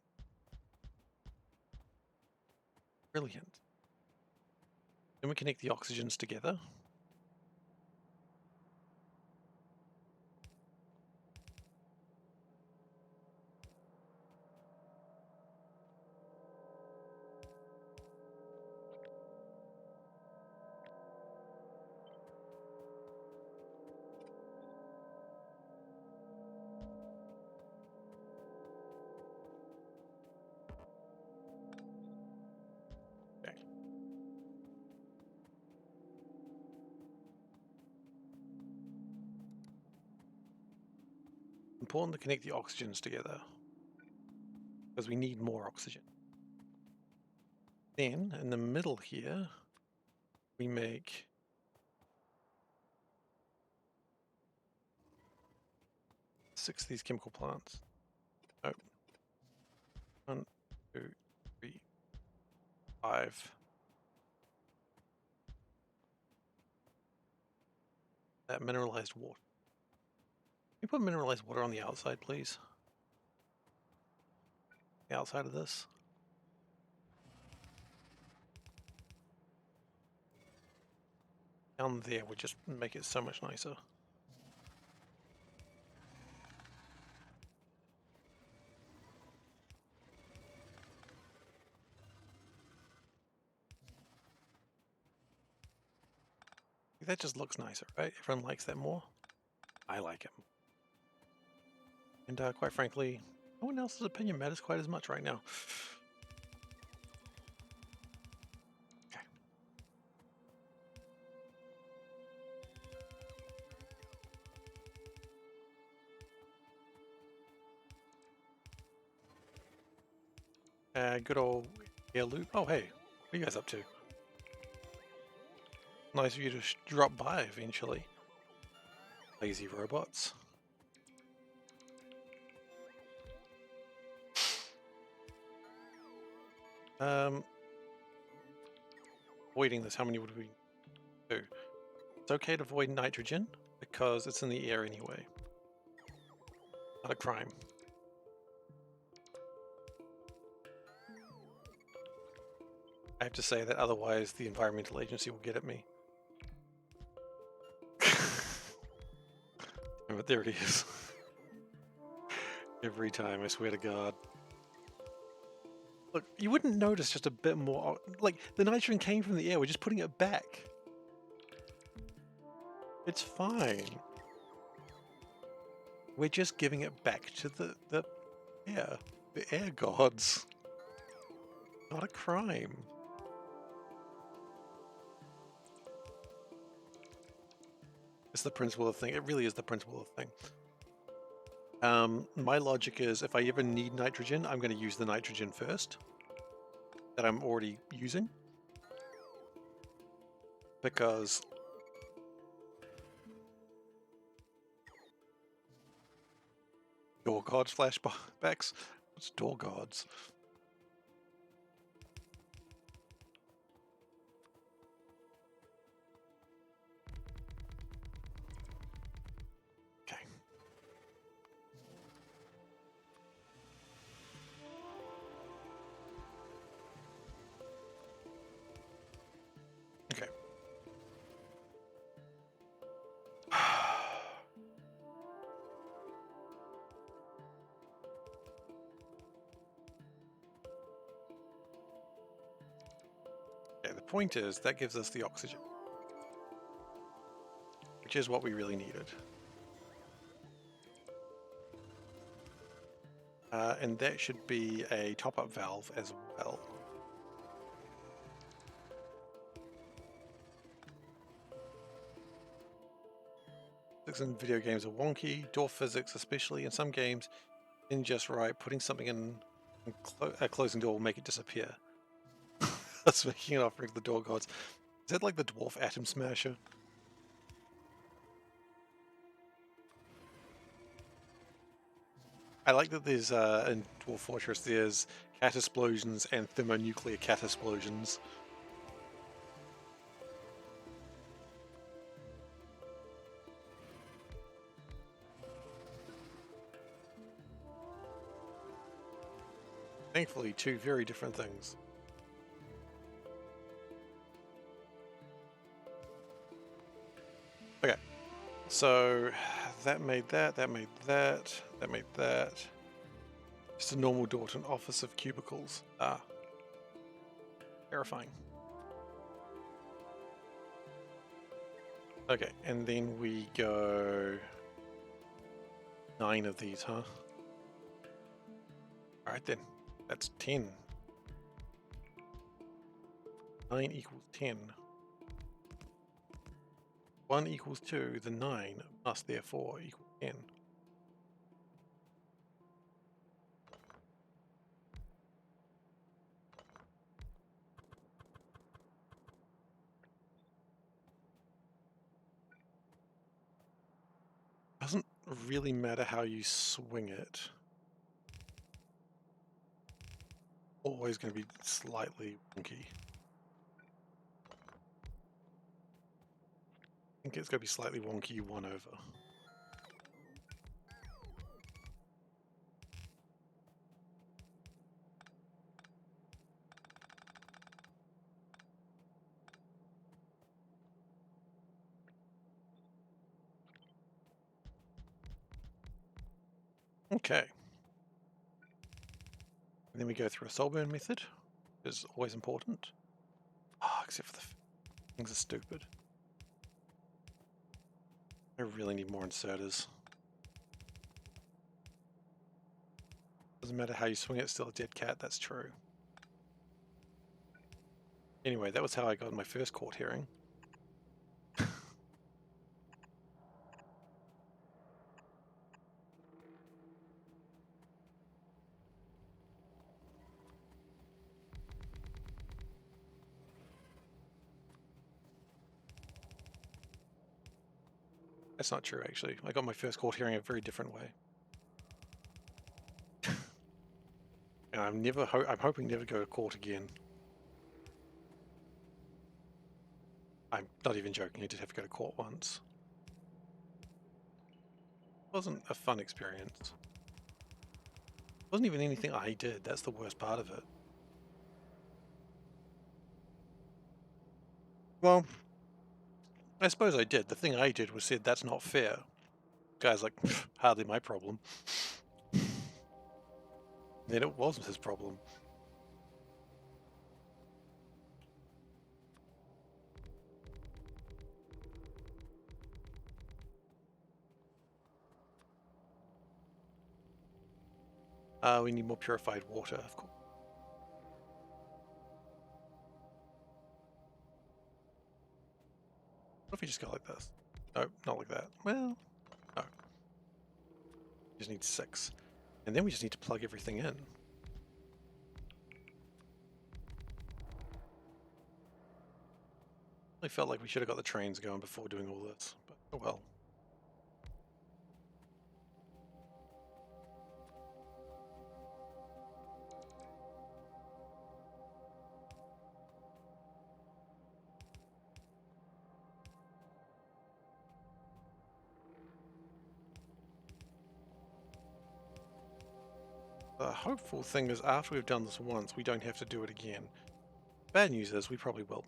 Brilliant. Then we connect the oxygens together. Important to connect the oxygens together because we need more oxygen. Then in the middle here, we make six of these chemical plants. Oh. 1, 2, 3, 5. That mineralized water. Can you put mineralized water on the outside, please? The outside of this. Down there would just make it so much nicer. That just looks nicer, right? Everyone likes that more. I like it. And quite frankly, no one else's opinion matters quite as much right now. Okay. Good old air loop. Oh, hey. What are you guys up to? Nice of you to drop by eventually. Lazy robots. Avoiding this, how many would we do? It's okay to avoid nitrogen because it's in the air anyway. Not a crime. I have to say that otherwise the Environmental Agency will get at me. But there it is. Every time, I swear to God. Look, you wouldn't notice just a bit more. Like, the nitrogen came from the air, we're just putting it back. It's fine. We're just giving it back to the air gods. Not a crime. It's the principle of the thing. It really is the principle of the thing. My logic is if I ever need nitrogen, I'm going to use the nitrogen first that I'm already using. Because Door gods flashbacks. What's door gods? Okay. Okay. Okay, the point is that gives us the oxygen, which is what we really needed. And that should be a top-up valve as well. Physics in video games are wonky, door physics especially in some games, in just right, putting something in a closing door will make it disappear. That's making an offering to the door gods. Is that like the dwarf atom smasher? I like that there's, in Dwarf Fortress, there's cat explosions and thermonuclear cat explosions. Thankfully, two very different things. Okay, so that made that, that made that, that made that. Just a normal door to an office of cubicles. Ah. Terrifying. Okay, and then we go 9 of these, huh? Alright then, that's 10. 9 equals 10. 1 equals 2, the 9 must therefore equal 10. Doesn't really matter how you swing it. Always going to be slightly wonky. I think it's going to be slightly wonky 1 over. Okay. And then we go through a soul burn method, which is always important. Ah, except for the things are stupid. I really need more inserters. Doesn't matter how you swing it, it's still a dead cat, that's true. Anyway, that was how I got my first court hearing. That's not true, actually. I got my first court hearing a very different way. And I'm hoping never to go to court again. I'm not even joking, I did have to go to court once. It wasn't a fun experience. It wasn't even anything I did, that's the worst part of it. Well, I suppose I did. The thing I did was said, that's not fair. The guy's like, hardly my problem. Then it wasn't his problem. We need more purified water, of course. What if we just go like this? No, not like that. Well, no. We just need 6. And then we just need to plug everything in. I felt like we should have got the trains going before doing all this, but oh well. The hopeful thing is after we've done this once, we don't have to do it again. Bad news is we probably will.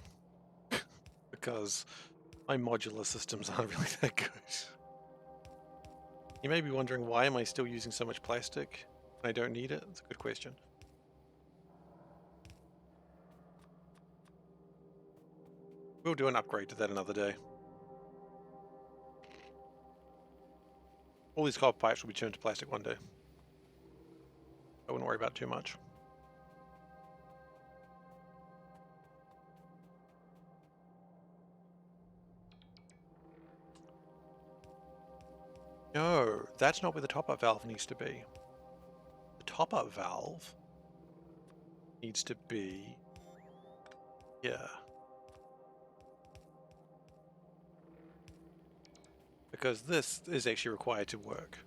Because my modular systems aren't really that good. You may be wondering, why am I still using so much plastic when I don't need it? It's a good question. We'll do an upgrade to that another day. All these copper pipes will be turned to plastic one day. I wouldn't worry about it too much. No, that's not where the top-up valve needs to be. The top-up valve needs to be here. Because this is actually required to work.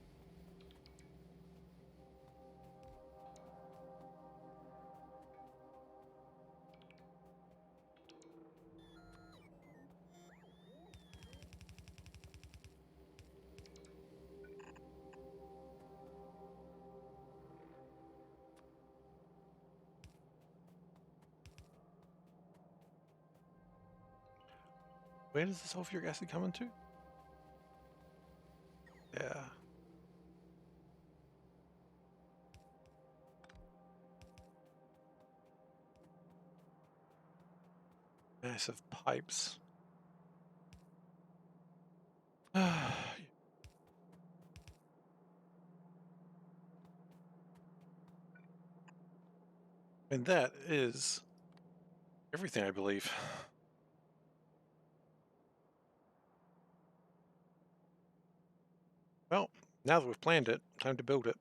Where does the sulfuric acid come into? Yeah. Massive pipes. And that is everything, I believe. Well, now that we've planned it, time to build it.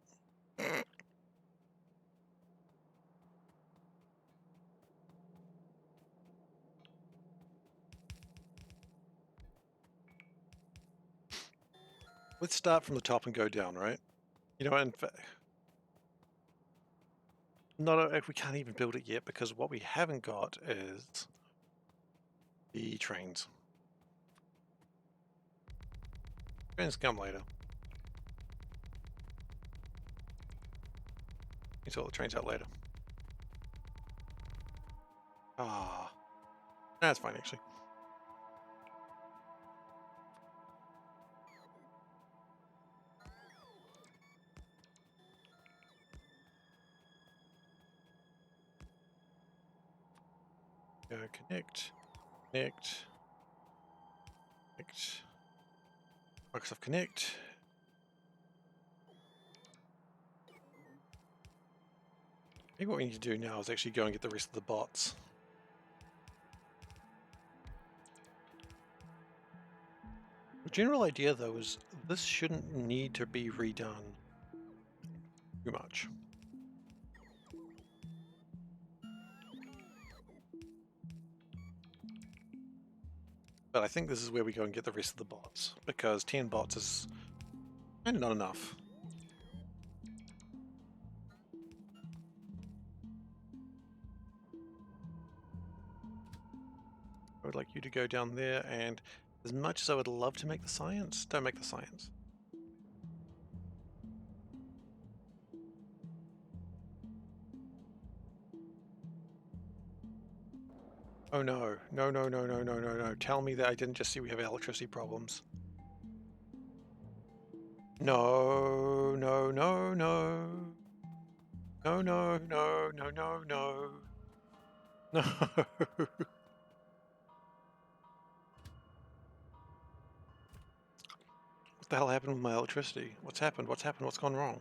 Let's start from the top and go down, right? You know, in fact, we can't even build it yet because what we haven't got is the trains. Trains come later. You sort the trains out later. Ah, that's fine actually. Go connect, connect, connect. Microsoft Connect. Maybe what we need to do now is actually go and get the rest of the bots. The general idea, though, is this shouldn't need to be redone too much. But I think this is where we go and get the rest of the bots, because 10 bots is kind of not enough. I would like you to go down there, and as much as I would love to make the science, don't make the science. Oh no, no, no, no, no, no, no, no. Tell me that I didn't just see we have electricity problems. No, no, no, no. No, no, no, no, no, no. No. What the hell happened with my electricity? What's happened? What's happened? What's gone wrong?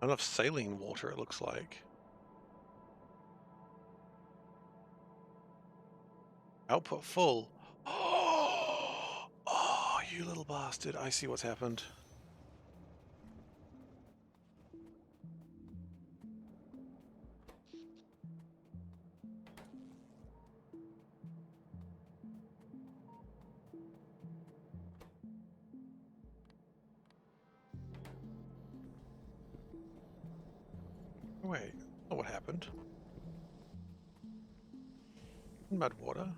Not enough saline water, it looks like. Output full. Oh, you little bastard. I see what's happened. Wait, not what happened. Mud water.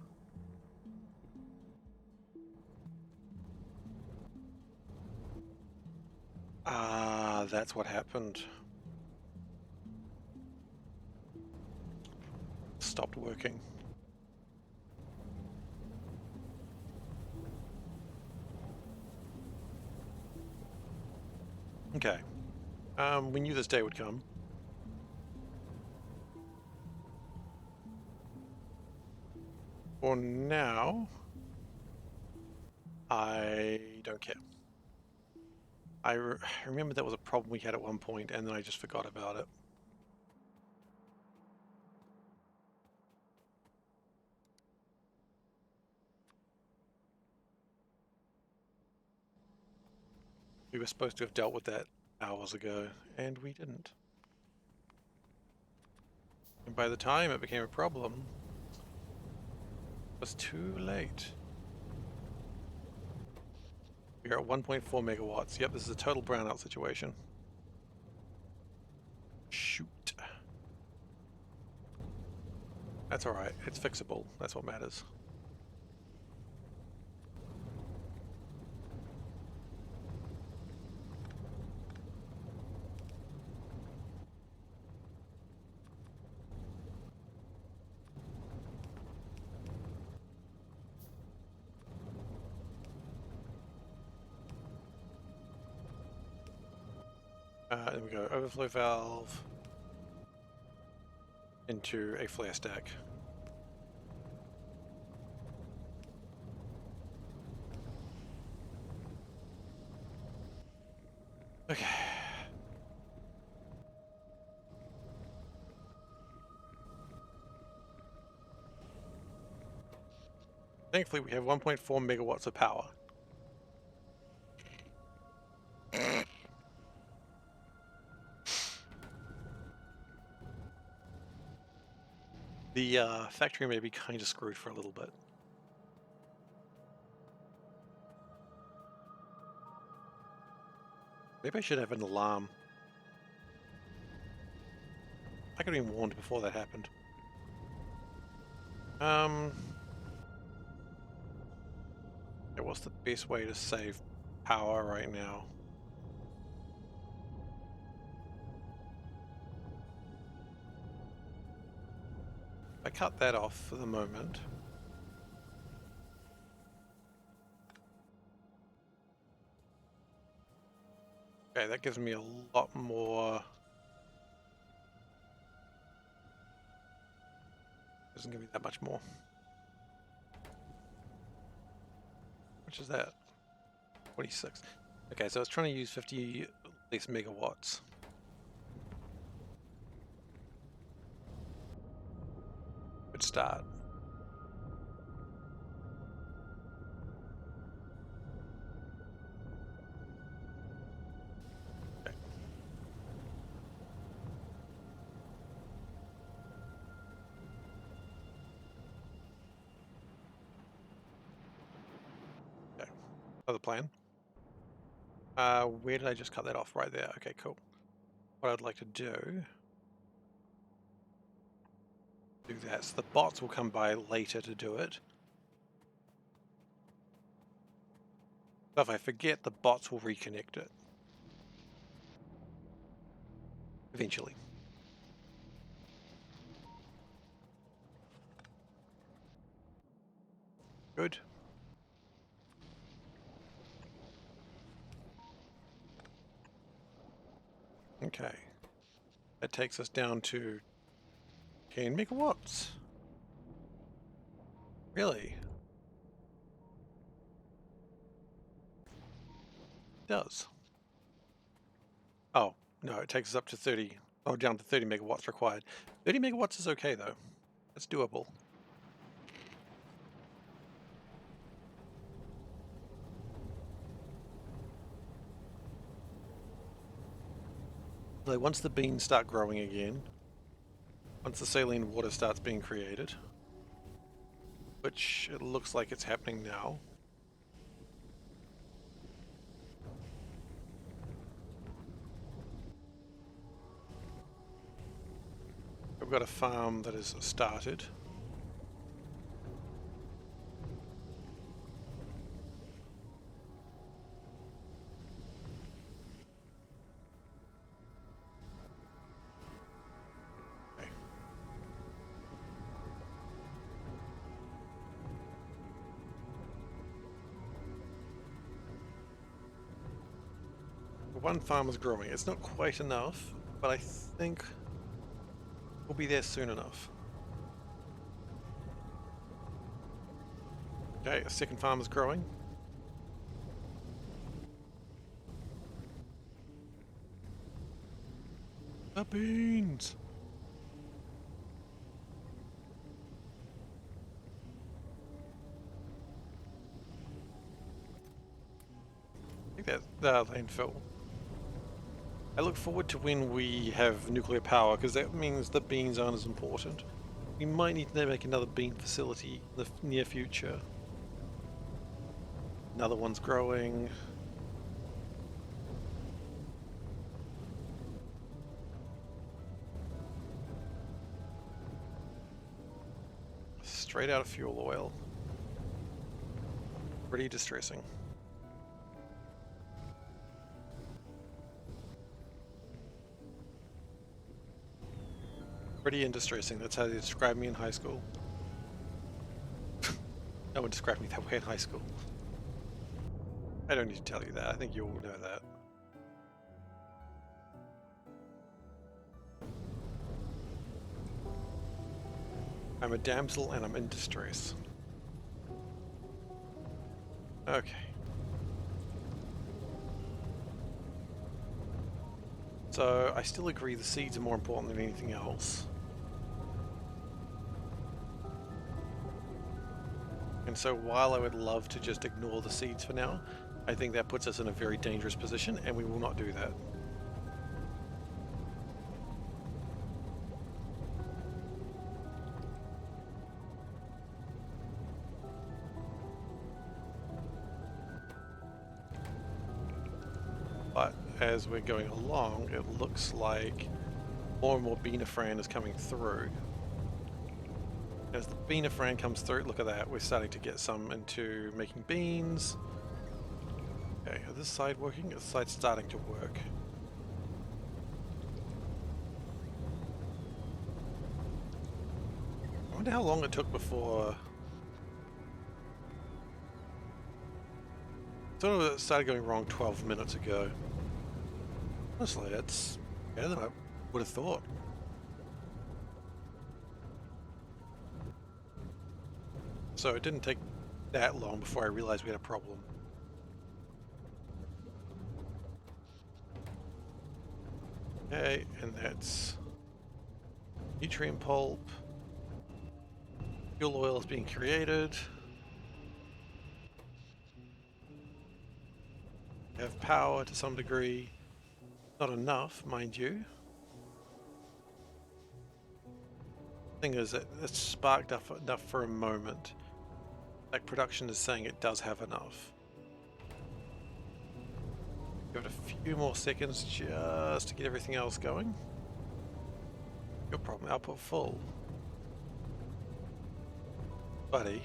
Ah, that's what happened. Stopped working. Okay. We knew this day would come. For now, I don't care. I remember that was a problem we had at one point, and then I just forgot about it. We were supposed to have dealt with that hours ago, and we didn't. And by the time it became a problem, it was too late. We're at 1.4 megawatts. Yep, this is a total brownout situation. Shoot. That's alright. It's fixable. That's what matters. Then we go overflow valve into a flare stack. Okay. Thankfully, we have 1.4 megawatts of power. The factory may be kind of screwed for a little bit. Maybe I should have an alarm. I could have been warned before that happened. What's the best way to save power right now? I cut that off for the moment. Okay, that gives me a lot more. Doesn't give me that much more. Which is that? 26. Okay, so I was trying to use 50 less megawatts. Good start. Okay. Okay. Other plan. Where did I just cut that off? Right there. Okay, cool. What I'd like to do that. So the bots will come by later to do it. So if I forget, the bots will reconnect it. Eventually. Good. Okay. That takes us down to 10 megawatts. Really? It does. Oh, no, it takes us up to 30. Oh, down to 30 megawatts required. 30 megawatts is okay, though. That's doable. So once the beans start growing again, once the saline water starts being created, which it looks like it's happening now, got a farm that is started. Okay. One farm is growing. It's not quite enough, but I think we'll be there soon enough. Okay, a second farm is growing. The beans! I think that's the landfill. I look forward to when we have nuclear power, because that means the beans aren't as important. We might need to make another bean facility in the near future. Another one's growing. Straight out of fuel oil. Pretty distressing. Pretty distressing. That's how they described me in high school. No one described me that way in high school. I don't need to tell you that. I think you all know that. I'm a damsel and I'm in distress. Okay. So I still agree the seeds are more important than anything else. And so while I would love to just ignore the seeds for now, I think that puts us in a very dangerous position, and we will not do that. But as we're going along, it looks like more and more Beanafran is coming through. As the Beanafran comes through, look at that, we're starting to get some into making beans. Okay, is this side working? This side's starting to work. I wonder how long it took before... Sort of started going wrong 12 minutes ago. Honestly, that's better than I would have thought. So it didn't take that long before I realized we had a problem. Okay, and that's nutrient pulp. Fuel oil is being created. We have power to some degree. Not enough, mind you. Thing is that it's sparked up enough for a moment. Like production is saying it does have enough. Give it a few more seconds just to get everything else going. Your problem, output full. Buddy,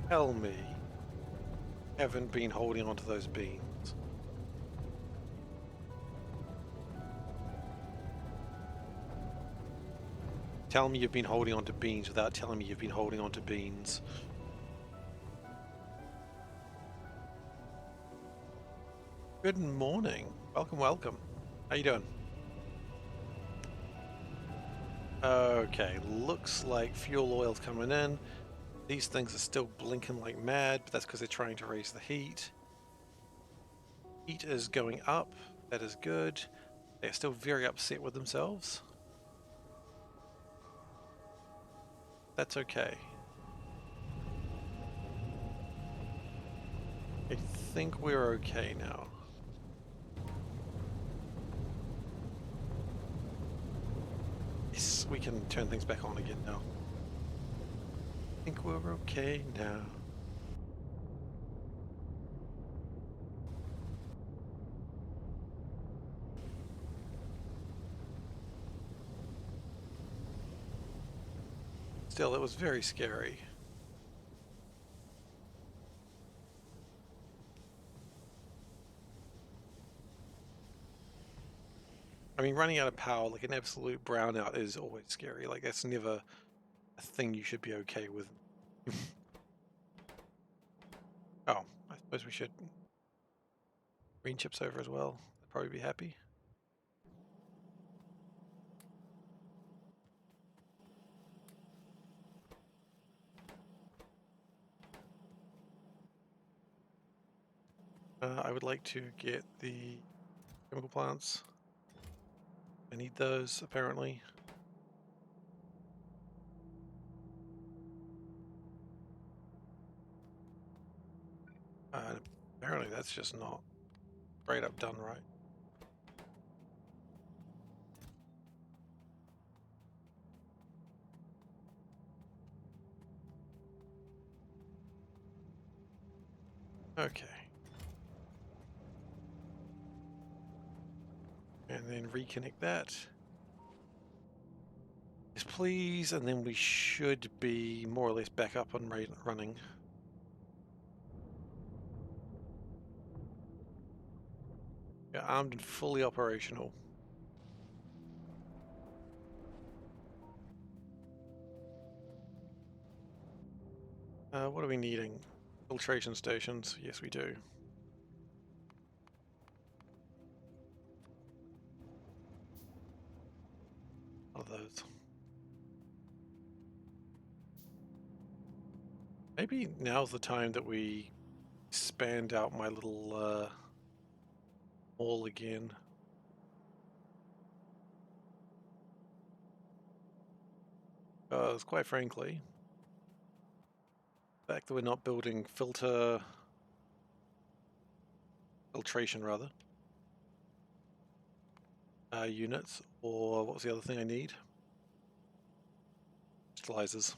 tell me, haven't been holding onto those beans. Tell me you've been holding onto beans without telling me you've been holding onto beans. Good morning. Welcome, welcome. How you doing? Okay, looks like fuel oil's coming in. These things are still blinking like mad, but that's because they're trying to raise the heat. Heat is going up. That is good. They're still very upset with themselves. That's okay. I think we're okay now. Yes, we can turn things back on again now. I think we're okay now. Still, it was very scary. I mean, running out of power, like an absolute brownout, is always scary. Like, that's never a thing you should be okay with. Oh, I suppose we should green chips over as well. They'd probably be happy. I would like to get the chemical plants. I need those, apparently. Apparently that's just not straight up done right. Okay. And then reconnect that. Yes, please, and then we should be more or less back up and running. Yeah, armed and fully operational. What are we needing? Filtration stations. Yes, we do. What are those? Maybe now's the time that we expand out my little mall again. Because quite frankly, the fact that we're not building filtration rather, units, or what was the other thing I need? Crystallizers.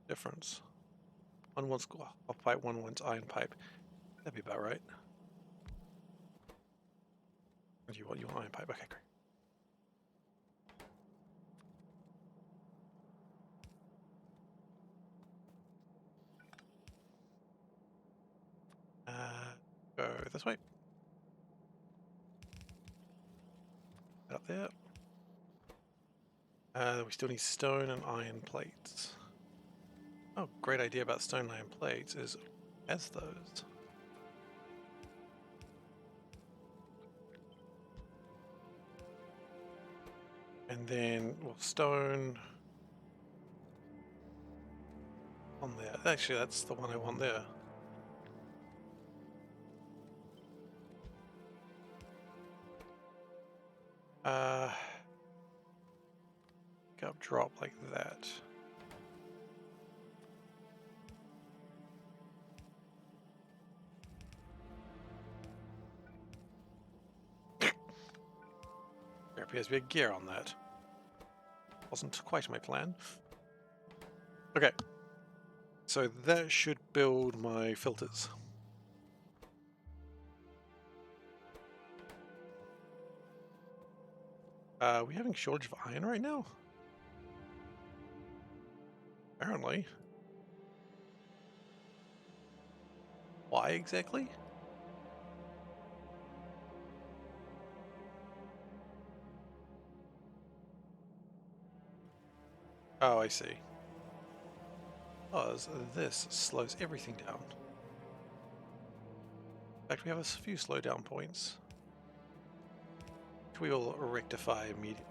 Difference. One wants off pipe, one wants iron pipe. That'd be about right. What do you want? You want iron pipe? Okay, great. Go this way. Up there. We still need stone and iron plates. Oh, great idea about stone and iron plates is as those. And then, well, stone on there. Actually, that's the one I want there. Pick up, drop like that. There appears to be a gear on that. Wasn't quite my plan. Okay. So that should build my filters. Are we having shortage of iron right now? Apparently. Why exactly? Oh, I see. Because this slows everything down. In fact, we have a few slowdown points, which we will rectify immediately.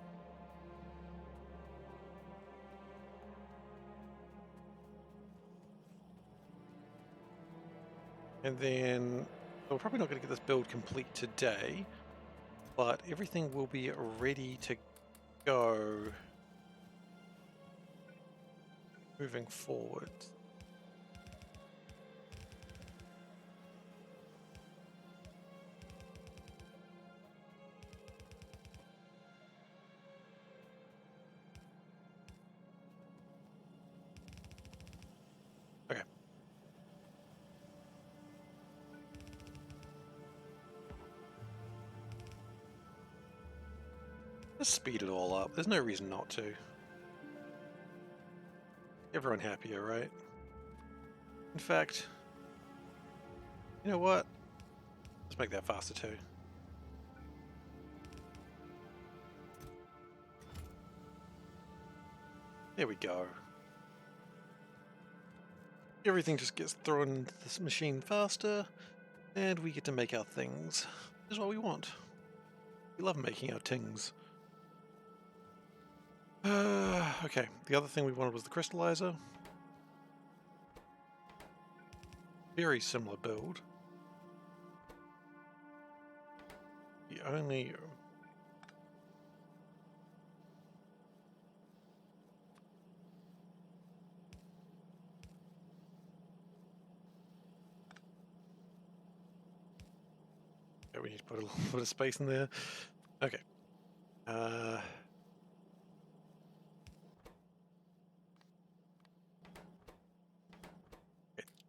And then we're probably not going to get this build complete today, but everything will be ready to go moving forward. Okay. Let's speed it all up. There's no reason not to. Everyone happier, right? In fact, you know what? Let's make that faster too. There we go. Everything just gets thrown into this machine faster, and we get to make our things. This is what we want. We love making our things. Okay, the other thing we wanted was the crystallizer. Very similar build. The only... Okay, we need to put a little bit of space in there. Okay. Okay,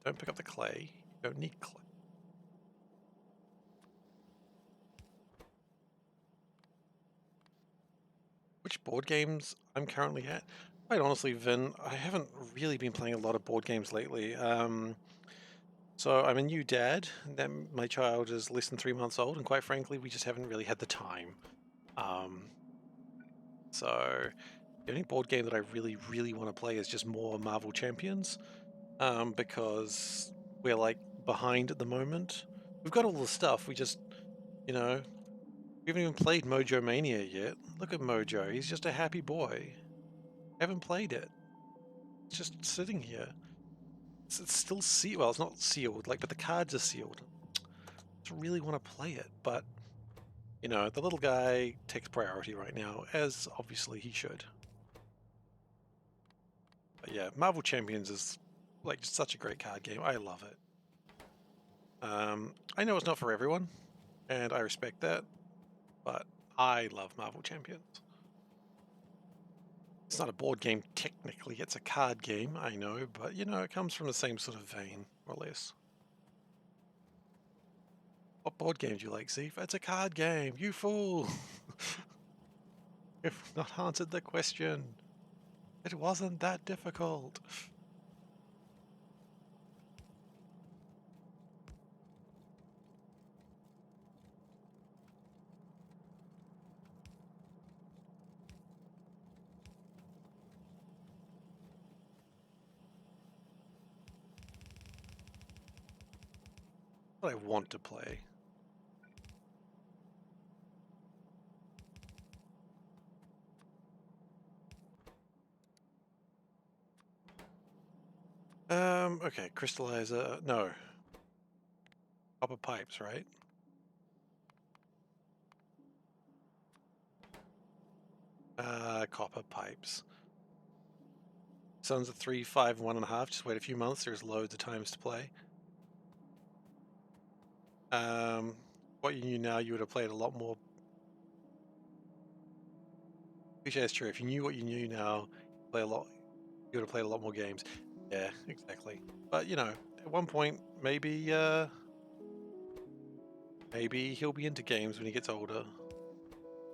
don't pick up the clay. You don't need clay. Which board games I'm currently at? Quite honestly, Vin, I haven't really been playing a lot of board games lately. So I'm a new dad. My child is less than 3 months old, and quite frankly, we just haven't really had the time. So the only board game that I really want to play is just more Marvel Champions, because we're like behind at the moment. We've got all the stuff. We just, we haven't even played Mojo Mania yet. Look at Mojo. He's just a happy boy. Haven't played it. It's just sitting here. It's still sealed. Well, it's not sealed, but the cards are sealed. I just really want to play it, but the little guy takes priority right now, as obviously he should. But yeah, Marvel Champions is just such a great card game. I love it. I know it's not for everyone, and I respect that, but I love Marvel Champions. It's not a board game technically, it's a card game, I know, but it comes from the same sort of vein, more or less. What board game do you like, Seif? It's a card game, you fool! You've not answered the question. It wasn't that difficult. What I want to play. Okay, crystallizer, no. Copper pipes, right? Copper pipes. Sons of 3, 5, 1.5. Just wait a few months. There's loads of times to play. What you knew now, you would have played a lot more. Which is true. If you knew what you knew now, you would have played a lot more games. Yeah, exactly. But at one point, maybe he'll be into games when he gets older.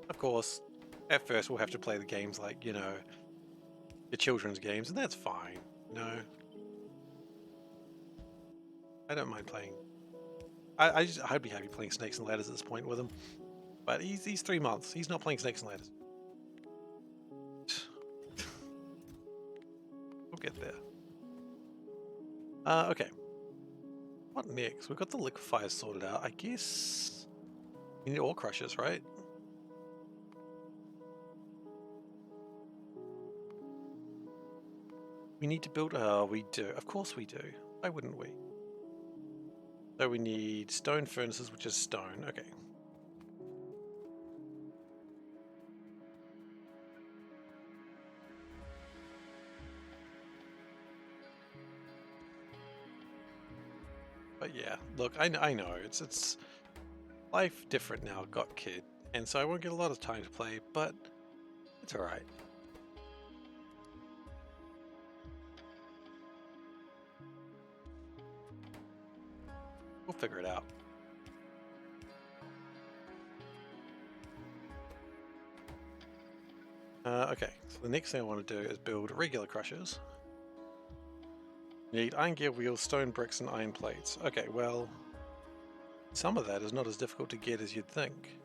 Of course, at first we'll have to play the games the children's games, and that's fine. I don't mind playing. I'd be happy playing Snakes and Ladders at this point with him. But he's 3 months. He's not playing Snakes and Ladders. We'll get there. Okay. What next? We've got the liquefiers sorted out. I guess we need ore crushers, right? We need to build... Oh, we do. Of course we do. Why wouldn't we? So we need stone furnaces, which is stone. Okay. But yeah, look, I know it's life different now. Got kid, and so I won't get a lot of time to play, but it's all right. We'll figure it out. Okay, so the next thing I want to do is build regular crushers. Need iron gear wheels, stone bricks, and iron plates. Okay, well, some of that is not as difficult to get as you'd think.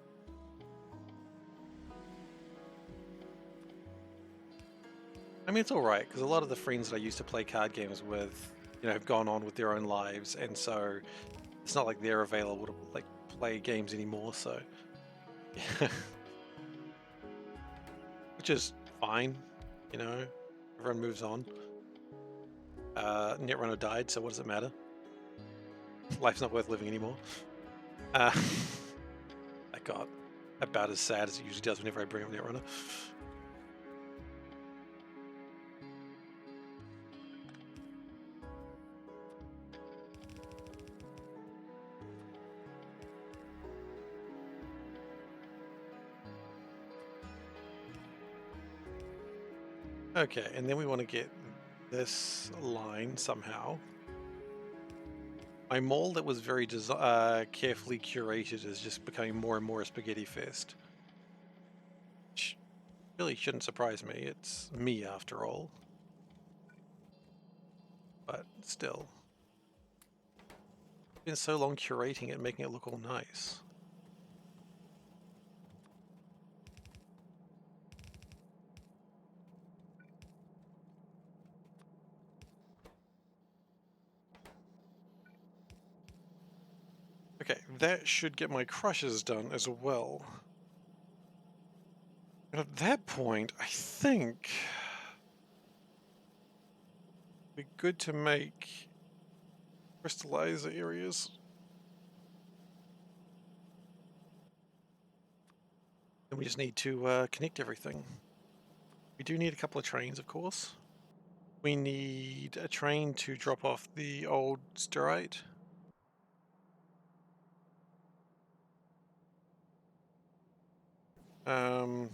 I mean, it's alright, because a lot of the friends that I used to play card games with, you know, have gone on with their own lives, and so it's not like they're available to, like, play games anymore, so... Which is fine, you know, everyone moves on. Netrunner died, so what does it matter? Life's not worth living anymore. That got about as sad as it usually does whenever I bring up Netrunner. Okay, and then we want to get this line somehow. My mall that was very carefully curated is just becoming more and more a spaghetti fest. Which really shouldn't surprise me. It's me after all. But still. It's been so long curating it, making it look all nice. Okay, that should get my crushes done as well. And at that point, I think it'd be good to make crystallizer areas. And we just need to connect everything. We do need a couple of trains, of course. We need a train to drop off the old stirite. Because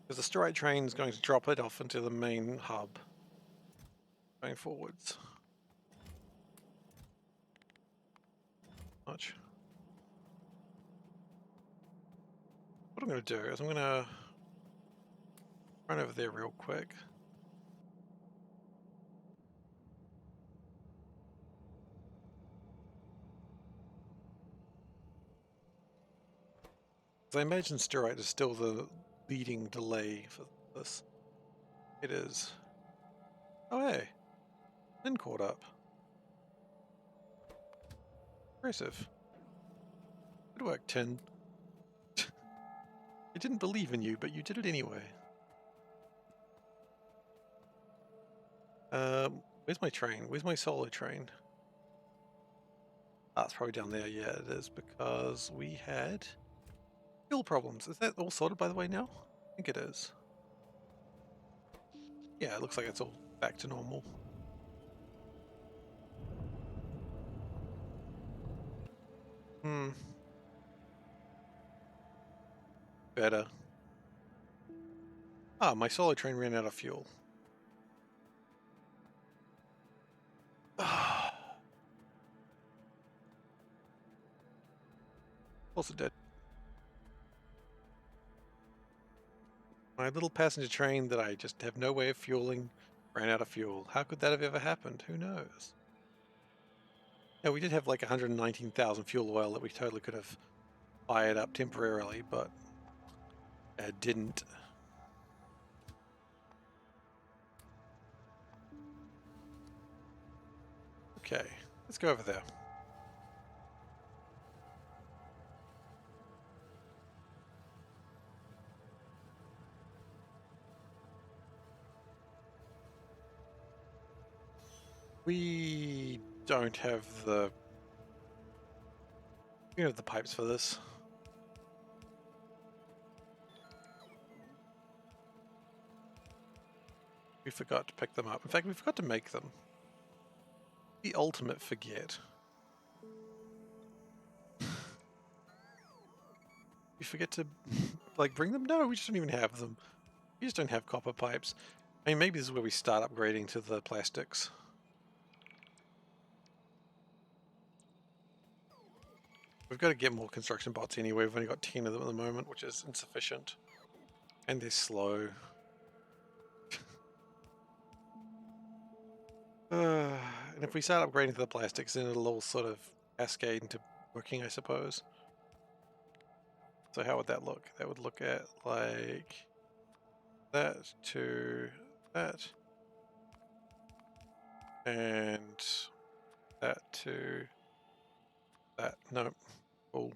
the stirite train is going to drop it off into the main hub going forwards. Much. What I'm going to do is I'm going to run over there real quick. I imagine stirite is still the leading delay for this. It is. Oh hey, Lynn caught up. Impressive. Good work, Tin. I didn't believe in you, but you did it anyway. Where's my train? Where's my solo train? Ah, it's probably down there. Yeah, it is, because we had fuel problems. Is that all sorted, by the way, now? I think it is. Yeah, it looks like it's all back to normal. Hmm. Better. Ah, my solo train ran out of fuel. Also dead. My little passenger train that I just have no way of fueling ran out of fuel. How could that have ever happened? Who knows? Yeah, we did have like 119,000 fuel oil that we totally could have fired up temporarily, but it didn't. Okay, let's go over there. We don't have the... We don't have the pipes for this. We forgot to pick them up. In fact, we forgot to make them. The ultimate forget. We forget to, like, bring them? No, we just don't even have them. We just don't have copper pipes. I mean, maybe this is where we start upgrading to the plastics. We've got to get more construction bots anyway. We've only got 10 of them at the moment, which is insufficient. And they're slow. And if we start upgrading to the plastics, then it'll all sort of cascade into working, I suppose. So how would that look? That would look at like that to that. And that to that. No. Oh.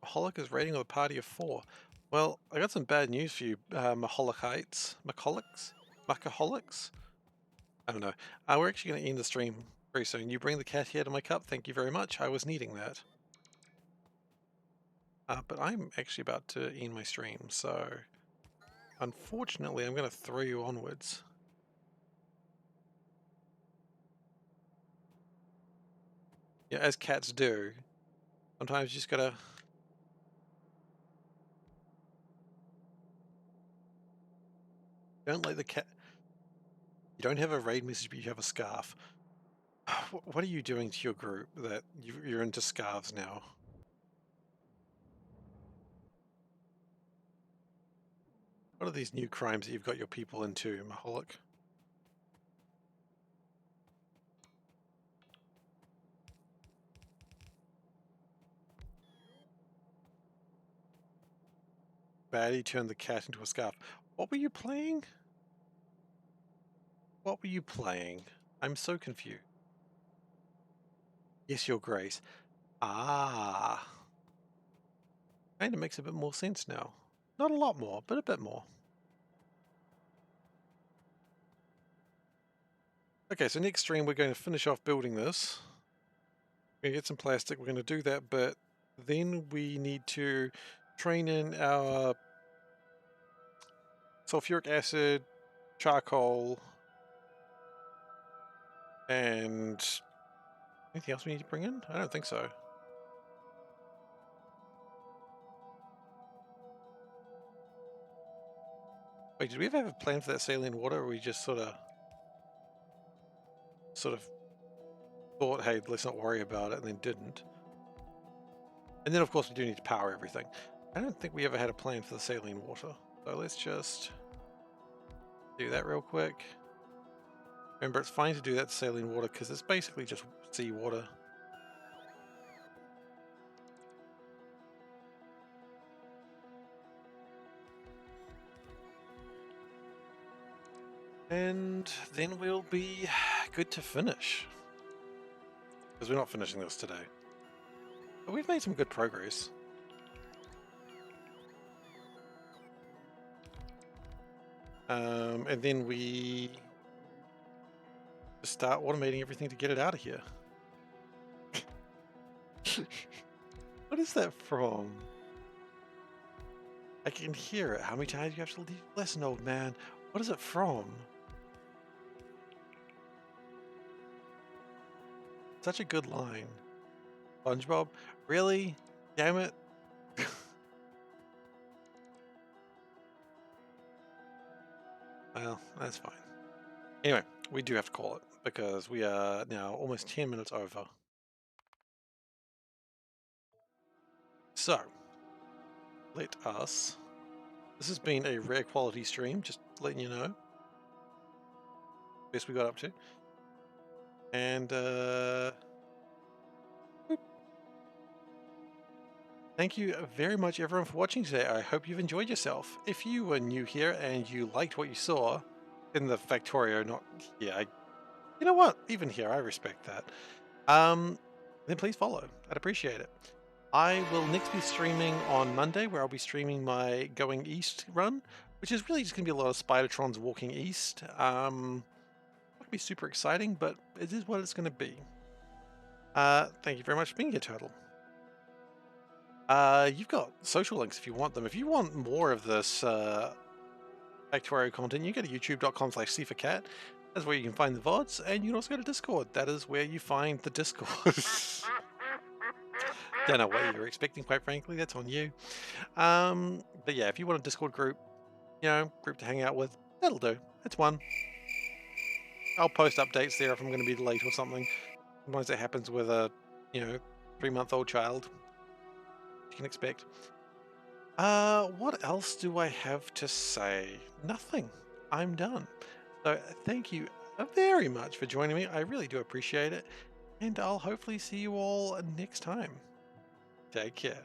Maholic is raiding with a party of 4. Well, I got some bad news for you, Maholicites. Macaholics? I don't know. We're actually going to end the stream very soon. You bring the cat here to my cup. Thank you very much. I was needing that. But I'm actually about to end my stream, so unfortunately I'm going to throw you onwards. Yeah, as cats do. Sometimes you just gotta... Don't let the cat... You don't have a raid message, but you have a scarf. What are you doing to your group that you're into scarves now? What are these new crimes that you've got your people into, Maholic? Baddie turned the cat into a scarf. What were you playing? What were you playing? I'm so confused. Yes, Your Grace. Ah. Kind of makes a bit more sense now. Not a lot more, but a bit more. Okay, so next stream we're going to finish off building this. We're going to get some plastic, we're going to do that, but then we need to train in our sulfuric acid, charcoal, and anything else we need to bring in? I don't think so. Wait, did we ever have a plan for that saline water, or we just sort of thought, hey, let's not worry about it, and then didn't? And then, of course, we do need to power everything. I don't think we ever had a plan for the saline water. So let's just do that real quick. Remember, it's fine to do that to saline water because it's basically just seawater. And then we'll be good to finish. Because we're not finishing this today. But we've made some good progress. And then we just start automating everything to get it out of here. What is that from? I can hear it. How many times do you have to leave? Listen, old man. What is it from? Such a good line. SpongeBob? Really? Damn it. Well, that's fine. Anyway, we do have to call it because we are now almost 10 minutes over. So, let us... This has been a rare quality stream, just letting you know. Best we got up to. And, thank you very much, everyone, for watching today. I hope you've enjoyed yourself. If you were new here and you liked what you saw in the Factorio, not here, you know what? Even here, I respect that. Then please follow. I'd appreciate it. I will next be streaming on Monday, where I'll be streaming my Going East run, which is really just going to be a lot of Spidertrons walking east. Not going to be super exciting, but it is what it's going to be. Thank you very much for being here, Turtle. You've got social links if you want them. If you want more of this Factorio content, you go to youtube.com/SeiferKatt. That's where you can find the VODs, and you can also go to Discord. That is where you find the Discord. Don't know what you were expecting, quite frankly. That's on you. But yeah, if you want a Discord group, you know, group to hang out with, that'll do. It's one. I'll post updates there if I'm going to be late or something. Sometimes it happens with a, 3-month-old child. You can expect. What else do I have to say? Nothing. I'm done. So thank you very much for joining me. I really do appreciate it. And I'll hopefully see you all next time. Take care.